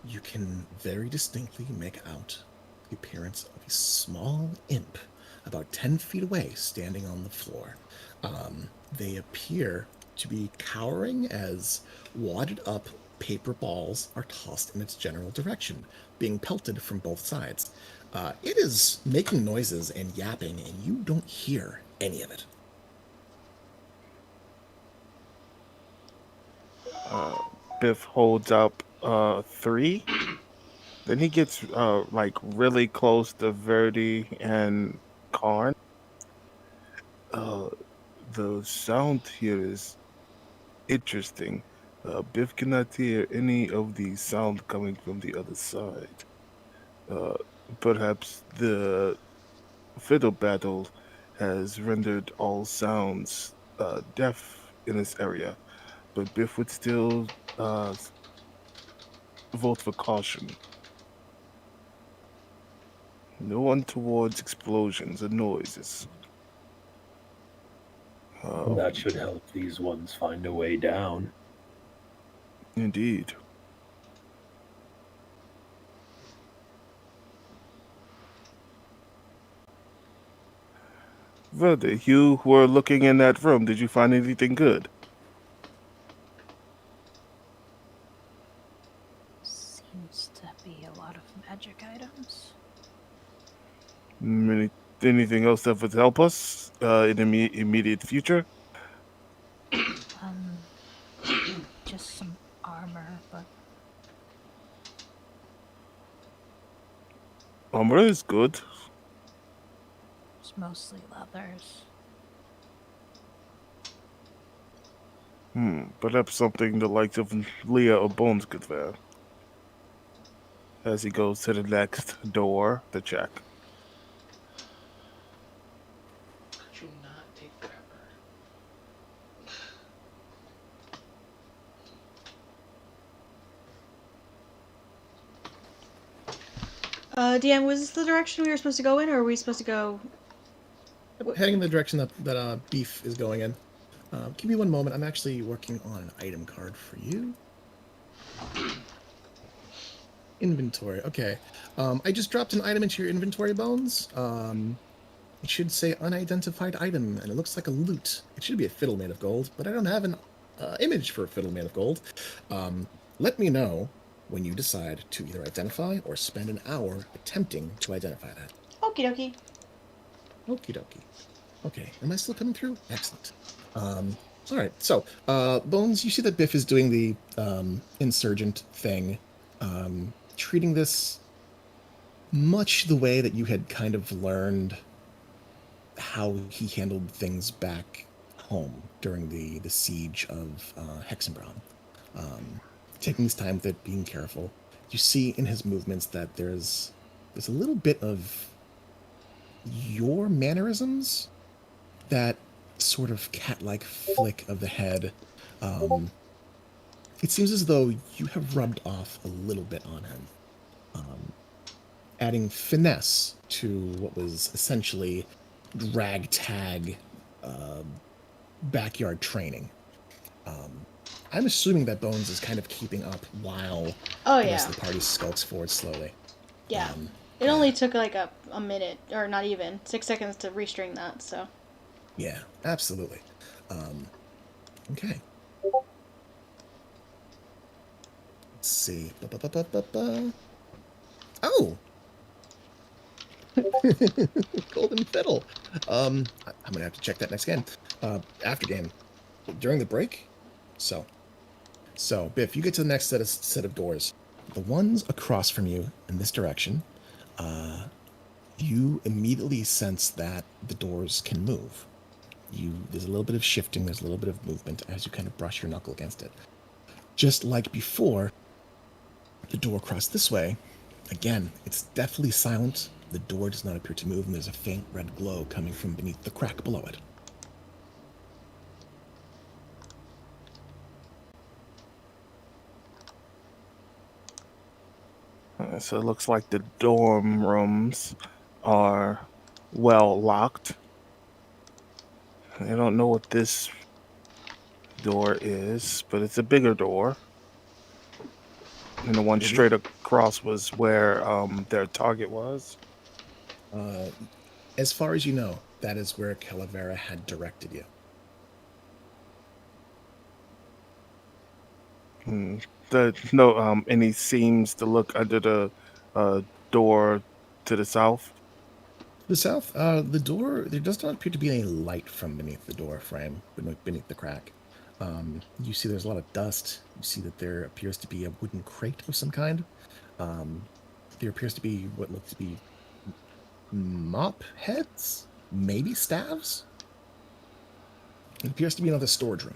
you can very distinctly make out the appearance of a small imp about 10 feet away, standing on the floor. They appear to be cowering as wadded up paper balls are tossed in its general direction, being pelted from both sides. It is making noises and yapping, and you don't hear any of it. Biff holds up 3. Then he gets like really close to Verdi and Karn. The sound here is interesting. Biff cannot hear any of the sound coming from the other side. Perhaps the fiddle battle has rendered all sounds deaf in this area, but Biff would still vote for caution. No one towards explosions or noises. That should help these ones find a way down. Indeed. Verde, you were looking in that room. Did you find anything good? Seems to be a lot of magic items. Anything else that would help us in the immediate future? Just some armor, but Armor is good. it's mostly leathers. Perhaps something the likes of Leah or Bones could wear. As he goes to the next door to check. Could you not take forever? DM, was this the direction we were supposed to go in, or are we supposed to go? Heading in the direction that Beef is going in. Give me one moment. I'm actually working on an item card for you. Inventory. Okay. I just dropped an item into your inventory, Bones. It should say unidentified item, and it looks like a lute. It should be a fiddle made of gold, but I don't have an image for a fiddle made of gold. Let me know when you decide to either identify or spend an hour attempting to identify that. Okie dokie. Okie dokie. Okay, am I still coming through? Excellent. All right, so, Bones, you see that Biff is doing the insurgent thing, treating this much the way that you had kind of learned how he handled things back home during the siege of Hexenbraun. Taking his time with it, being careful. You see in his movements that there's a little bit of your mannerisms, that sort of cat-like flick of the head. It seems as though you have rubbed off a little bit on him, adding finesse to what was essentially ragtag backyard training. I'm assuming that Bones is kind of keeping up while the rest of the party skulks forward slowly. Yeah. It only took like a minute, or not even, 6 seconds to restring that, so. Yeah, absolutely. Okay. Let's see. Ba-ba-ba-ba-ba. Oh! Golden Fiddle. I'm gonna have to check that next game. After game. During the break? So, Biff, you get to the next set of doors. The ones across from you in this direction, you immediately sense that the doors can move. There's a little bit of shifting, there's a little bit of movement as you kind of brush your knuckle against it. Just like before, the door across this way, again, it's definitely silent. The door does not appear to move, and there's a faint red glow coming from beneath the crack below it. So it looks like the dorm rooms are well locked. I don't know what this door is, but it's a bigger door. And the one straight across was where their target was. As far as you know, that is where Calavera had directed you. There's no any seams to look under the door to the south. The south, the door, there does not appear to be any light from beneath the door frame, beneath the crack. You see there's a lot of dust. You see that there appears to be a wooden crate of some kind. There appears to be what looks to be mop heads, maybe staves. It appears to be another storage room.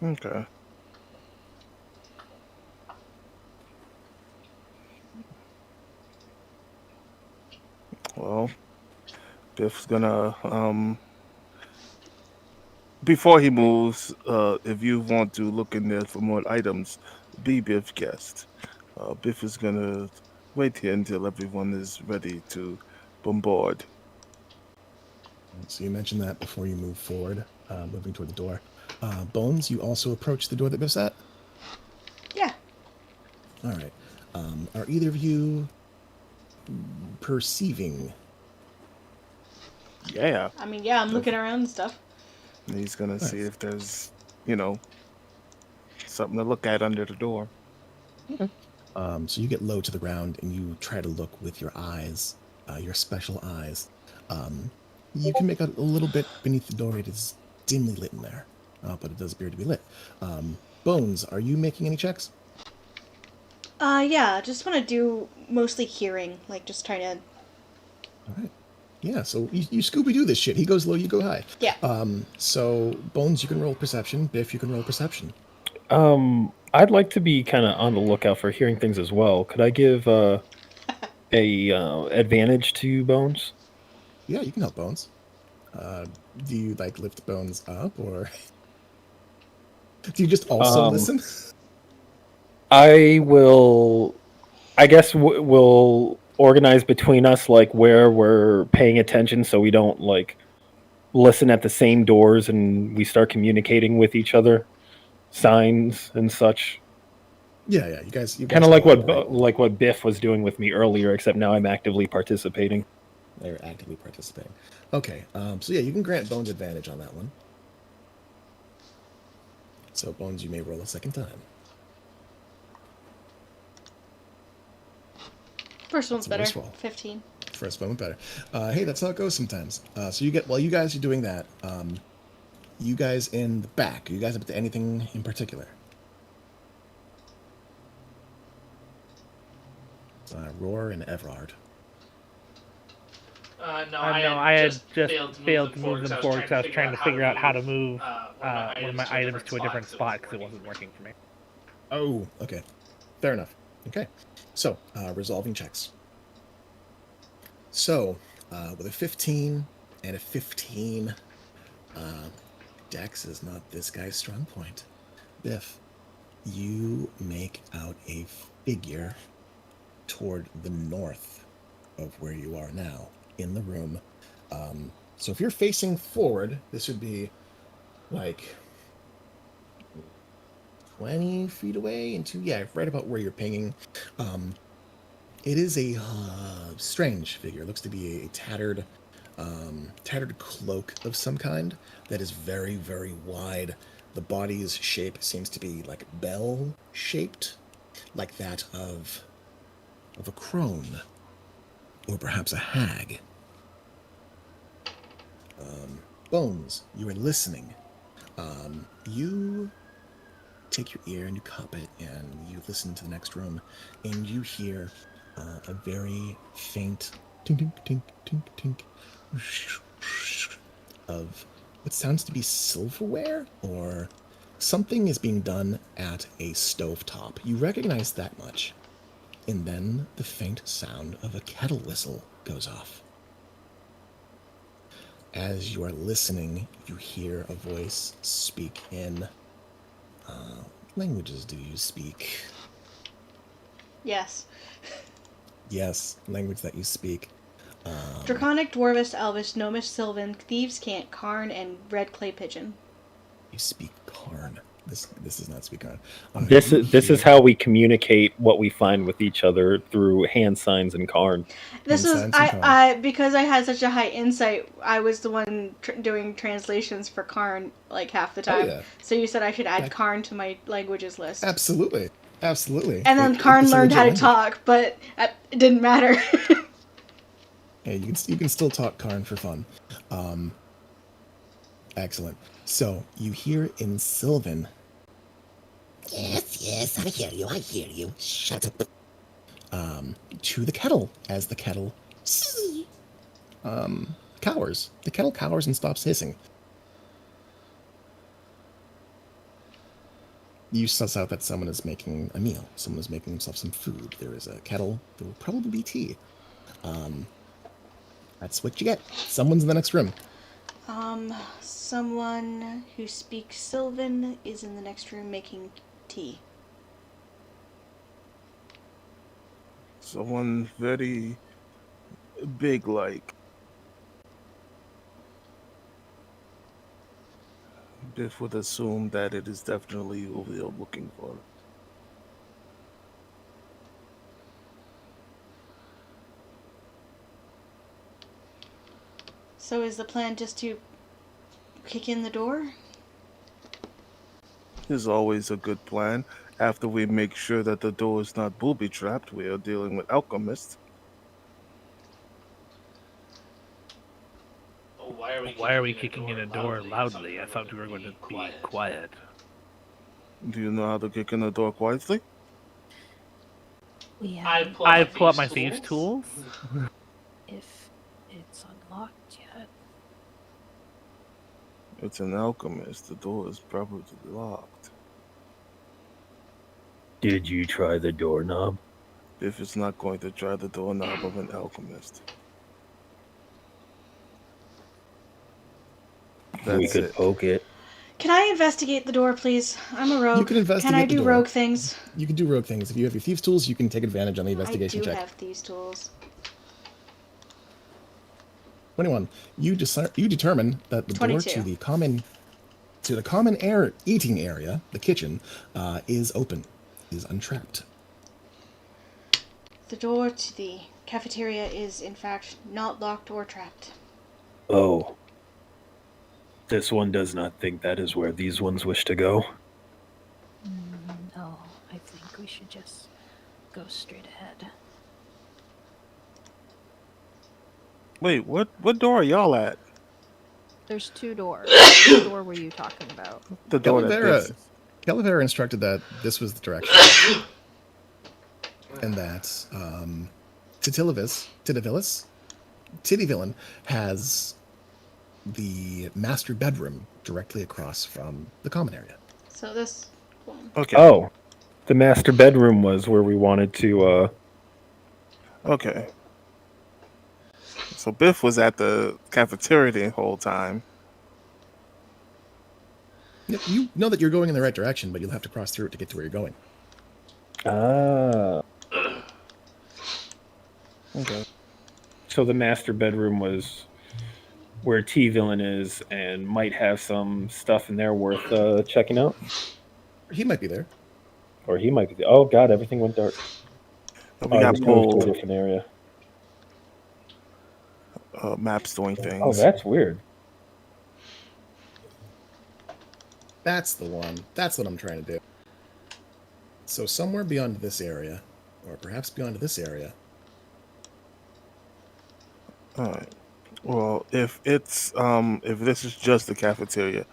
Okay. Well, Biff's gonna before he moves, if you want to look in there for more items, be Biff guest. Biff is gonna wait here until everyone is ready to bombard. So you mentioned that before you move forward, moving toward the door. Bones, you also approach the door that Biff's at? Yeah. All right. Are either of you perceiving? Yeah. I mean, yeah, I'm looking around and stuff. He's gonna see if there's, something to look at under the door. Okay. So you get low to the ground and you try to look with your eyes, your special eyes. You can make out a little bit beneath the door. It is dimly lit in there, but it does appear to be lit. Bones, are you making any checks? Yeah, just want to do mostly hearing, like just trying to. All right. Yeah, so you Scooby-Doo this shit. He goes low, you go high. Yeah. So, Bones, you can roll perception. Biff, you can roll perception. I'd like to be kind of on the lookout for hearing things as well. Could I give a advantage to Bones? Yeah, you can help Bones. Do you, lift Bones up, or do you just also listen? I will... I guess we'll organize between us, where we're paying attention so we don't, listen at the same doors and we start communicating with each other. Signs and such. Yeah, you guys kind of like what Biff was doing with me earlier, except now I'm actively participating. They're actively participating. Okay, so yeah, you can grant Bones advantage on that one. So Bones, you may roll a second time. First one's better. 15. First one went better. Hey, that's how it goes sometimes. So while you guys are doing that, you guys in the back, are you guys up to anything in particular? Roar and Everard. No, I had just failed to move them forward because I was trying to figure out how to move one of my items to a different spot because it wasn't working for me. Oh, okay. Fair enough. Okay. So, resolving checks. So, with a 15 and a 15, Dex is not this guy's strong point. Biff, you make out a figure toward the north of where you are now, in the room. So if you're facing forward, this would be 20 feet away right about where you're pinging. It is a strange figure. It looks to be a tattered cloak of some kind that is very, very wide, The body's shape seems to be like bell-shaped, like that of a crone, or perhaps a hag. Bones, you are listening. You take your ear and you cup it, and you listen to the next room, and you hear a very faint tink, tink, tink, tink, tink of what sounds to be silverware, or something is being done at a stovetop. You recognize that much. And then the faint sound of a kettle whistle goes off. As you are listening, you hear a voice speak in... languages do you speak? Yes. Yes, language that you speak. Draconic, Dwarvish, Elvish, Gnomish, Sylvan, Thieves' Cant, Karn, and Red Clay Pigeon. You speak Karn. This is not speak Karn. This is how we communicate what we find with each other, through hand signs and Karn. This was Hand signs and Karn. I because I had such a high insight. I was the one doing translations for Karn like half the time. yeah. So you said I should add Karn to my languages list. Absolutely. Absolutely. And then Karn it's a learned legit how to language. talk, but it didn't matter. Yeah, you can still talk Karn for fun. Excellent. So you hear in Sylvan. Yes, I hear you. Shut up. To the kettle, as the kettle cowers. The kettle cowers and stops hissing. You suss out that someone is making a meal. Someone is making himself some food. There is a kettle. There will probably be tea. That's what you get. Someone's in the next room. Someone who speaks Sylvan is in the next room making tea. Someone very big, like. Biff would assume that it is definitely who we are looking for. So is the plan just to kick in the door? Is always a good plan. After we make sure that the door is not booby-trapped, we are dealing with alchemists. Why are we kicking in a door loudly? I thought we were going to be quiet. Do you know how to kick in the door quietly? We I pull up my thieves' tools. if it's unlocked yet. It's an alchemist. The door is probably locked. Did you try the doorknob? Biff is not going to try the doorknob of an alchemist. We That's could it. poke it. Can I investigate the door, please? I'm a rogue. You can investigate Can I the do door. rogue things? You can do rogue things. If you have your thieves' tools, you can take advantage on the I investigation do check. have these tools. 21. You determine that the 22. door to the common air eating area, the kitchen, is open, is untrapped. The door to the cafeteria is, in fact, not locked or trapped. Oh. This one does not think that is where these ones wish to go. No, I think we should just go straight ahead. Wait, what door are y'all at? There's two doors. Which door were you talking about? The door that Biff. Calavera instructed that this was the direction. And that Tityvillain has the master bedroom directly across from the common area. So this one. Okay. Oh, the master bedroom was where we wanted to. Okay. So Biff was at the cafeteria the whole time. You know that you're going in the right direction, but you'll have to cross through it to get to where you're going. Ah. Okay. So the master bedroom was where T-Villain is, and might have some stuff in there worth checking out. He might be there. Or he might be. Oh God, everything went dark. We I got just moved to a pulled different area. maps doing things. Oh, that's weird. That's the one. That's what I'm trying to do. So somewhere beyond this area, or perhaps beyond this area. All right. Well, if this is just the cafeteria,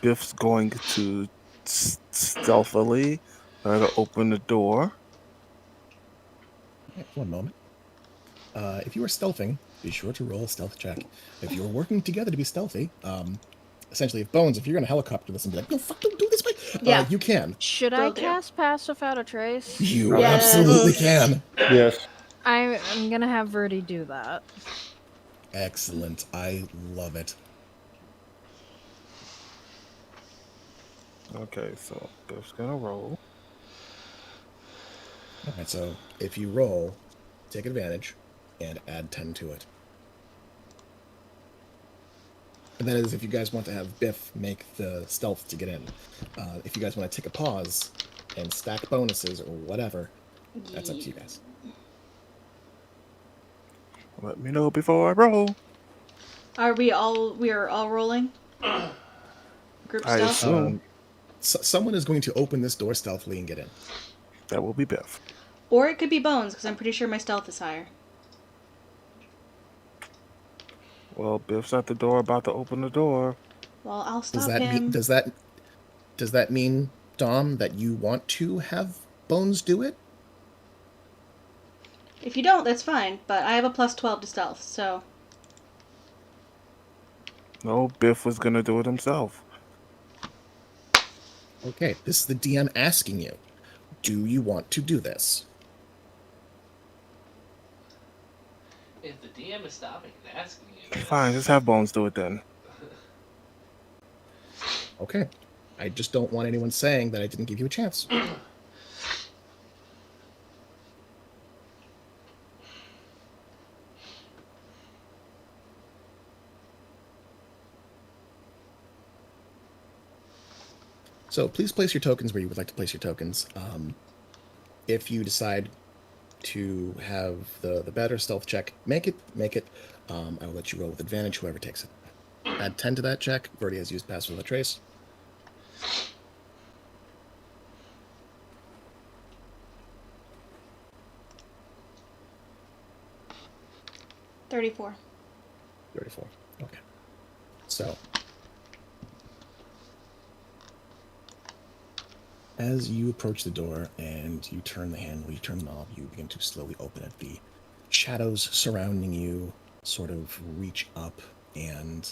Biff's going to stealthily try to open the door. Okay, 1 moment. If you are stealthing, be sure to roll a stealth check. If you're working together to be stealthy, essentially, if you're going to helicopter this and be like, no, fuck, don't do this way, Yeah. you can. Should Will I do. cast Pass Without a Trace? You Yes. absolutely can. Yes. I'm gonna have Verdi do that. Excellent. I love it. Okay, so Biff's gonna roll. All right, so if you roll, take advantage and add 10 to it. And that is if you guys want to have Biff make the stealth to get in. If you guys want to take a pause and stack bonuses or whatever, that's up to you guys. Let me know before I roll. We are all rolling? Group I stealth? assume Someone is going to open this door stealthily and get in. that will be Biff. Or it could be Bones, because I'm pretty sure my stealth is higher. Well, Biff's at the door, about to open the door. Well, I'll stop Does him. does that mean, Dom, that you want to have Bones do it? If you don't, that's fine, but I have a plus 12 to stealth, so... No, Biff was gonna do it himself. Okay, this is the DM asking you. Do you want to do this? If the DM is stopping and asking you... Fine, just have Bones do it then. Okay. I just don't want anyone saying that I didn't give you a chance. So please place your tokens where you would like to place your tokens. If you decide to have the better stealth check, make it. I will let you roll with advantage, whoever takes it. Add 10 to that check. Verdi has used Pass Without a Trace. $34. 34. Okay. So, as you approach the door and you turn the handle, you turn the knob, you begin to slowly open it. The shadows surrounding you sort of reach up and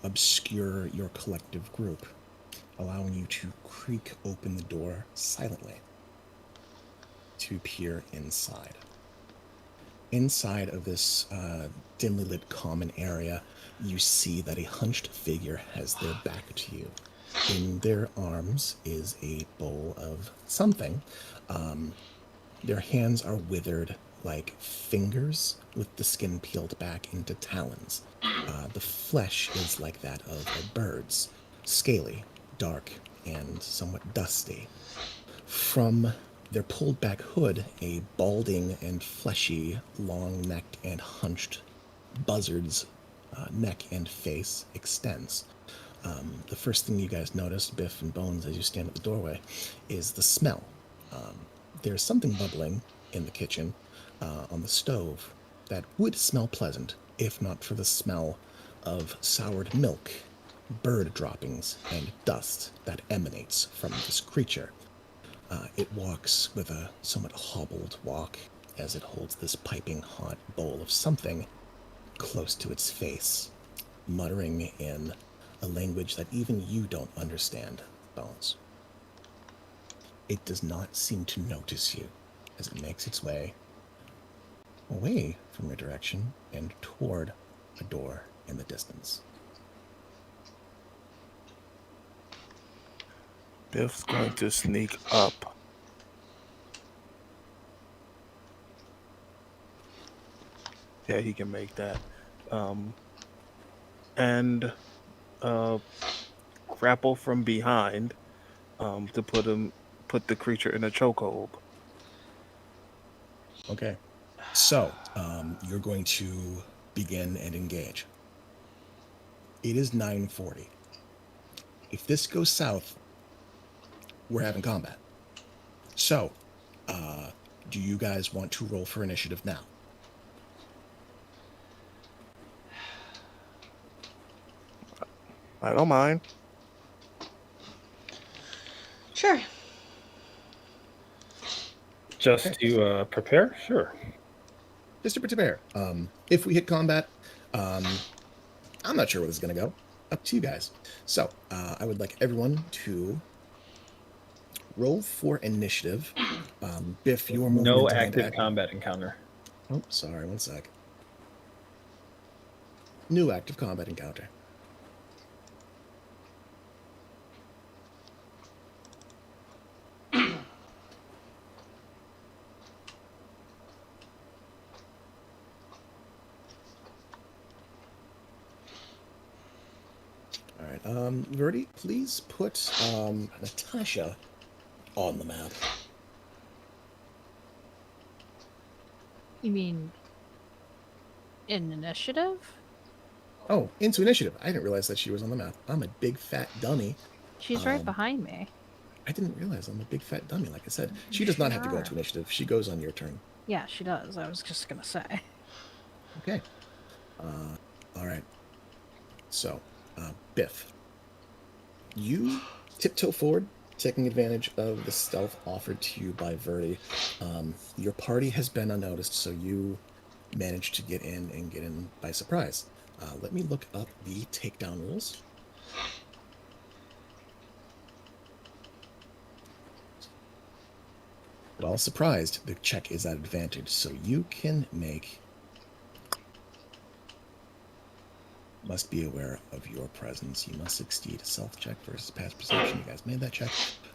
obscure your collective group, allowing you to creak open the door silently to peer inside. Inside of this dimly lit common area, you see that a hunched figure has their back to you. In their arms is a bowl of something. Their hands are withered like fingers with the skin peeled back into talons. The flesh is like that of a bird's, scaly, dark, and somewhat dusty. From their pulled back hood, a balding and fleshy, long-necked and hunched buzzard's neck and face extends. The first thing you guys notice, Biff and Bones, as you stand at the doorway, is the smell. There's something bubbling in the kitchen on the stove that would smell pleasant, if not for the smell of soured milk, bird droppings, and dust that emanates from this creature. It walks with a somewhat hobbled walk as it holds this piping hot bowl of something close to its face, muttering in a language that even you don't understand, Bones. It does not seem to notice you as it makes its way away from your direction and toward a door in the distance. Biff's going to sneak up. Yeah, he can make that. And grapple from behind to put the creature in a chokehold. Okay. So, you're going to begin and engage. It is 9:40. If this goes south, we're having combat. So, do you guys want to roll for initiative now? I don't mind. Sure. Just to prepare? Sure. Just to prepare. If we hit combat, I'm not sure where this is going to go. Up to you guys. So, I would like everyone to roll for initiative. Biff, your movement No and active combat encounter. Oh, sorry, one sec. New active combat encounter. All right, Verdi, please put Natasha on the map. You mean in initiative? Oh, into initiative. I didn't realize that she was on the map. I'm a big fat dummy. She's right behind me. I didn't realize I'm a big fat dummy, like I said. She does not have to go Sure. into initiative. She goes on your turn. Yeah, she does. I was just gonna say. Okay. All right. So, Biff, you tiptoe forward, taking advantage of the stealth offered to you by Verdi. Your party has been unnoticed, so you managed to get in and get in by surprise. Let me look up the takedown rules. While surprised, the check is at advantage, so you can make... Must be aware of your presence. You must succeed a stealth check versus past perception. You guys made that check.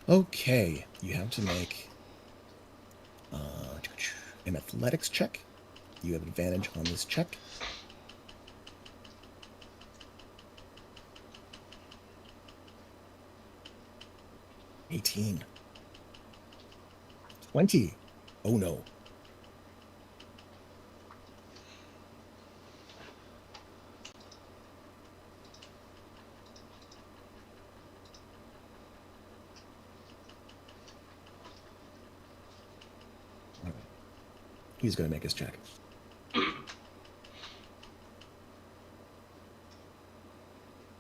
Okay, you have to make an athletics check. You have advantage on this check. $18. $20. Oh no. All right. He's going to make his check.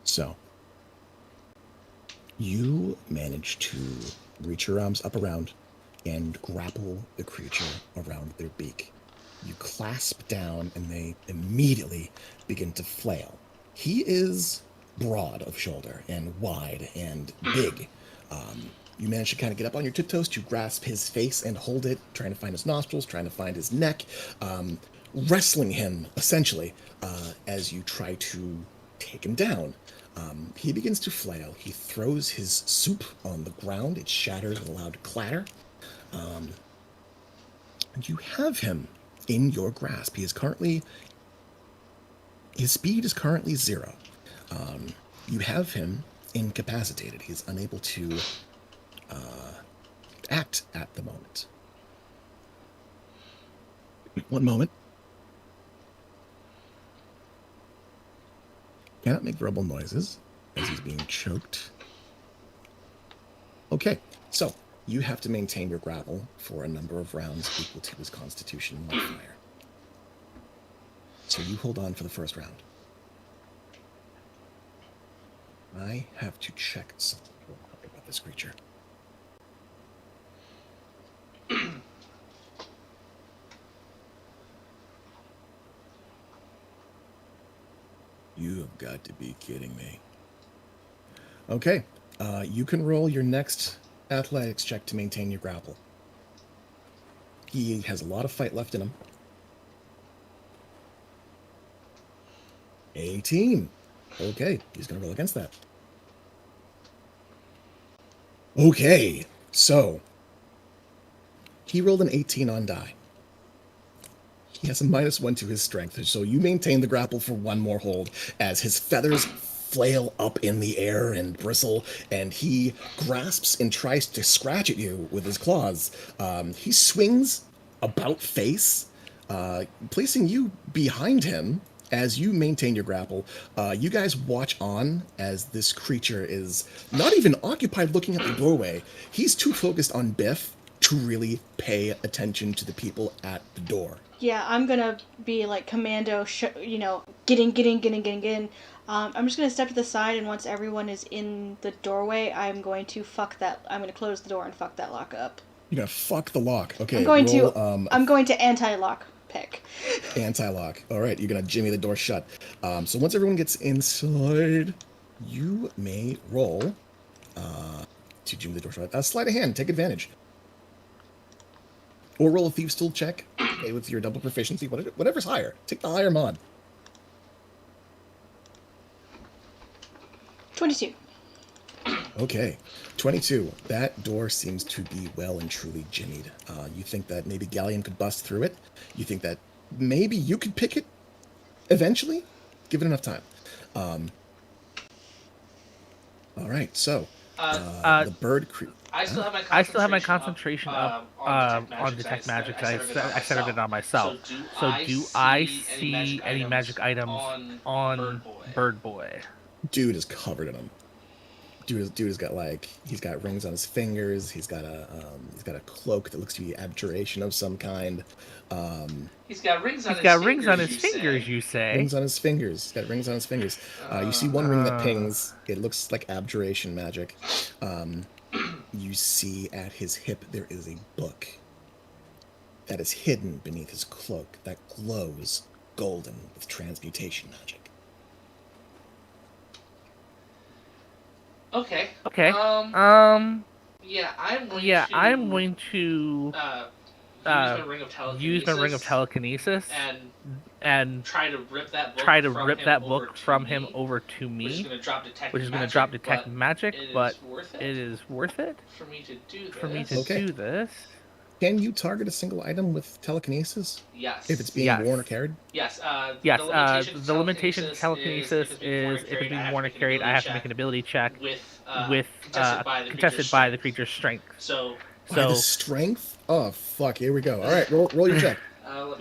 So, you manage to reach your arms up around and grapple the creature around their beak. You clasp down and they immediately begin to flail. He is broad of shoulder and wide and big. You manage to kind of get up on your tiptoes to grasp his face and hold it, trying to find his nostrils, trying to find his neck, wrestling him, essentially, as you try to take him down. He begins to flail. He throws his soup on the ground. It shatters with a loud clatter. And you have him in your grasp. He is currently... His speed is currently 0. You have him incapacitated. He is unable to act at the moment. One moment. Cannot make verbal noises as he's being choked. Okay, so you have to maintain your grapple for a number of rounds equal to his constitution modifier. So you hold on for the first round. I have to check something real quick about this creature. You have got to be kidding me. Okay, you can roll your next athletics check to maintain your grapple. He has a lot of fight left in him. 18. Okay, he's going to roll against that. Okay, so he rolled an 18 on die. He has a -1 to his strength, so you maintain the grapple for one more hold as his feathers flail up in the air and bristle, and he grasps and tries to scratch at you with his claws. He swings about face, placing you behind him, as you maintain your grapple, you guys watch on as this creature is not even occupied looking at the doorway. He's too focused on Biff to really pay attention to the people at the door. Yeah, I'm gonna be like commando, get in. I'm just gonna step to the side, and once everyone is in the doorway, I'm going to close the door and fuck that lock up. You're gonna fuck the lock. Okay, I'm going to anti-lock pick. Anti-lock. All right, you're gonna jimmy the door shut. So once everyone gets inside, you may roll to jimmy the door shut. Sleight of hand. Take advantage. Or roll a thieves' tool check with your double proficiency. Whatever's higher. Take the higher mod. 22. Okay, 22. That door seems to be well and truly jimmied. You think that maybe Gallium could bust through it? You think that maybe you could pick it eventually? Give it enough time. All right, so the bird creep. I still have my concentration up on detect magic. I centered it on myself. So do I see any magic items on Bird Boy? Dude is covered in them. Dude has got he's got rings on his fingers. He's got a cloak that looks to be abjuration of some kind. He's got rings on his fingers. You say rings on his fingers. He's got rings on his fingers. You see one ring that pings. It looks like abjuration magic. You see at his hip there is a book that is hidden beneath his cloak that glows golden with transmutation magic. Okay. Yeah, I'm going to use my ring of telekinesis and try to rip that book from him over to me, which is going to drop detect magic, but it is worth it for me to do this. Can you target a single item with telekinesis? Yes. If it's being worn or carried? Yes. The limitation to telekinesis is if it's being worn or carried, I have to make an ability check contested by the creature's strength. So by the strength? Oh fuck! Here we go. All right, roll your check. Let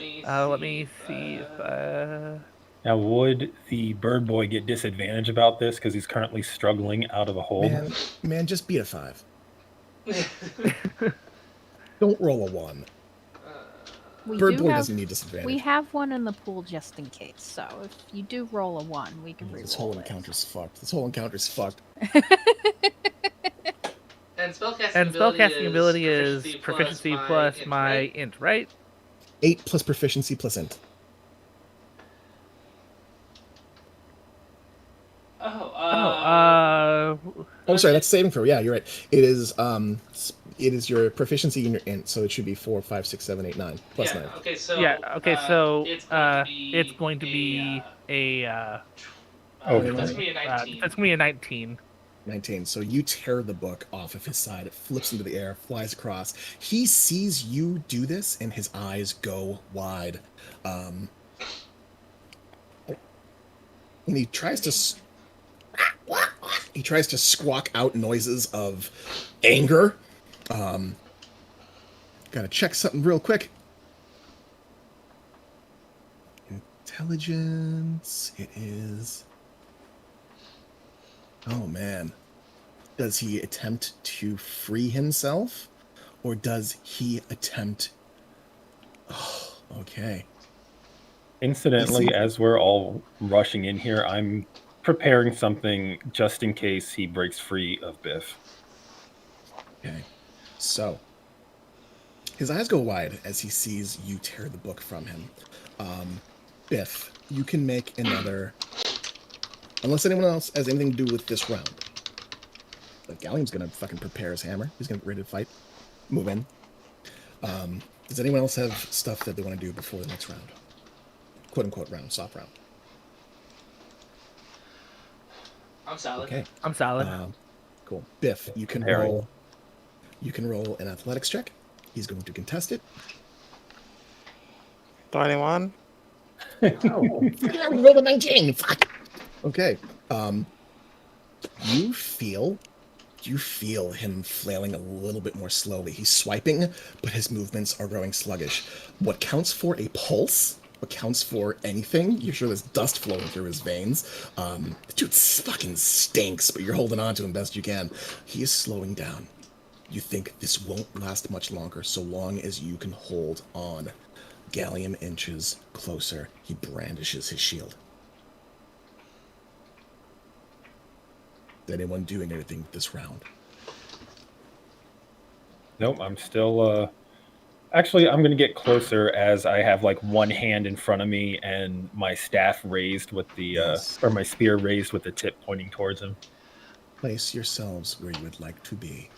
me see if. Now, would the bird boy get disadvantage about this because he's currently struggling out of a hole? Man, just beat a 5. Don't roll a 1. Bird boy doesn't need disadvantage. We have one in the pool just in case. So if you do roll a 1, we can reroll This whole encounter's fucked. And spellcasting ability is proficiency plus my int, right? 8 plus proficiency plus int. Oh, sorry, that's saving throw. Yeah, you're right. It is your proficiency in your int, so it should be 4, 5, 6, 7, 8, 9 plus 9. Okay, so it's going to be a that's gonna be a 19. That's gonna be a 19. 19. So you tear the book off of his side. It flips into the air, flies across. He sees you do this, and his eyes go wide. And he tries to squawk out noises of anger. Gotta check something real quick. Intelligence. It is. Oh man. Does he attempt to free himself? Or does he attempt... Oh, okay. Incidentally, as we're all rushing in here, I'm preparing something just in case he breaks free of Biff. Okay. So, his eyes go wide as he sees you tear the book from him. Biff, you can make another... Unless anyone else has anything to do with this round. But Gallium's gonna fucking prepare his hammer. He's gonna get ready to fight. Move in. Does anyone else have stuff that they want to do before the next round? Quote-unquote round, soft round. I'm solid. Okay. I'm solid. Cool. Biff, you can roll an athletics check. He's going to contest it. 21. Oh, I rolled a 19. Fuck. Okay. You feel him flailing a little bit more slowly. He's swiping, but his movements are growing sluggish. What counts for a pulse accounts for anything. You're sure there's dust flowing through his veins. The dude fucking stinks, but you're holding on to him best you can. He is slowing down. You think this won't last much longer, so long as you can hold on. Gallium inches closer. He brandishes his shield. Is anyone doing anything this round? Nope, I'm still. Actually, I'm gonna get closer as I have like one hand in front of me and my staff raised with the Yes. or my spear raised with the tip pointing towards him. Place yourselves where you would like to be.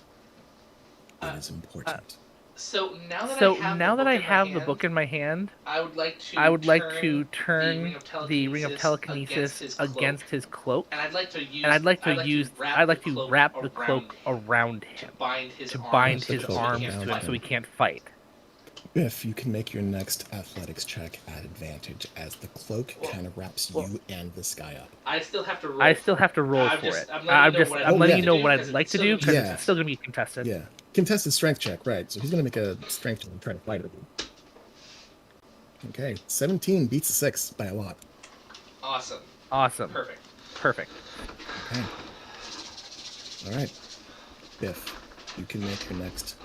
It is important. So now that I have the book in my hand, I would like to turn the ring of telekinesis against his cloak, and I'd like to wrap the cloak around him to bind his arms to him so he can't fight. Biff, you can make your next athletics check at advantage as the cloak kind of wraps you and this guy up. I still have to roll. For it. I'm letting you know what I'd like to do because it's still going to be contested. Yeah. Contested strength check, right. So he's going to make a strength check and try to fight it. Okay. 17 beats a 6 by a lot. Awesome. Perfect. Okay. All right. Biff, you can make your next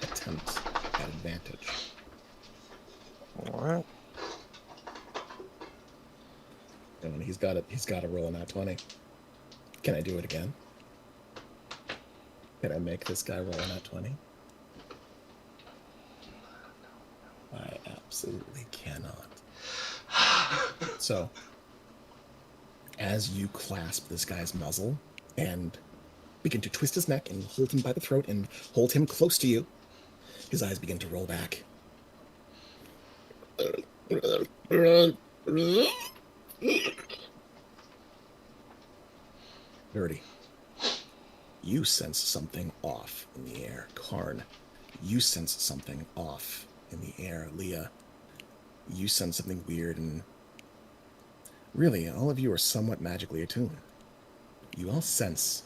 attempt at advantage. All right. And he's got to roll a nat 20. Can I do it again? Can I make this guy roll a nat 20? I absolutely cannot. So, as you clasp this guy's muzzle and begin to twist his neck and hold him by the throat and hold him close to you, his eyes begin to roll back. Verdi, you sense something off in the air. Karn, you sense something off in the air. Leah, you sense something weird, and really, all of you are somewhat magically attuned. You all sense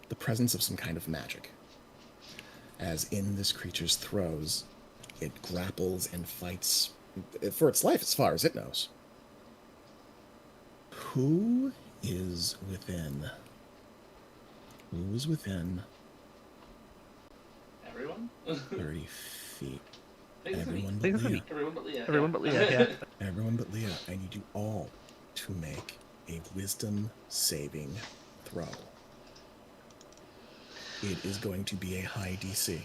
the presence of some kind of magic. As in this creature's throes, it grapples and fights for its life as far as it knows. Who is within? Who is within Everyone? 30 feet? Everyone but Leah. Everyone but Leah, yeah. Everyone but Leah. I need you all to make a wisdom saving throw. It is going to be a high DC.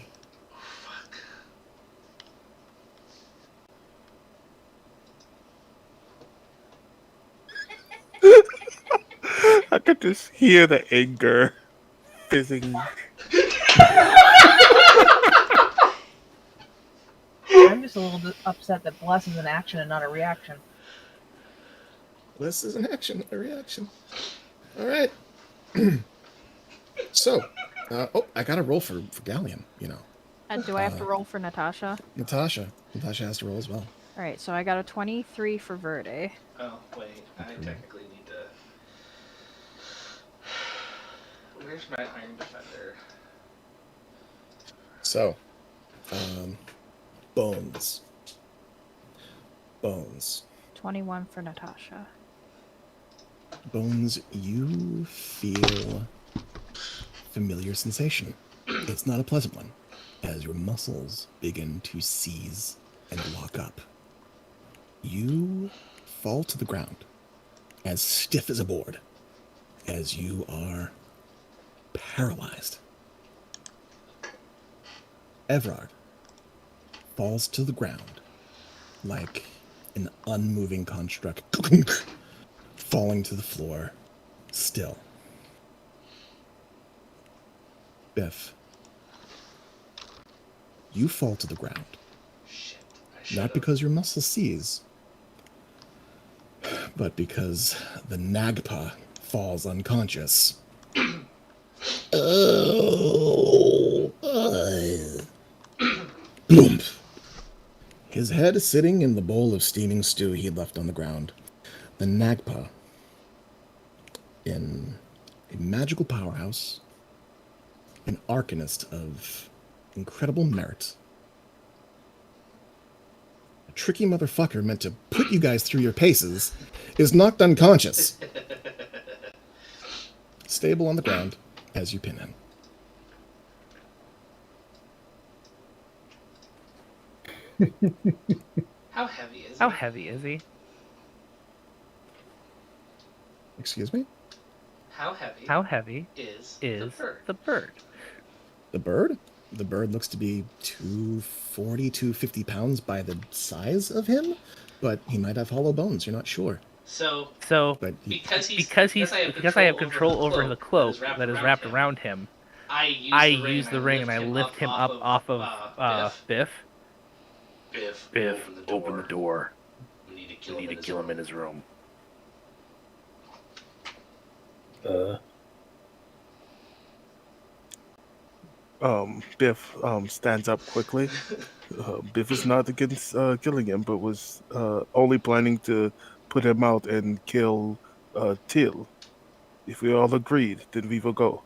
I could just hear the anger fizzing. I'm just a little upset that Bless is an action and not a reaction. This is an action, a reaction. All right. So, I got to roll for Gallium, you know. Do I have to roll for Natasha? Natasha has to roll as well. All right, so I got a 23 for Verde. Oh, wait. I technically need to... Where's my Iron Defender? So, Bones. 21 for Natasha. Bones, you feel familiar sensation. It's not a pleasant one, as your muscles begin to seize and lock up. You fall to the ground, as stiff as a board, as you are paralyzed. Everard falls to the ground like an unmoving construct, falling to the floor, still. Biff, you fall to the ground. Not because your muscles seize, but because the Nagpa falls unconscious. Bloom. His head is sitting in the bowl of steaming stew he had left on the ground. The Nagpa, in a magical powerhouse, an arcanist of incredible merit, a tricky motherfucker meant to put you guys through your paces, is knocked unconscious. Stable on the ground as you pin him. How heavy is he? How heavy is he? Excuse me? How heavy is the bird? The bird? The bird looks to be 240, 250 pounds by the size of him, but he might have hollow bones. You're not sure. So But because I have control over the cloak that is wrapped around him, I use the ring and I lift him up off of Biff. Biff, open the door. We need to kill him in his room. Biff stands up quickly. Biff is not against killing him, but was only planning to put him out and kill Till. If we all agreed, then we will go.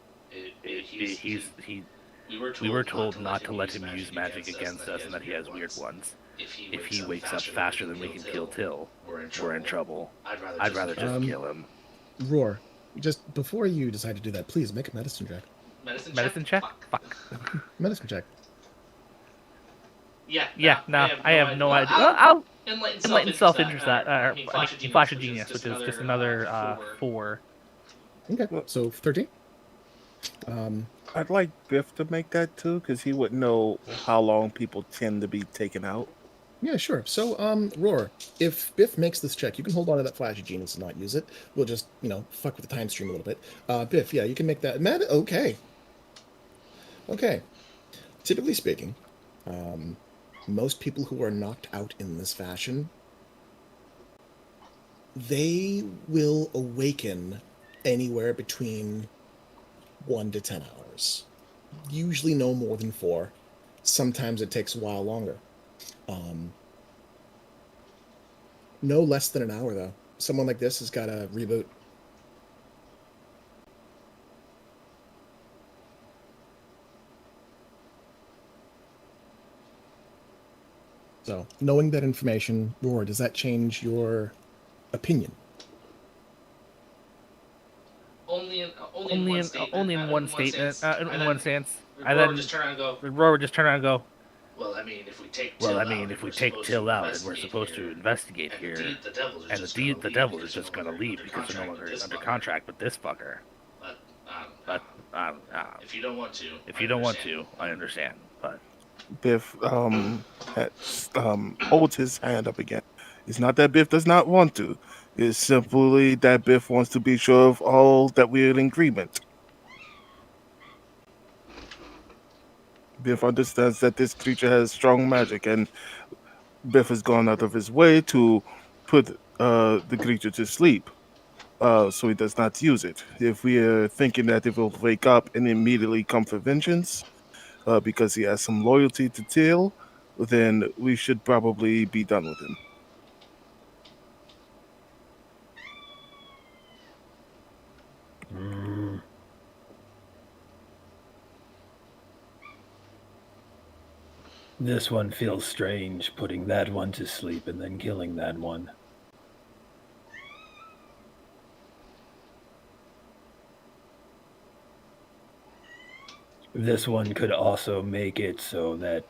We were told not to let him use magic against us and that he has weird ones. If he wakes up faster than we can kill Till, we're in trouble. I'd rather just kill him. Roar, just before you decide to do that, please make a medicine check. Medicine check? Fuck. Medicine check. Yeah, no, I have no idea. I'll enlighten self-interest that. Flash of Genius, which is just another 4. Okay, so 13. I'd like Biff to make that too, because he would know how long people tend to be taken out. Yeah, sure. So, Roar, if Biff makes this check, you can hold on to that Flash of Genius and not use it. We'll just, fuck with the time stream a little bit. Biff, yeah, you can make that. Okay. Okay. Typically speaking, most people who are knocked out in this fashion, they will awaken anywhere between 1 to 10 hours. Usually no more than 4. Sometimes it takes a while longer. No less than an hour, though. Someone like this has got to reboot. So, knowing that information, Roar, does that change your opinion? Only in one statement. In one stance. Roar would just turn around and go. Roar would just turn around and go. Well, I mean, if we take Till out and we're supposed to investigate here, and the devil is just gonna leave because they're no longer under contract with this fucker. But if you don't want to, I understand. But Biff holds his hand up again. It's not that Biff does not want to. It's simply that Biff wants to be sure of all that we're in agreement. Biff understands that this creature has strong magic, and Biff has gone out of his way to put the creature to sleep, so he does not use it. If we are thinking that it will wake up and immediately come for vengeance, because he has some loyalty to Till, then we should probably be done with him. This one feels strange, putting that one to sleep and then killing that one. This one could also make it so that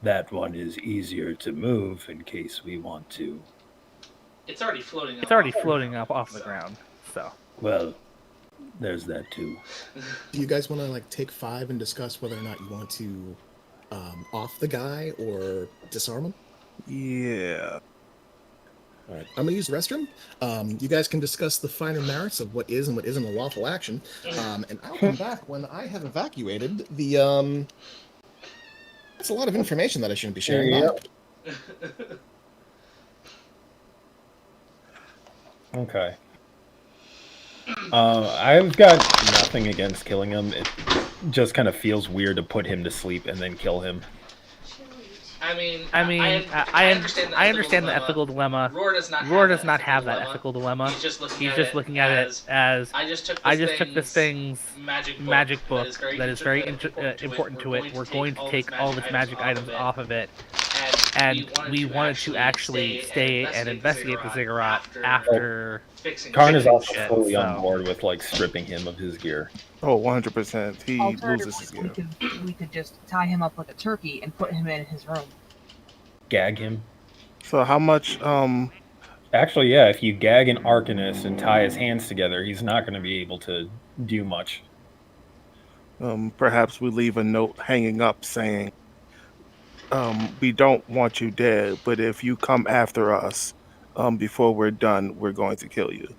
that one is easier to move in case we want to. It's already floating up. It's already floating up off the ground, so. Well, there's that too. Do you guys want to take 5 and discuss whether or not you want to off the guy or disarm him? Yeah. All right, I'm gonna use the restroom. You guys can discuss the finer merits of what is and what isn't a lawful action, and I'll come back when I have evacuated the. That's a lot of information that I shouldn't be sharing. Yep. Okay. I've got nothing against killing him. It just kind of feels weird to put him to sleep and then kill him. I understand the ethical dilemma. Roar does not have that ethical dilemma. He's just looking at it as I just took this thing's magic book that is very important to it. We're going to take all of its magic items off of it and we wanted to actually stay and investigate the ziggurat after Karn is fixing also shit, fully on so- board with like stripping him of his gear. Oh, 100%. He loses his Alternatively, gear. we could just tie him up like a turkey and put him in his room. Gag him. So how much? Actually, yeah, if you gag an Arcanist and tie his hands together, he's not going to be able to do much. Perhaps we leave a note hanging up saying, "We don't want you dead, but if you come after us, before we're done, we're going to kill you."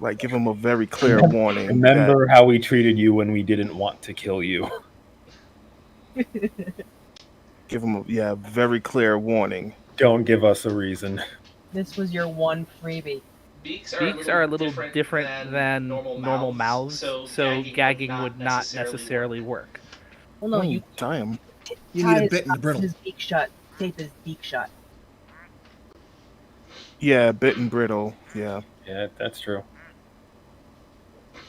Like, give him a very clear warning. Remember how we treated you when we didn't want to kill you. Give him a very clear warning. Don't give us a reason. This was your one freebie. Beaks are a little different than normal mouths, so gagging would not necessarily work. Well, no, Oh, you damn. You tie need a his- bit in the brittle. his beak shut. Tape his beak shut. Yeah, bit and brittle. Yeah. Yeah, that's true.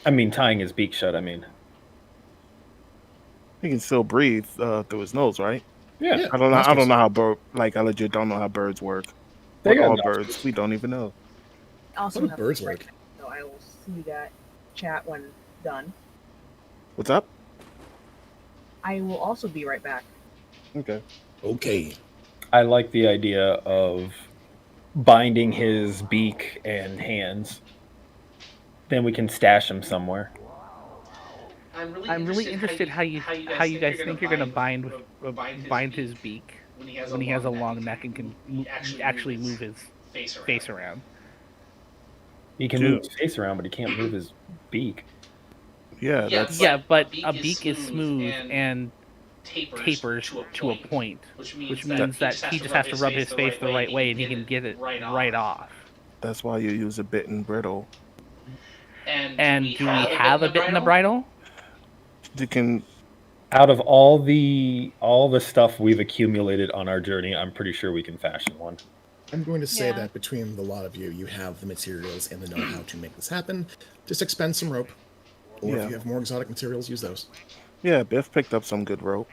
I mean, tying his beak shut, I mean. He can still breathe through his nose, right? Yeah. I don't know how I legit don't know how birds work. They Or got all nostrils. birds. We don't even know. Also, How do have birds to- work? So I will see that chat when done. What's up? I will also be right back. Okay. Okay. I like the idea of binding his beak and hands. Then we can stash him somewhere. I'm really interested how you guys think you're gonna bind his beak when he has a long neck and can actually move his face around. He can move his face around, but he can't move his beak. Yeah, that's Yeah, but a beak is smooth and tapers to a point, which means that he just has to rub his face the right way and he can get it right off. that's why you use a bit and brittle. And do we have a bit in the bridle? You can. Out of all the stuff we've accumulated on our journey, I'm pretty sure we can fashion one. I'm going to say Yeah. that between the lot of you, you have the materials and the know-how to make this happen. Just expend some rope. Or Yeah. if you have more exotic materials, use those. Yeah, Biff picked up some good rope.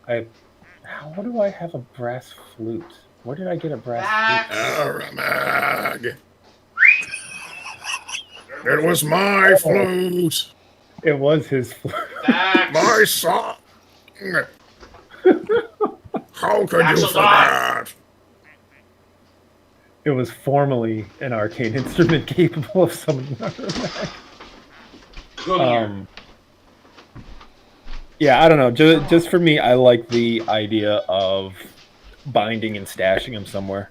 How do I have a brass flute? Where did I get a brass flute? Aramag! It was my flute! It was his flute. My song! How could you forget? It was formerly an arcane instrument capable of summoning Aramag. Yeah, I don't know. Just for me, I like the idea of binding and stashing him somewhere.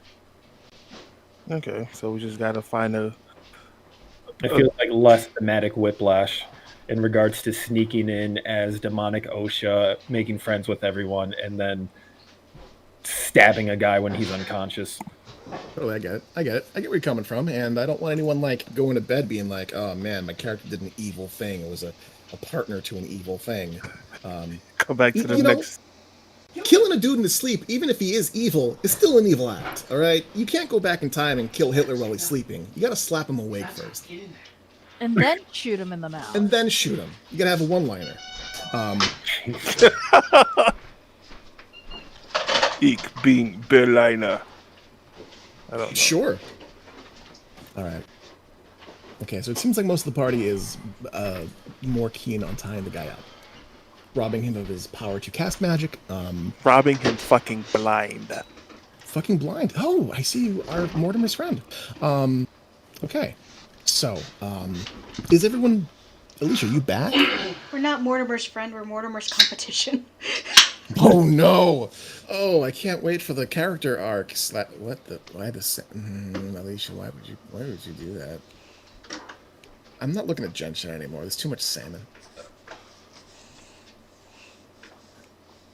Okay, so we just gotta find a. It feels like less thematic whiplash in regards to sneaking in as demonic OSHA, making friends with everyone, and then stabbing a guy when he's unconscious. Oh, I get it. I get where you're coming from, and I don't want anyone going to bed being like, "Oh man, my character did an evil thing. It was a partner to an evil thing." Go back to the you know, next. Killing a dude in his sleep, even if he is evil, is still an evil act. All right, you can't go back in time and kill Hitler while he's sleeping. You got to slap him awake first, And then shoot him in the mouth. and then shoot him. You got to have a one-liner. Ich bin Berliner. I don't know. Sure. All right. Okay, so it seems like most of the party is more keen on tying the guy up, robbing him of his power to cast magic. Robbing him fucking blind. Fucking blind. Oh, I see you are Mortimer's friend. Okay. So, is everyone... Alicia, are you back? We're not Mortimer's friend, we're Mortimer's competition. Oh, no! Oh, I can't wait for the character arcs. What the... Why the... Alicia, why would you do that? I'm not looking at Genshin anymore. There's too much salmon.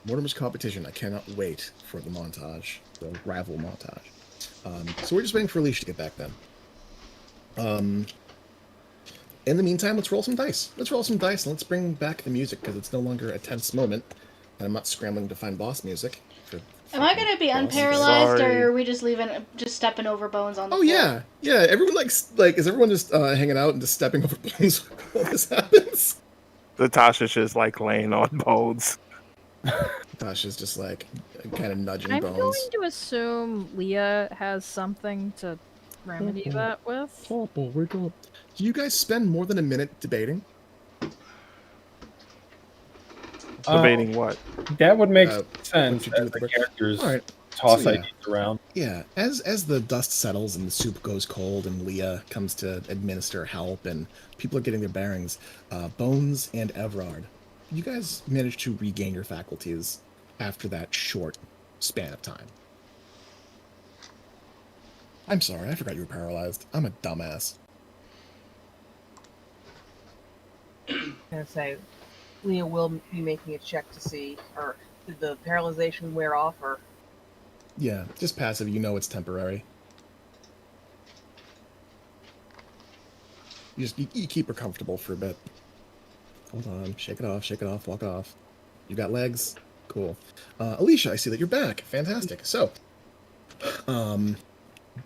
Mortimer's competition. I cannot wait for the montage. The rival montage. So we're just waiting for Alicia to get back then. In the meantime, let's roll some dice. Let's roll some dice and let's bring back the music because it's no longer a tense moment. And I'm not scrambling to find boss music. Am I gonna be unparalyzed, or are we just stepping over bones on the Oh floor? yeah. Everyone is everyone just hanging out and just stepping over bones while this happens? Natasha's just like laying on Bones. Natasha's just like kind of nudging I'm Bones. going to assume Leah has something to remedy that with. Wake up. Do you guys spend more than a minute debating? Debating what? That would make What sense you do as with the the work. characters All right. toss So, yeah. ideas around. Yeah, as the dust settles and the soup goes cold and Leah comes to administer help and people are getting their bearings, Bones and Everard, you guys manage to regain your faculties after that short span of time. I'm sorry, I forgot you were paralyzed. I'm a dumbass. I'm gonna say, Leah will be making a check to see, or did the paralyzation wear off, or Yeah, just passive, you know it's temporary. You keep her comfortable for a bit. Hold on, shake it off, walk off. You got legs? Cool. Alicia, I see that you're back. Fantastic. So,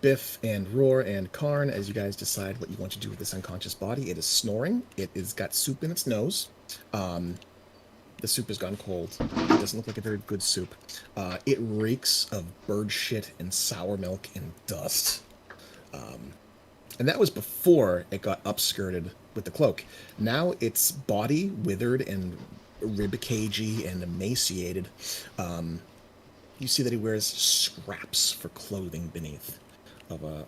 Biff and Roar and Karn, as you guys decide what you want to do with this unconscious body, it is snoring. It is got soup in its nose. The soup has gone cold. It doesn't look like a very good soup. It reeks of bird shit and sour milk and dust. And that was before it got upskirted with the cloak. Now its body, withered and rib-cagey and emaciated, you see that he wears scraps for clothing beneath, of a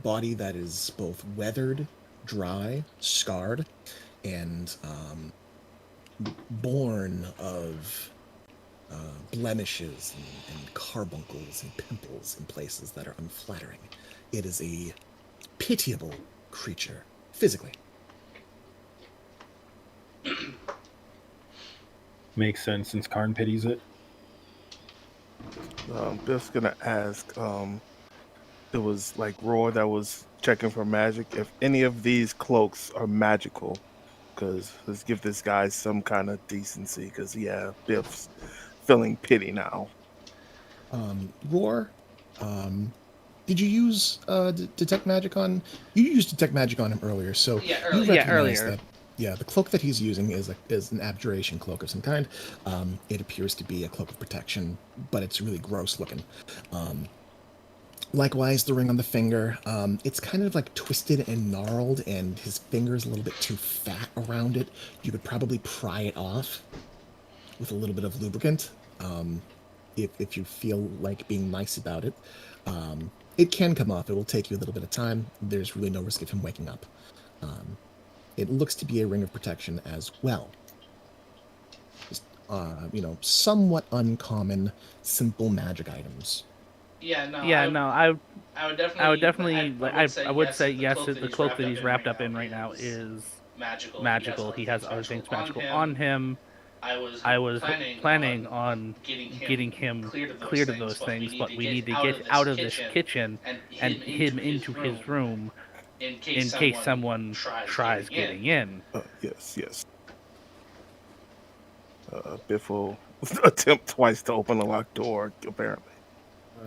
body that is both weathered, dry, scarred, and born of blemishes and carbuncles and pimples in places that are unflattering. It is a pitiable creature, physically. Makes sense since Karn pities it. Biff's gonna ask, it was like Roar that was checking for magic, if any of these cloaks are magical, because let's give this guy some kind of decency, because yeah, Biff's feeling pity now. Roar, did you use detect magic on? You used detect magic on him earlier, so you recognize earlier. that. Yeah, the cloak that he's using is an abjuration cloak of some kind. It appears to be a cloak of protection, but it's really gross looking. Likewise, the ring on the finger, it's kind of like twisted and gnarled, and his finger's a little bit too fat around it. You could probably pry it off with a little bit of lubricant, if you feel like being nice about it. It can come off. It will take you a little bit of time. There's really no risk of him waking up. It looks to be a ring of protection as well. Just, somewhat uncommon, simple magic items. I would definitely. I would say yes. The cloak that he's wrapped up in right now is magical. He has other things magical on him. I was planning on getting him cleared of those things, but we need to get out of this kitchen and him into his room in case someone tries getting in. Yes. Biff will attempt twice to open the locked door, apparently.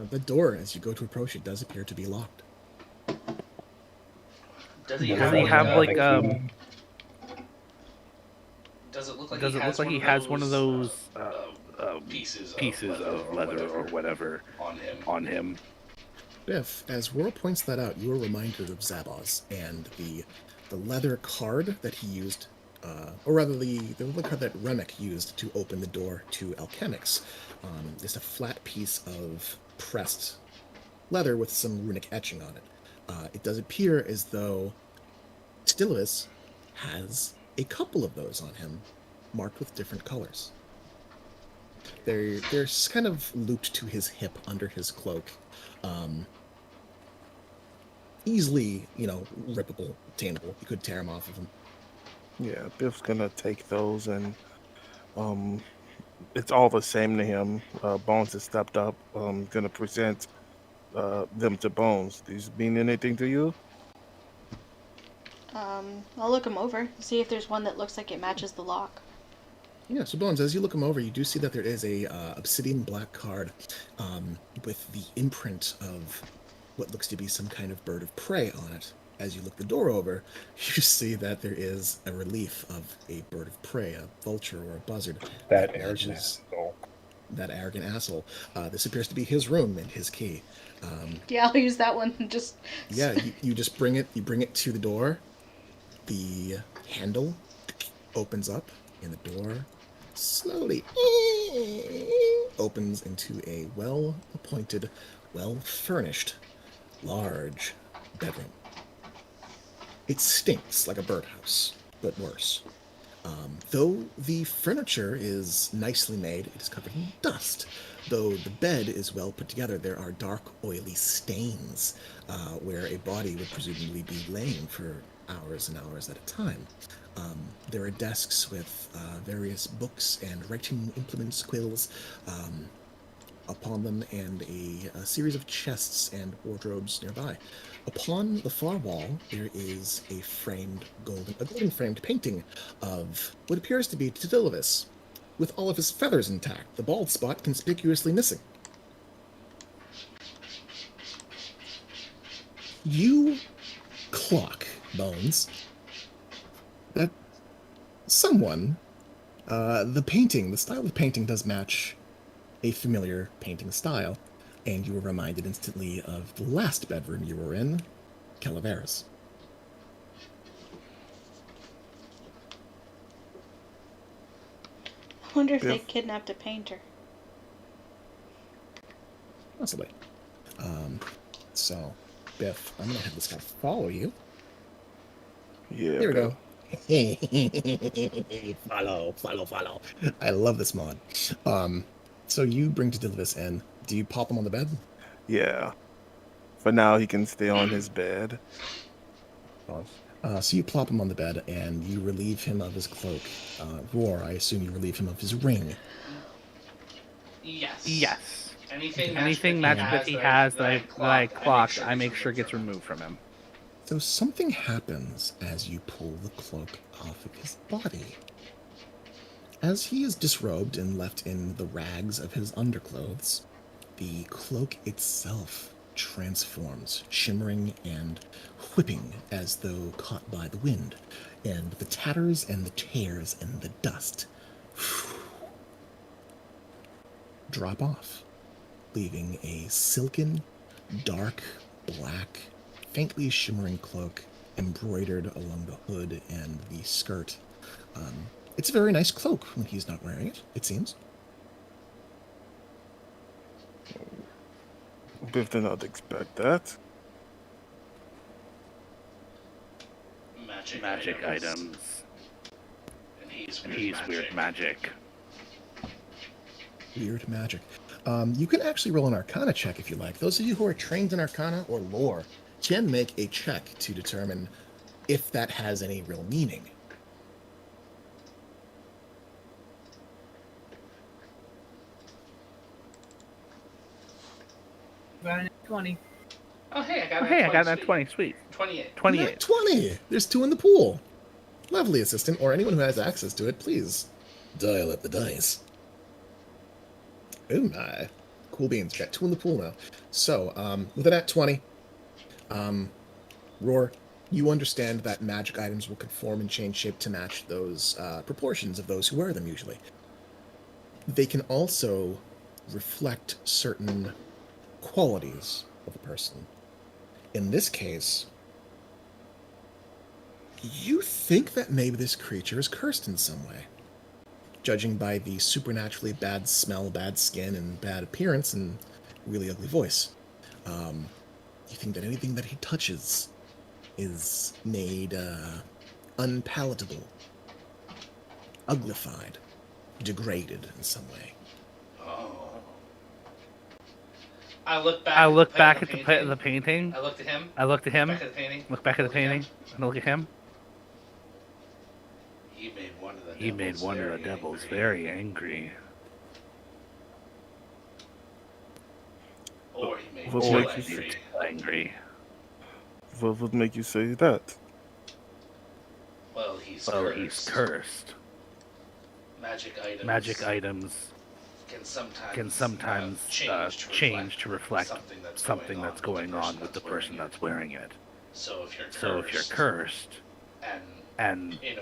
The door, as you go to approach it, does appear to be locked. Does he have like Does it look like he has one of those pieces of leather or whatever on him? Biff, as Roar points that out, you are reminded of Zabaz and the leather card that he used, or rather the leather card that Remick used to open the door to Alchemics. It's a flat piece of pressed leather with some runic etching on it. It does appear as though Stillavis has a couple of those on him, marked with different colors. They're kind of looped to his hip under his cloak. Easily, rippable, obtainable. You could tear them off of him. Yeah, Biff's gonna take those, and it's all the same to him. Bones has stepped up. Gonna present them to Bones. These mean anything to you? I'll look them over, see if there's one that looks like it matches the lock. Yeah, so Bones, as you look them over, you do see that there is a obsidian black card with the imprint of what looks to be some kind of bird of prey on it. as you look the door over, you see that there is a relief of a bird of prey, a vulture or a buzzard. That arrogant asshole. That arrogant asshole. This appears to be his room and his key. Yeah, I'll use that one. Just yeah, you just bring it. You bring it to the door. The handle opens up, and the door slowly opens into a well-appointed, well-furnished, large bedroom. It stinks like a birdhouse, but worse. Though the furniture is nicely made, it is covered in dust. Though the bed is well put together, there are dark, oily stains where a body would presumably be laying for hours and hours at a time. There are desks with various books and writing implements, quills, upon them, and a series of chests and wardrobes nearby. Upon the far wall, there is a golden framed painting of what appears to be Titilius, with all of his feathers intact, the bald spot conspicuously missing. You clock, Bones, that someone, the style of painting does match a familiar painting style, and you were reminded instantly of the last bedroom you were in, Calaveras. I wonder if they kidnapped a painter. Possibly. So, Biff, I'm gonna have this guy follow you. Yeah. Here we go. Follow. I love this mod. So you bring Titilius in. Do you pop him on the bed? Yeah. For now, he can stay on his bed. So you plop him on the bed, and you relieve him of his cloak. Roar, I assume you relieve him of his ring. Yes. Anything magic that he has that I clocked, I make sure gets removed from him. So something happens as you pull the cloak off of his body. As he is disrobed and left in the rags of his underclothes, the cloak itself transforms, shimmering and whipping as though caught by the wind, and the tatters and the tears and the dust drop off, leaving a silken, dark, black, faintly shimmering cloak embroidered along the hood and the skirt. It's a very nice cloak when he's not wearing it, it seems. Biff did not expect that. Magic items. And he's weird magic. Weird magic. You can actually roll an Arcana check if you like. Those of you who are trained in Arcana or lore can make a check to determine if that has any real meaning. Got a 20. Oh, hey, I got that 20. Sweet. 28. 20! There's 2 in the pool. Lovely, assistant, or anyone who has access to it, please dial up the dice. Oh my. Cool beans. Got 2 in the pool now. So, with an at 20, Roar, you understand that magic items will conform and change shape to match those proportions of those who wear them usually. They can also reflect certain qualities of a person. In this case, you think that maybe this creature is cursed in some way, judging by the supernaturally bad smell, bad skin, and bad appearance, and really ugly voice. You think that anything that he touches is made unpalatable, uglified, degraded in some way. I look back at the painting. I looked at him. Look back at the painting. And look at him. He made one of the devils very angry. What Or makes you he's angry. What would make you say that? Well, he's cursed. Magic items can sometimes change to reflect something that's going on with the person that's wearing it. So if you're cursed, cursed, and in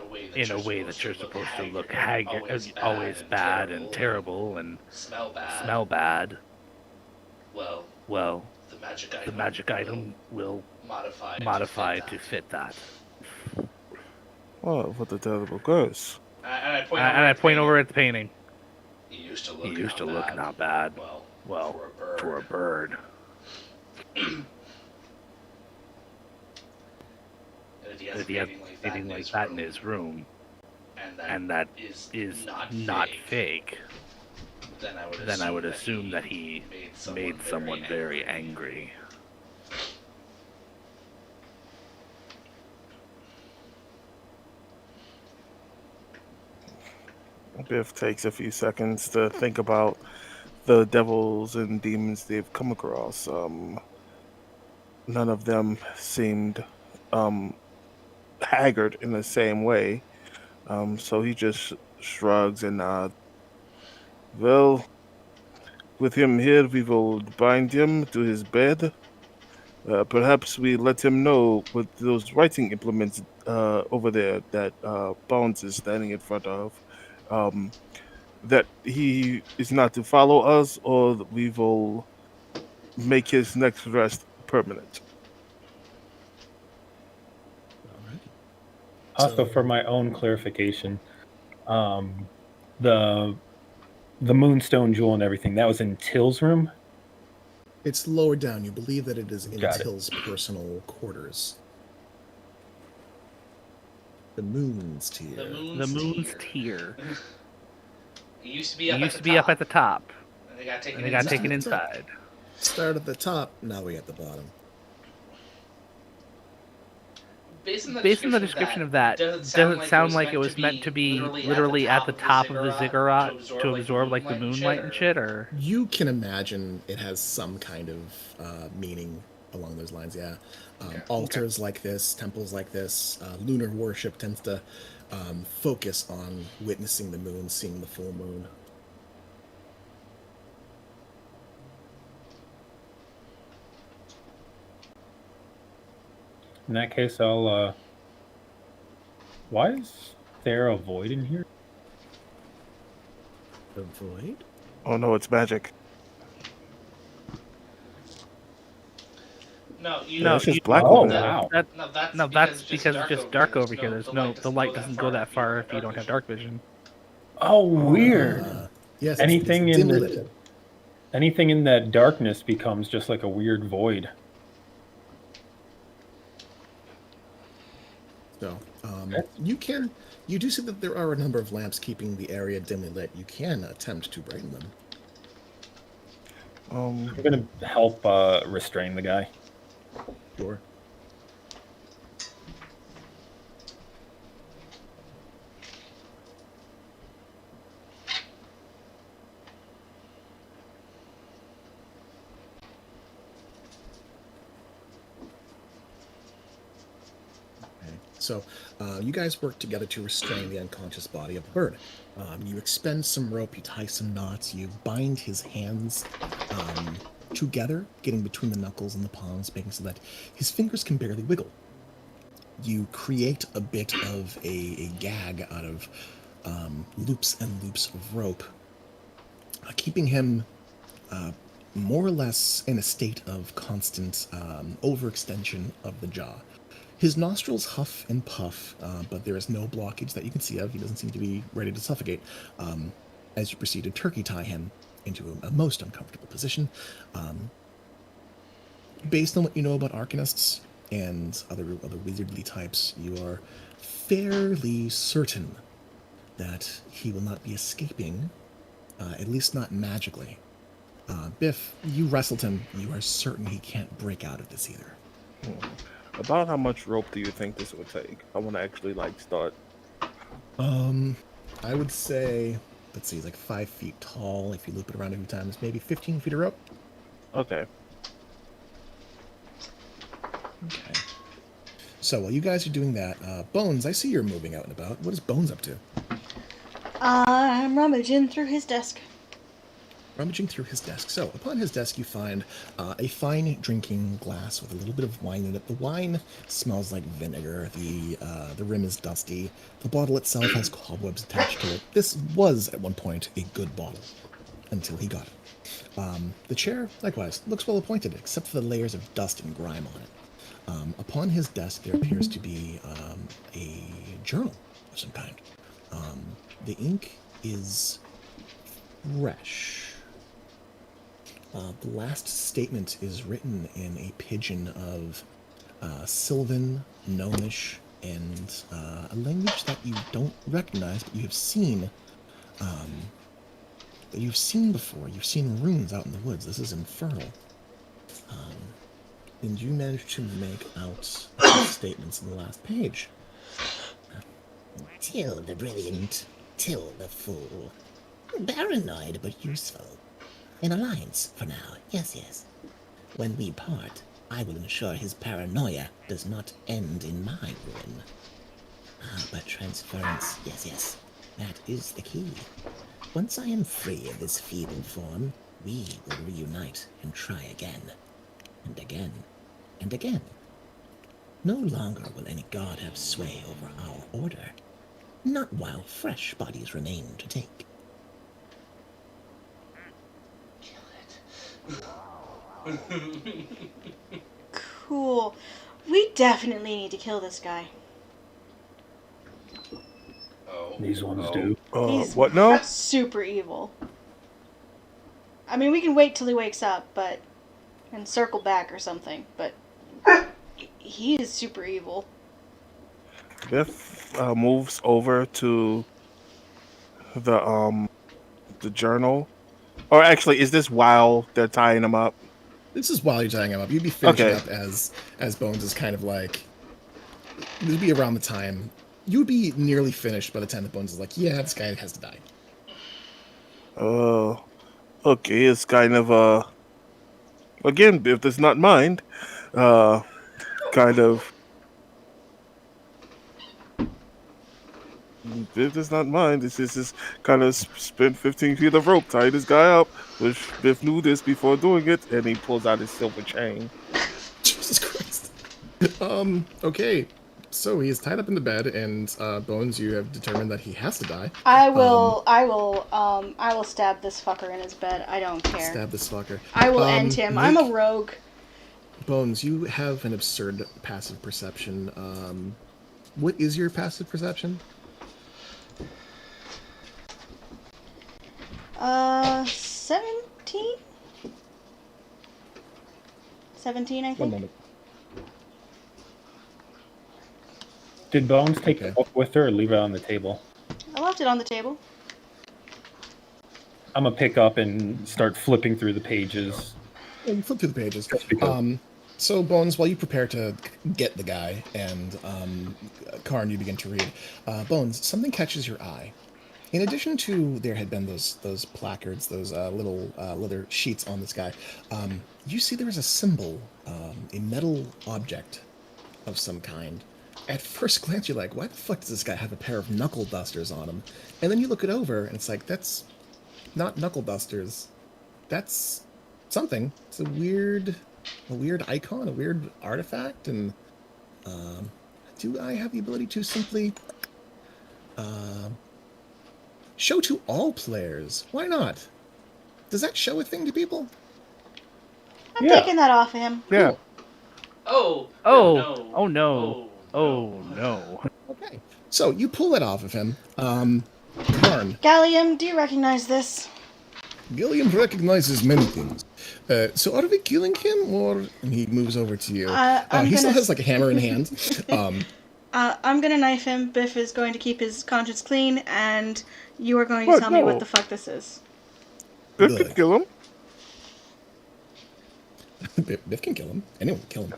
a way that you're supposed to look haggard, always bad and terrible and smell bad, well, the magic item will modify to fit that. Oh, what a terrible curse. And I point over at the painting. He used to look not bad. Well, for a bird. And if he has anything like that in his room, and that is not fake, then I would assume that he made someone very angry. Biff takes a few seconds to think about the devils and demons they've come across. None of them seemed haggard in the same way. So he just shrugs and nods. Well, with him here, we will bind him to his bed. Perhaps we let him know with those writing implements over there that Bones is standing in front of, that he is not to follow us, or we will make his next rest permanent. Also, for my own clarification, the moonstone jewel and everything, that was in Till's room? It's lower down. You believe that it is in Got it. Till's personal quarters. The moon's tier. The moon's tier. He used to He used to be up at the top, and they got taken and they got inside. taken inside. Start at the top, now we at the bottom. Based on the description of that, doesn't sound like it was meant to be literally at the top of the ziggurat to absorb like the moonlight and shit, or? You can imagine it has some kind of meaning along those lines, yeah. Altars like this, temples like this, lunar worship tends to focus on witnessing the moon, seeing the full moon. In that case, I'll, why is there a void in here? The void? Oh no, it's magic. No, it's just black Oh, over there. wow. That's because it's just dark over here. There's the light doesn't go that far if you don't have dark vision. Oh, weird. Yes, anything it's in dimly the, lit. anything in that darkness becomes just like a weird void. So, you do see that there are a number of lamps keeping the area dimly lit. You can attempt to brighten them. I'm gonna help restrain the guy. Sure. So you guys work together to restrain the unconscious body of the bird. You expend some rope, you tie some knots, you bind his hands together, getting between the knuckles and the palms, making so that his fingers can barely wiggle. You create a bit of a gag out of loops and loops of rope, keeping him more or less in a state of constant overextension of the jaw. His nostrils huff and puff, but there is no blockage that you can see of. He doesn't seem to be ready to suffocate. As you proceed to turkey tie him into a most uncomfortable position, based on what you know about Arcanists and other wizardly types, you are fairly certain that he will not be escaping, at least not magically. Biff, you wrestled him. You are certain he can't break out of this either. About how much rope do you think this would take? I want to actually start. I would say, let's see, he's like 5 feet tall. If you loop it around a few times, maybe 15 feet of rope. Okay. Okay. So while you guys are doing that, Bones, I see you're moving out and about. What is Bones up to? I'm rummaging through his desk. rummaging through his desk. So, upon his desk, you find a fine drinking glass with a little bit of wine in it. The wine smells like vinegar. The rim is dusty. The bottle itself has cobwebs attached to it. This was, at one point, a good bottle, until he got it. The chair, likewise, looks well appointed, except for the layers of dust and grime on it. Upon his desk, there appears to be a journal of some kind. The ink is fresh. The last statement is written in a pidgin of Sylvan, Gnomish, and a language that you don't recognize, but you have seen. That you've seen before. You've seen runes out in the woods. This is infernal. And you managed to make out statements in the last page. Till the brilliant, till the fool. Paranoid but useful. An alliance for now, yes. When we part, I will ensure his paranoia does not end in my ruin. But transference, yes, that is the key. Once I am free of this feeble form, we will reunite and try again. And again. And again. No longer will any god have sway over our order. Not while fresh bodies remain to take. Cool. We definitely need to kill this guy. These ones do. He's What now? super evil. I mean, we can wait till he wakes up, and circle back or something, but he is super evil. Biff moves over to the journal. Or actually, is this while they're tying him up? This is while you're tying him up. You'd be finishing Okay. up as Bones is kind of like. This would be around the time. You would be nearly finished by the time that Bones is like, yeah, this guy has to die. Okay, it's kind of again, Biff does not mind. Kind of. Biff does not mind. This is just kind of spent 15 feet of rope, tied this guy up. Wish Biff knew this before doing it, and he pulls out his silver chain. Jesus Christ. Okay. So he is tied up in the bed, and Bones, you have determined that he has to die. I will stab this fucker in his bed. I don't care. Stab this fucker. I will end him. Make- I'm a rogue. Bones, you have an absurd passive perception. What is your passive perception? 17? 17, I think. 1 moment. Did Bones take Okay. the book with her or leave it on the table? I left it on the table. I'm gonna pick up and start flipping through the pages. And flip through the pages. Just because. So, Bones, while you prepare to get the guy, and Karn, you begin to read, Bones, something catches your eye. In addition to there had been those placards, those little leather sheets on this guy, you see there is a symbol, a metal object of some kind. At first glance, you're like, why the fuck does this guy have a pair of knuckle dusters on him? And then you look it over, and it's like, that's not knuckle dusters. That's something. It's a weird icon, a weird artifact, and do I have the ability to simply show to all players? Why not? Does that show a thing to people? I'm taking that off of him. Yeah. Oh no. Okay. So you pull that off of him. Karn. Gallium, do you recognize this? Gilliam recognizes many things. So are we killing him, or... And he moves over to you. He still has like a hammer in hand. I'm gonna knife him. Biff is going to keep his conscience clean, and you are going to tell me what the fuck this is. Biff Good. could kill him. Biff can kill him. Anyone can kill him.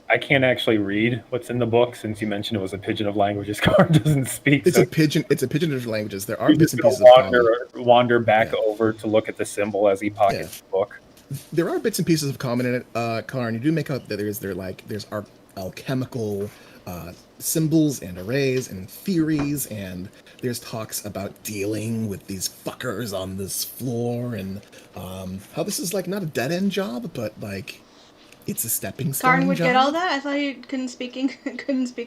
I can't actually read what's in the book since you mentioned it was a pigeon of languages. Karn doesn't speak. It's so a pigeon. It's a pigeon of different languages. There are he's bits just and gonna pieces of common. wander back over to look at the symbol as he pockets the book. There are bits and pieces of common in it, Karn. You do make out that there's alchemical symbols and arrays and theories, and there's talks about dealing with these fuckers on this floor, and how this is like not a dead-end job, but like it's a stepping stone Karn would job. get all that? I thought he couldn't speak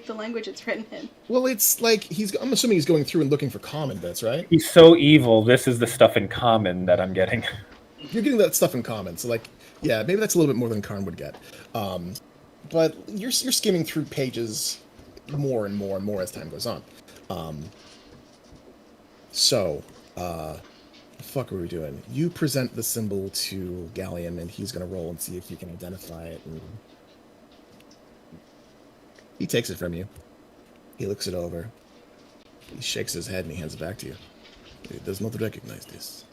the language it's written in. Well, it's like I'm assuming he's going through and looking for common bits, right? He's so evil. This is the stuff in common that I'm getting. You're getting that stuff in common, so like, yeah, maybe that's a little bit more than Karn would get. But you're skimming through pages more and more and more as time goes on. The fuck are we doing? You present the symbol to Gallium, and he's gonna roll and see if you can identify it. And he takes it from you. He looks it over. He shakes his head and he hands it back to you. He does not recognize this.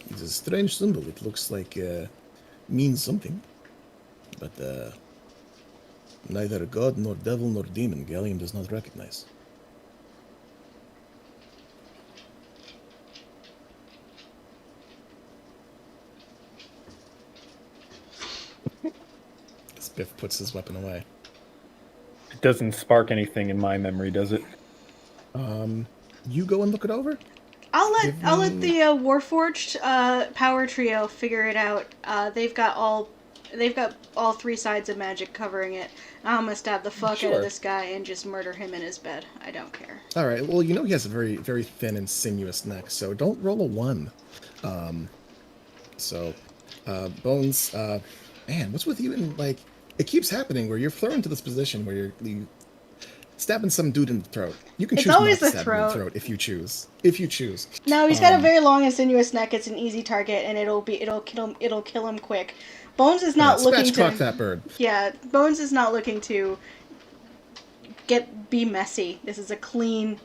It's a strange symbol. It looks like means something, but neither god nor devil nor demon Gallium does not recognize. Biff puts his weapon away. It doesn't spark anything in my memory, does it? You go and look it over? I'll let the Warforged power trio figure it out. They've got all three sides of magic covering it. I'm gonna stab the fuck out of this guy and just murder him in his bed. I don't care. All right. Well, he has a very, very thin and sinuous neck, so don't roll a 1. Bones. Man, what's with you and like? It keeps happening where you're thrown into this position where you're stabbing some dude in the throat. You can choose not to stab him in the throat if you choose. No, he's got a very long and sinuous neck. It's an easy target, and it'll kill him quick. Bones is not looking to spatchcock that bird. Yeah, Bones is not looking to be messy. This is a clean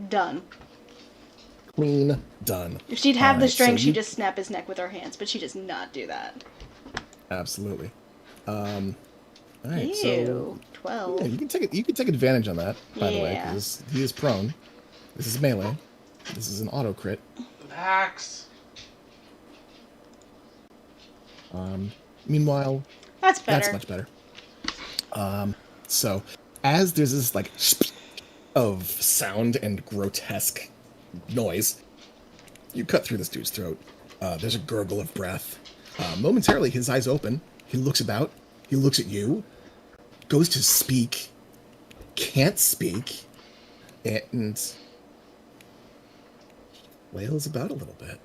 done. Clean done. If she'd have the strength, she'd just snap his neck with her hands, but she does not do that. Absolutely. All right. Ew, so 12. Yeah, you can take advantage on that. By the way, because he is prone. This is melee. This is an auto crit. Max. Meanwhile, that's better. That's much better. So as there's this like of sound and grotesque noise, you cut through this dude's throat. There's a gurgle of breath. Momentarily, his eyes open. He looks about. He looks at you. Goes to speak. Can't speak. And wails about a little bit.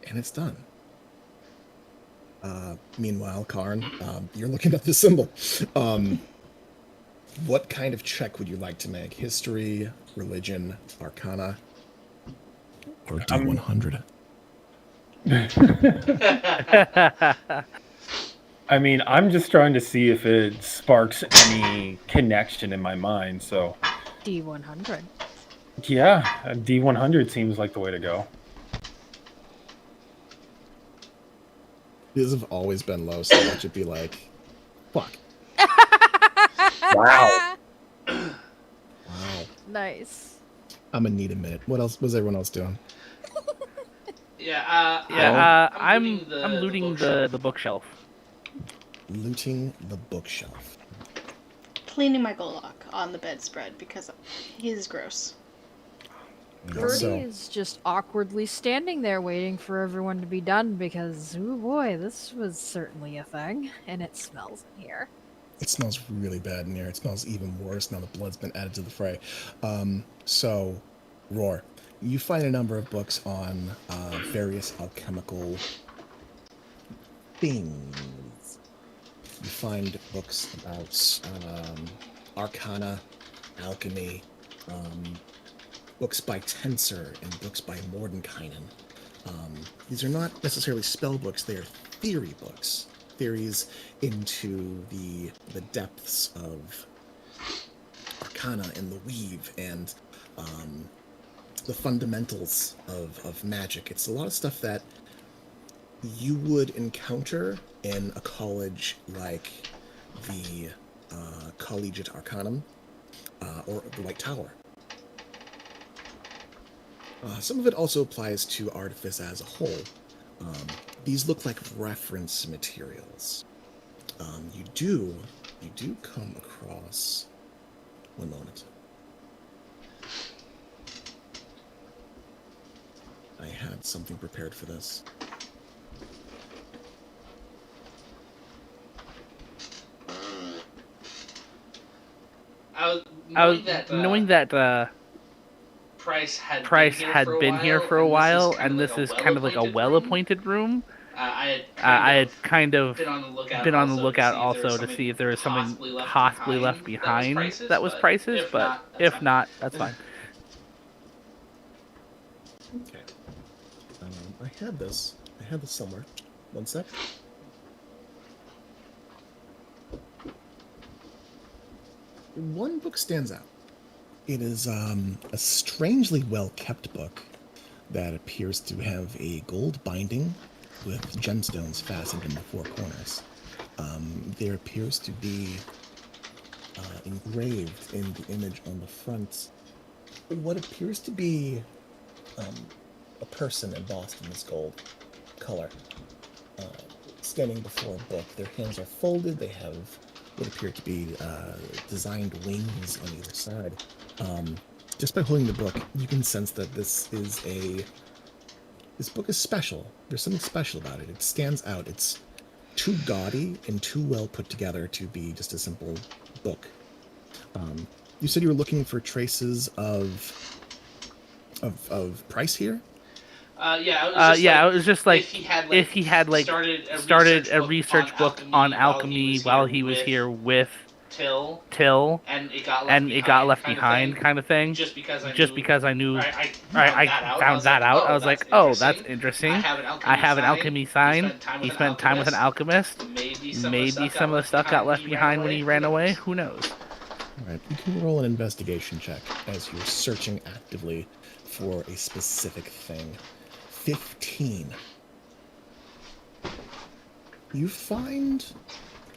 And it's done. Meanwhile, Karn, you're looking at the symbol. What kind of check would you like to make? History, religion, arcana, or D100? I mean, I'm just trying to see if it sparks any connection in my mind, so... D100. Yeah, D100 seems like the way to go. These have always been low, so that should be like, fuck. Wow. Wow. Nice. I'm gonna need a minute. What else was everyone else doing? I'm looting the bookshelf. Looting the bookshelf. Cleaning my Golok on the bedspread because he is gross. Birdie is just awkwardly standing there waiting for everyone to be done because, oh boy, this was certainly a thing. And it smells in here. It smells really bad in here. It smells even worse now the blood's been added to the fray. So, Roar, you find a number of books on various alchemical things. You find books about arcana, alchemy, books by Tensor and books by Mordenkainen. These are not necessarily spell books, they are theory books. Theories into the depths of arcana and the weave and the fundamentals of magic. It's a lot of stuff that you would encounter in a college like the Collegiate Arcanum or the White Tower. Some of it also applies to Artifice as a whole. These look like reference materials. You do You do come across... One moment. I had something prepared for this. Knowing that Price had been here for a while, and this is kind of like a well-appointed room. I had kind of been on the lookout also to see if there was something possibly left behind that was Price's, but if not, that's fine. Okay. I had this somewhere. One sec. One book stands out. It is a strangely well-kept book that appears to have a gold binding with gemstones fastened in the four corners. There appears to be engraved in the image on the front what appears to be a person embossed in this gold color, standing before a book. Their hands are folded. They have what appear to be designed wings on either side. Just by holding the book, you can sense that this book is special. There's something special about it. It stands out. It's too gaudy and too well put together to be just a simple book. You said you were looking for traces of Price here? It was just like if he had started a research book on alchemy while he was here with Till, and it got left behind, kind of thing. Just because I knew, I found that out. I was like, oh, that's interesting. I have an alchemy sign. He spent time with an alchemist. Maybe some of the stuff got left behind when he ran away. Who knows? All right, you can roll an investigation check as you're searching actively for a specific thing. 15. You find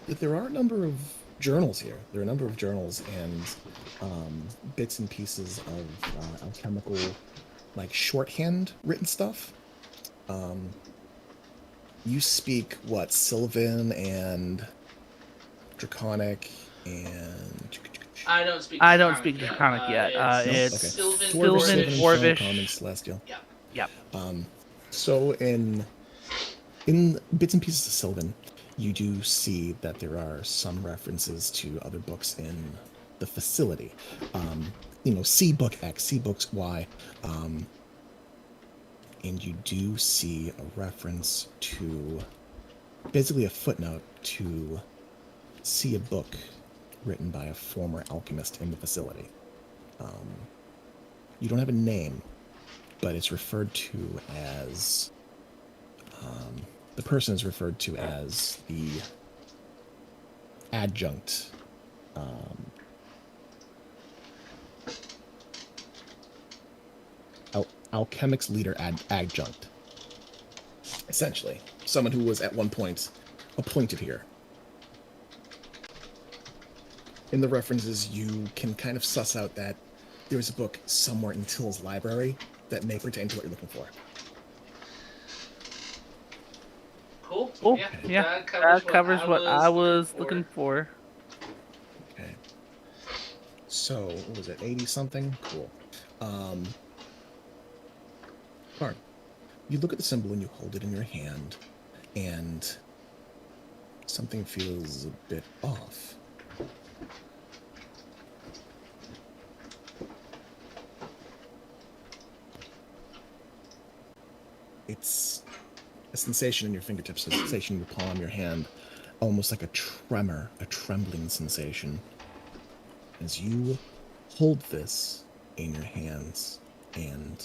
that there are a number of journals here. There are a number of journals and bits and pieces of alchemical, like shorthand written stuff. You speak what, Sylvan and Draconic and... I don't speak Draconic yet. It's okay. Sylvan, Dwarvish, Common, Celestial. Yep. So in bits and pieces of Sylvan, you do see that there are some references to other books in the facility. See book X, see books Y, and you do see a reference to, basically a footnote to see a book written by a former alchemist in the facility. You don't have a name, but it's referred to as... the person is referred to as the adjunct. Alchemic's leader adjunct. Essentially, someone who was at one point appointed here. In the references, you can kind of suss out that there's a book somewhere in Till's library that may pertain to what you're looking for. Cool. Yeah, that covers what I was looking for. Okay. So, what was it, 80-something? Cool. Karn, you look at the symbol and you hold it in your hand, and something feels a bit off. It's a sensation in your fingertips, a sensation in your palm, your hand, almost like a tremor, a trembling sensation. As you hold this in your hands and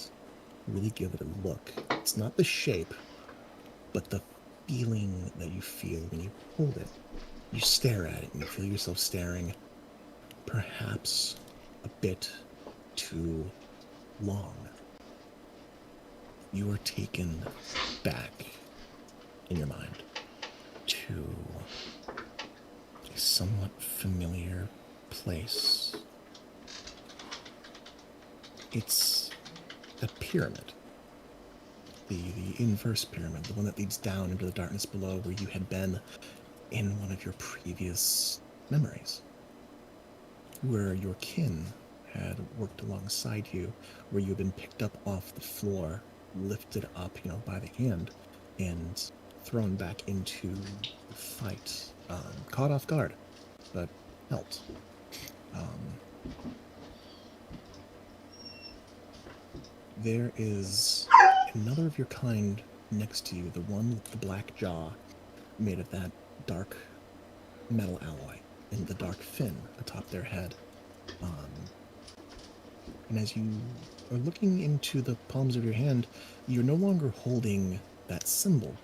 really give it a look, it's not the shape, but the feeling that you feel when you hold it. You stare at it and you feel yourself staring perhaps a bit too long. You are taken back in your mind to a somewhat familiar place. It's a pyramid. The inverse pyramid, the one that leads down into the darkness below, where you had been in one of your previous memories where your kin had worked alongside you, where you had been picked up off the floor, lifted up, by the hand, and thrown back into the fight. Caught off guard, but helped. There is another of your kind next to you, the one with the black jaw, made of that dark metal alloy, and the dark fin atop their head. And as you are looking into the palms of your hand, you're no longer holding that symbol.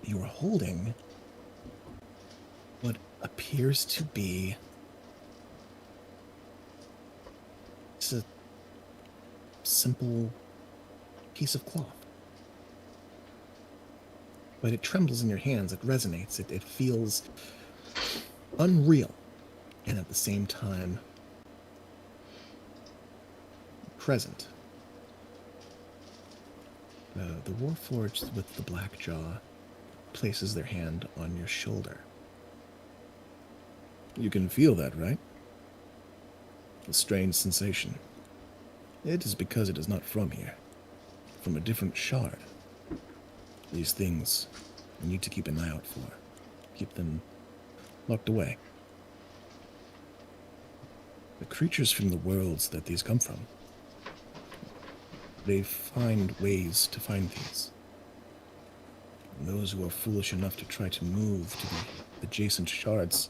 You are holding what appears to be just a simple piece of cloth. But it trembles in your hands, it resonates, it feels unreal, and at the same time, present. The Warforged with the black jaw places their hand on your shoulder. You can feel that, right? A strange sensation. It is because it is not from here. From a different shard. These things you need to keep an eye out for. Keep them locked away. The creatures from the worlds that these come from, they find ways to find these. And those who are foolish enough to try to move to the adjacent shards,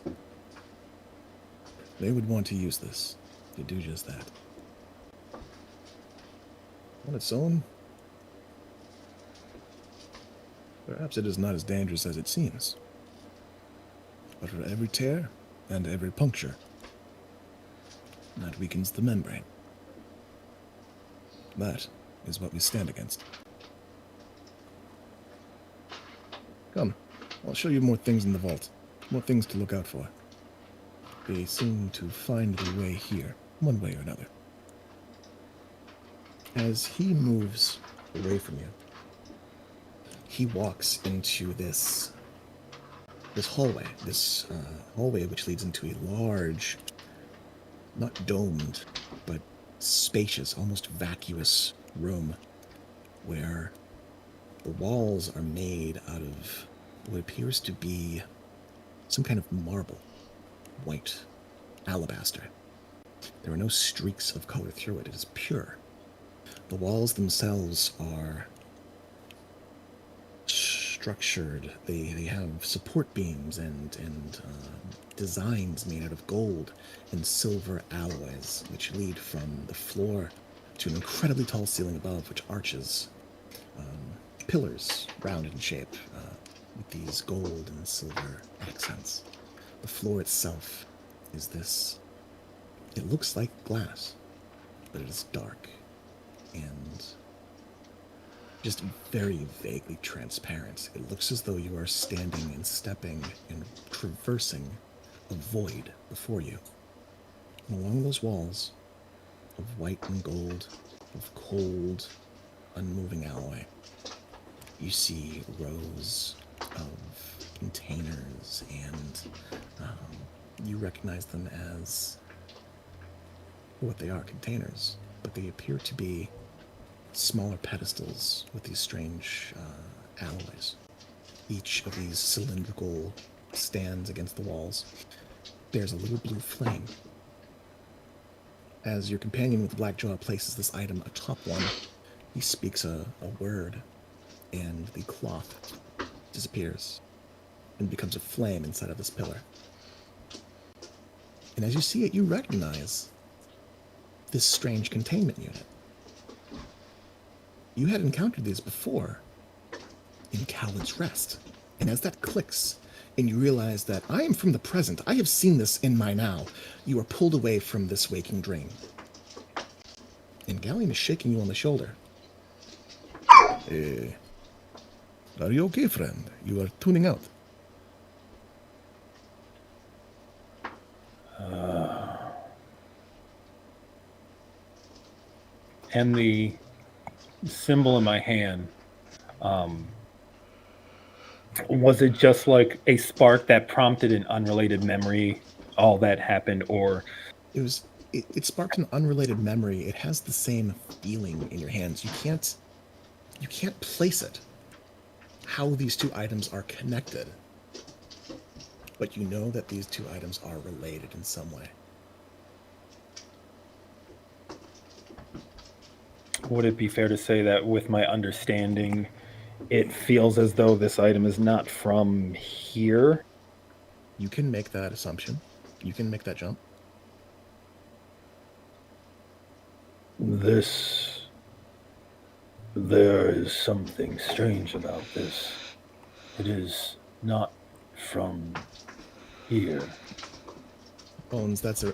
they would want to use this to do just that. On its own, perhaps it is not as dangerous as it seems. But for every tear and every puncture, that weakens the membrane. That is what we stand against. Come, I'll show you more things in the vault. More things to look out for. They seem to find their way here, one way or another. As he moves away from you, he walks into this hallway, hallway which leads into a large, not domed, but spacious, almost vacuous room where the walls are made out of what appears to be some kind of marble, white alabaster. There are no streaks of color through it. It is pure. The walls themselves are structured. They have support beams and designs made out of gold and silver alloys, which lead from the floor to an incredibly tall ceiling above, which arches pillars rounded in shape with these gold and silver accents. The floor itself is this. It looks like glass, but it is dark and just very vaguely transparent. It looks as though you are standing and stepping and traversing a void before you. And along those walls of white and gold, of cold, unmoving alloy, you see rows of containers, and you recognize them as what they are, containers, but they appear to be smaller pedestals with these strange alloys. Each of these cylindrical stands against the walls bears a little blue flame. As your companion with the black jaw places this item atop one, he speaks a word, and the cloth disappears and becomes a flame inside of this pillar. And as you see it, you recognize this strange containment unit. You had encountered these before in Coward's Rest. And as that clicks, and you realize that I am from the present, I have seen this in my now, you are pulled away from this waking dream. And Gallium is shaking you on the shoulder. Are you okay, friend? You are tuning out. And the symbol in my hand, Was it just like a spark that prompted an unrelated memory? All that happened, or it sparked an unrelated memory. It has the same feeling in your hands. You can't place it. How these two items are connected, but you know that these two items are related in some way. would it be fair to say that with my understanding, it feels as though this item is not from here? You can make that assumption. You can make that jump. There is something strange about this. It is not from here. Bones, that's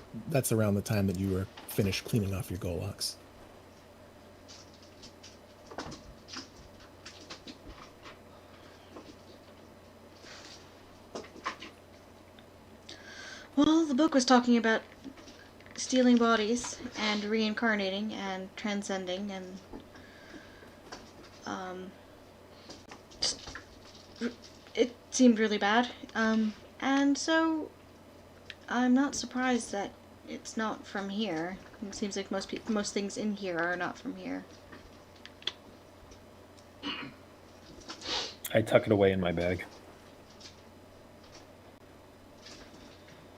around the time that you were finished cleaning off your Golux. Well, the book was talking about stealing bodies and reincarnating and transcending and it seemed really bad. And so I'm not surprised that it's not from here. It seems like most things in here are not from here. I tuck it away in my bag.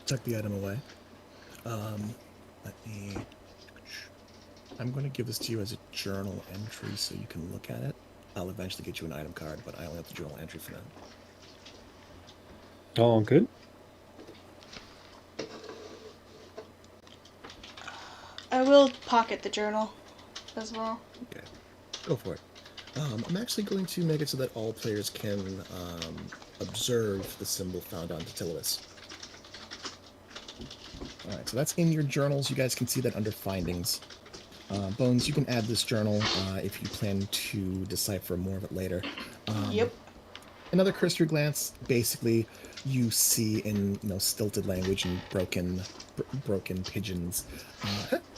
Tuck the item away. I'm going to give this to you as a journal entry so you can look at it. I'll eventually get you an item card, but I only have the journal entry for now. Oh, good. I will pocket the journal as well. Okay, go for it. I'm actually going to make it so that all players can observe the symbol found on Titillus. Alright, so that's in your journals. You guys can see that under findings. Bones, you can add this journal if you plan to decipher more of it later. Yep. Another cursory glance, basically, you see in stilted language and broken pigeons,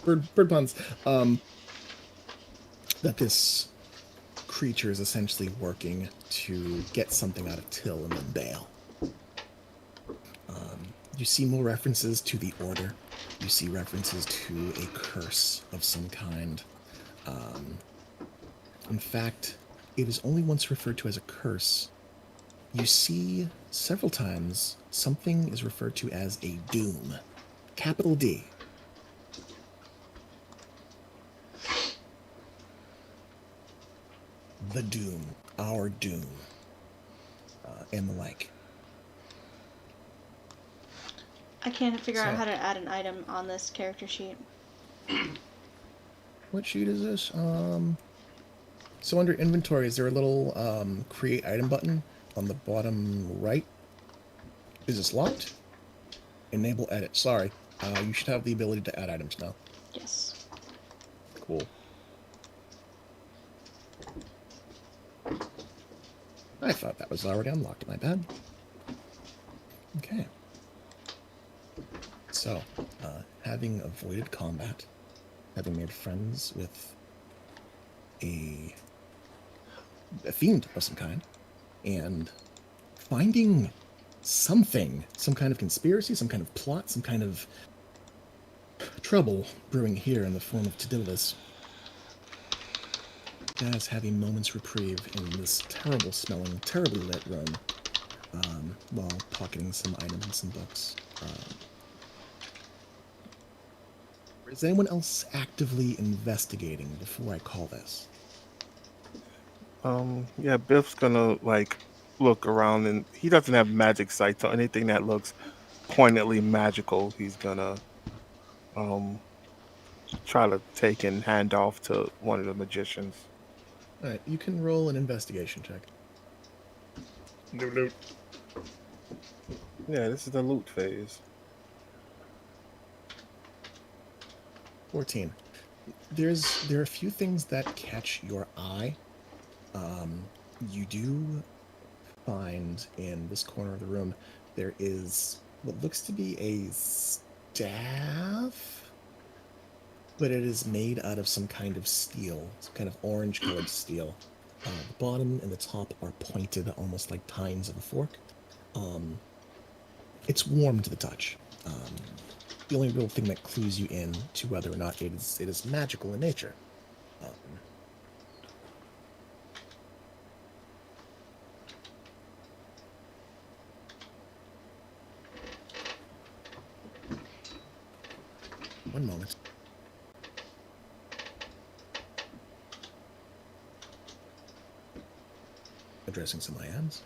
bird puns, that this creature is essentially working to get something out of Till and then bail. You see more references to the Order. You see references to a curse of some kind. In fact, it is only once referred to as a curse. You see several times something is referred to as a doom. Capital D. The doom. Our doom. And the like. I can't figure out how to add an item on this character sheet. What sheet is this? So under inventory, is there a little create item button on the bottom right? Is this locked? Enable edit. Sorry. You should have the ability to add items now. Yes. Cool. I thought that was already unlocked. My bad. Okay. So, having avoided combat, having made friends with a fiend of some kind, and finding something, some kind of conspiracy, some kind of plot, some kind of trouble brewing here in the form of Tadilus, guys have a moment's reprieve in this terrible smelling, terribly lit room, while pocketing some items and some books. Is anyone else actively investigating before I call this? Yeah, Biff's gonna look around, and he doesn't have magic sight, so anything that looks pointedly magical, he's gonna try to take and hand off to one of the magicians. All right, you can roll an investigation check. Loot. Yeah, this is the loot phase. 14. There are a few things that catch your eye. You do find in this corner of the room there is what looks to be a staff, but it is made out of some kind of steel, some kind of orange-colored steel. The bottom and the top are pointed almost like tines of a fork. It's warm to the touch. The only real thing that clues you in to whether or not it is magical in nature. One moment. Addressing some items.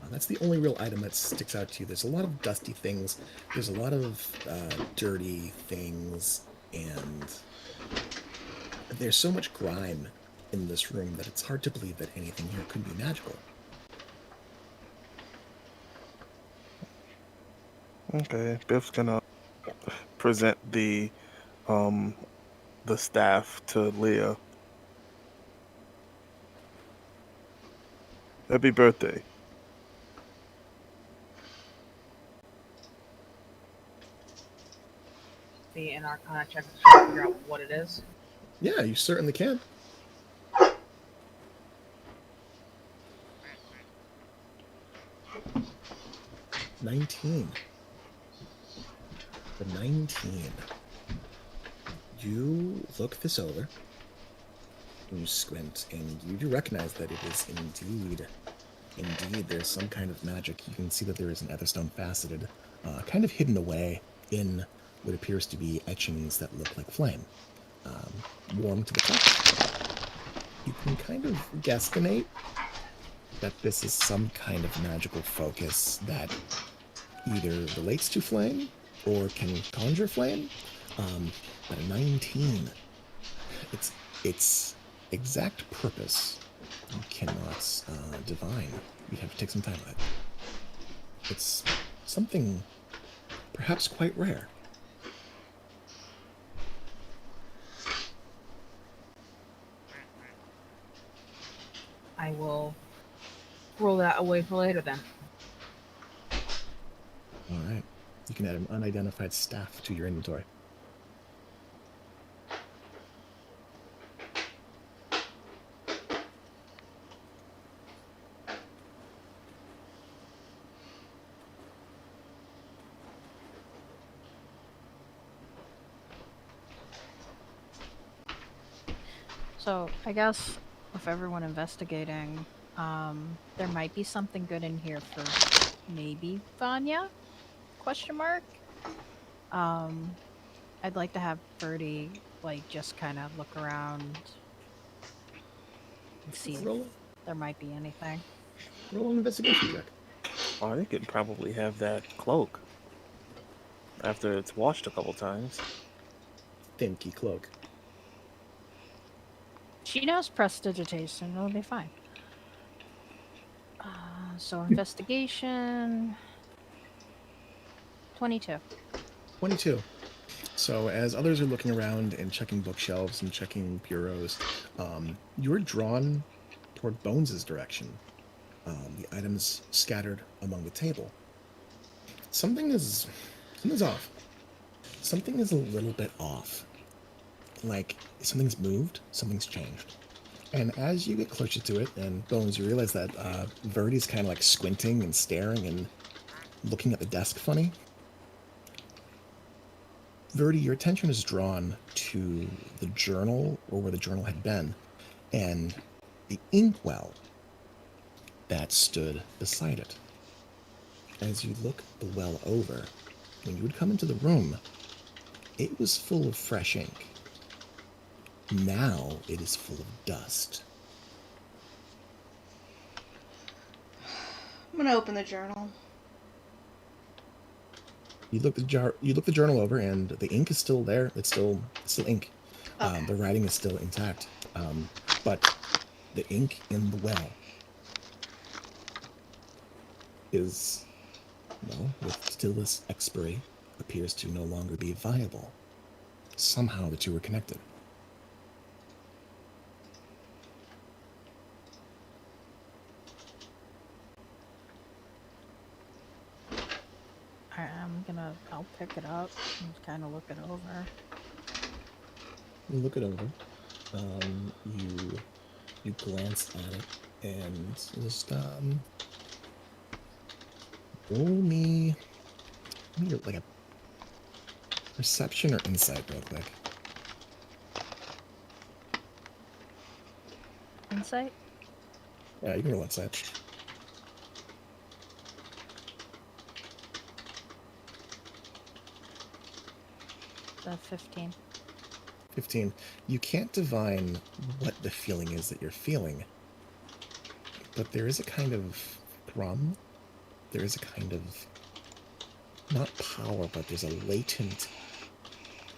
That's the only real item that sticks out to you. There's a lot of dusty things. There's a lot of dirty things, and there's so much grime in this room that it's hard to believe that anything here could be magical. Okay, Biff's gonna present the staff to Leah. Happy birthday. The Arcana check to try to figure out what it is. Yeah, you certainly can. $19. The 19. You look this over, and you squint, and you do recognize that it is indeed, there's some kind of magic. You can see that there is an Etherstone faceted, kind of hidden away in what appears to be etchings that look like flame. Warm to the touch. You can kind of guesstimate that this is some kind of magical focus that either relates to flame or can conjure flame. But a 19, its exact purpose you cannot divine. You'd have to take some time with it. It's something perhaps quite rare. I will roll that away for later then. All right. You can add an unidentified staff to your inventory. So I guess with everyone investigating, there might be something good in here for maybe Vanya? Question mark. I'd like to have Birdie just kind of look around and see if there might be anything. Roll an investigation check. Oh, they could probably have that cloak after it's washed a couple times. Thinky cloak. She knows prestidigitation. It'll be fine. So investigation. 22. 22. So as others are looking around and checking bookshelves and checking bureaus, you're drawn toward Bones' direction. The items scattered among the table. Something's off. Something is a little bit off. Like something's moved, something's changed. And as you get closer to it, and Bones, you realize that Verdi's kind of like squinting and staring and looking at the desk funny. Verdi, your attention is drawn to the journal, or where the journal had been, and the inkwell that stood beside it. As you look the well over, when you would come into the room, it was full of fresh ink. Now it is full of dust. I'm gonna open the journal. You look the journal over, and the ink is still there. It's still ink. Okay. The writing is still intact, but the ink in the well is, well, with still this expiry, appears to no longer be viable. Somehow the two are connected. I'll pick it up and kind of look it over. You look it over. You glance at it and just roll me like a perception or insight real quick. Insight? Yeah, you can roll insight. That's 15. 15. You can't divine what the feeling is that you're feeling, but there is a kind of thrum. There is a kind of, not power, but there's a latent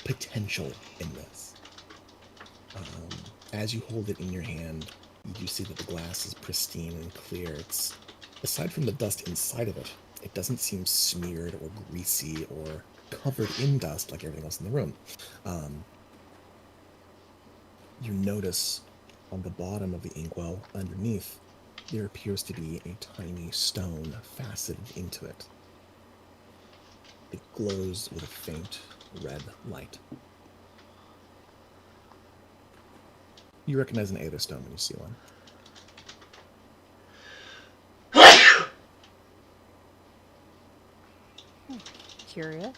potential in this. As you hold it in your hand, you see that the glass is pristine and clear. It's, aside from the dust inside of it, it doesn't seem smeared or greasy or covered in dust like everything else in the room. You notice on the bottom of the inkwell underneath, there appears to be a tiny stone faceted into it. It glows with a faint red light. You recognize an aether stone when you see one. Curious.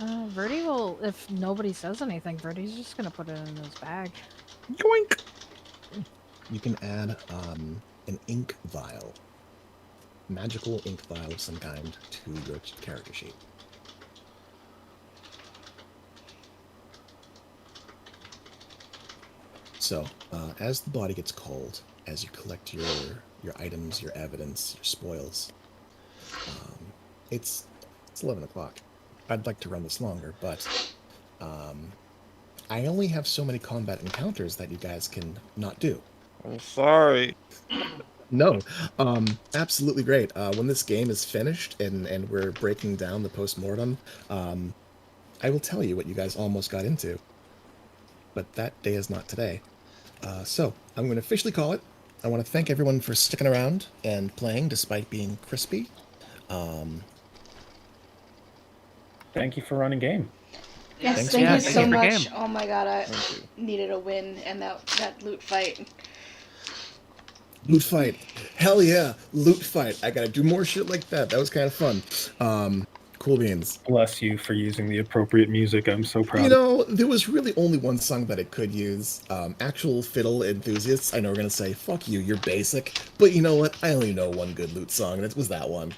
Verdi will, if nobody says anything, Verdi's just gonna put it in his bag. Yoink! You can add an ink vial, magical ink vial of some kind, to your character sheet. So, as the body gets cold, as you collect your items, your evidence, your spoils, it's 11 o'clock. I'd like to run this longer, but I only have so many combat encounters that you guys can not do. I'm sorry. No, absolutely great. When this game is finished and we're breaking down the post-mortem, I will tell you what you guys almost got into. But that day is not today. So, I'm going to officially call it. I want to thank everyone for sticking around and playing despite being crispy. Thank you for running game. Yes, Thanks thank for you the so game. much. Oh my god, I Thank you. needed a win and that loot fight. Loot fight. Hell yeah, loot fight. I gotta do more shit like that. That was kind of fun. Cool beans. Bless you for using the appropriate music. I'm so proud. You know, there was really only one song that it could use. Actual fiddle enthusiasts, I know, are gonna say, fuck you, you're basic. But you know what? I only know one good loot song, and it was that one.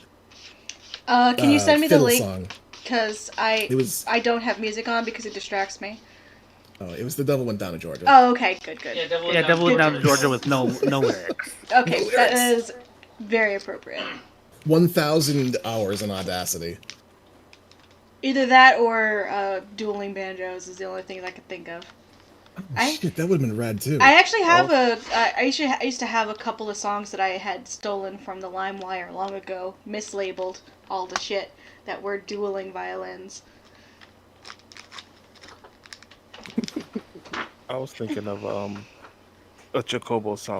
Can you send me the fiddle link? song. Because I don't have music on because it distracts me. Oh, it was The Devil Went Down to Georgia. Oh, okay, good. Yeah, Devil Went Down to Georgia with no lyrics. Okay, No that lyrics. is very appropriate. 1,000 hours in Audacity. Either that or dueling banjos is the only thing I could think of. Oh, shit, that would have been rad too. I actually have I used to have a couple of songs that I had stolen from the LimeWire long ago, mislabeled all the shit that were dueling violins. I was thinking of a Chocobo song.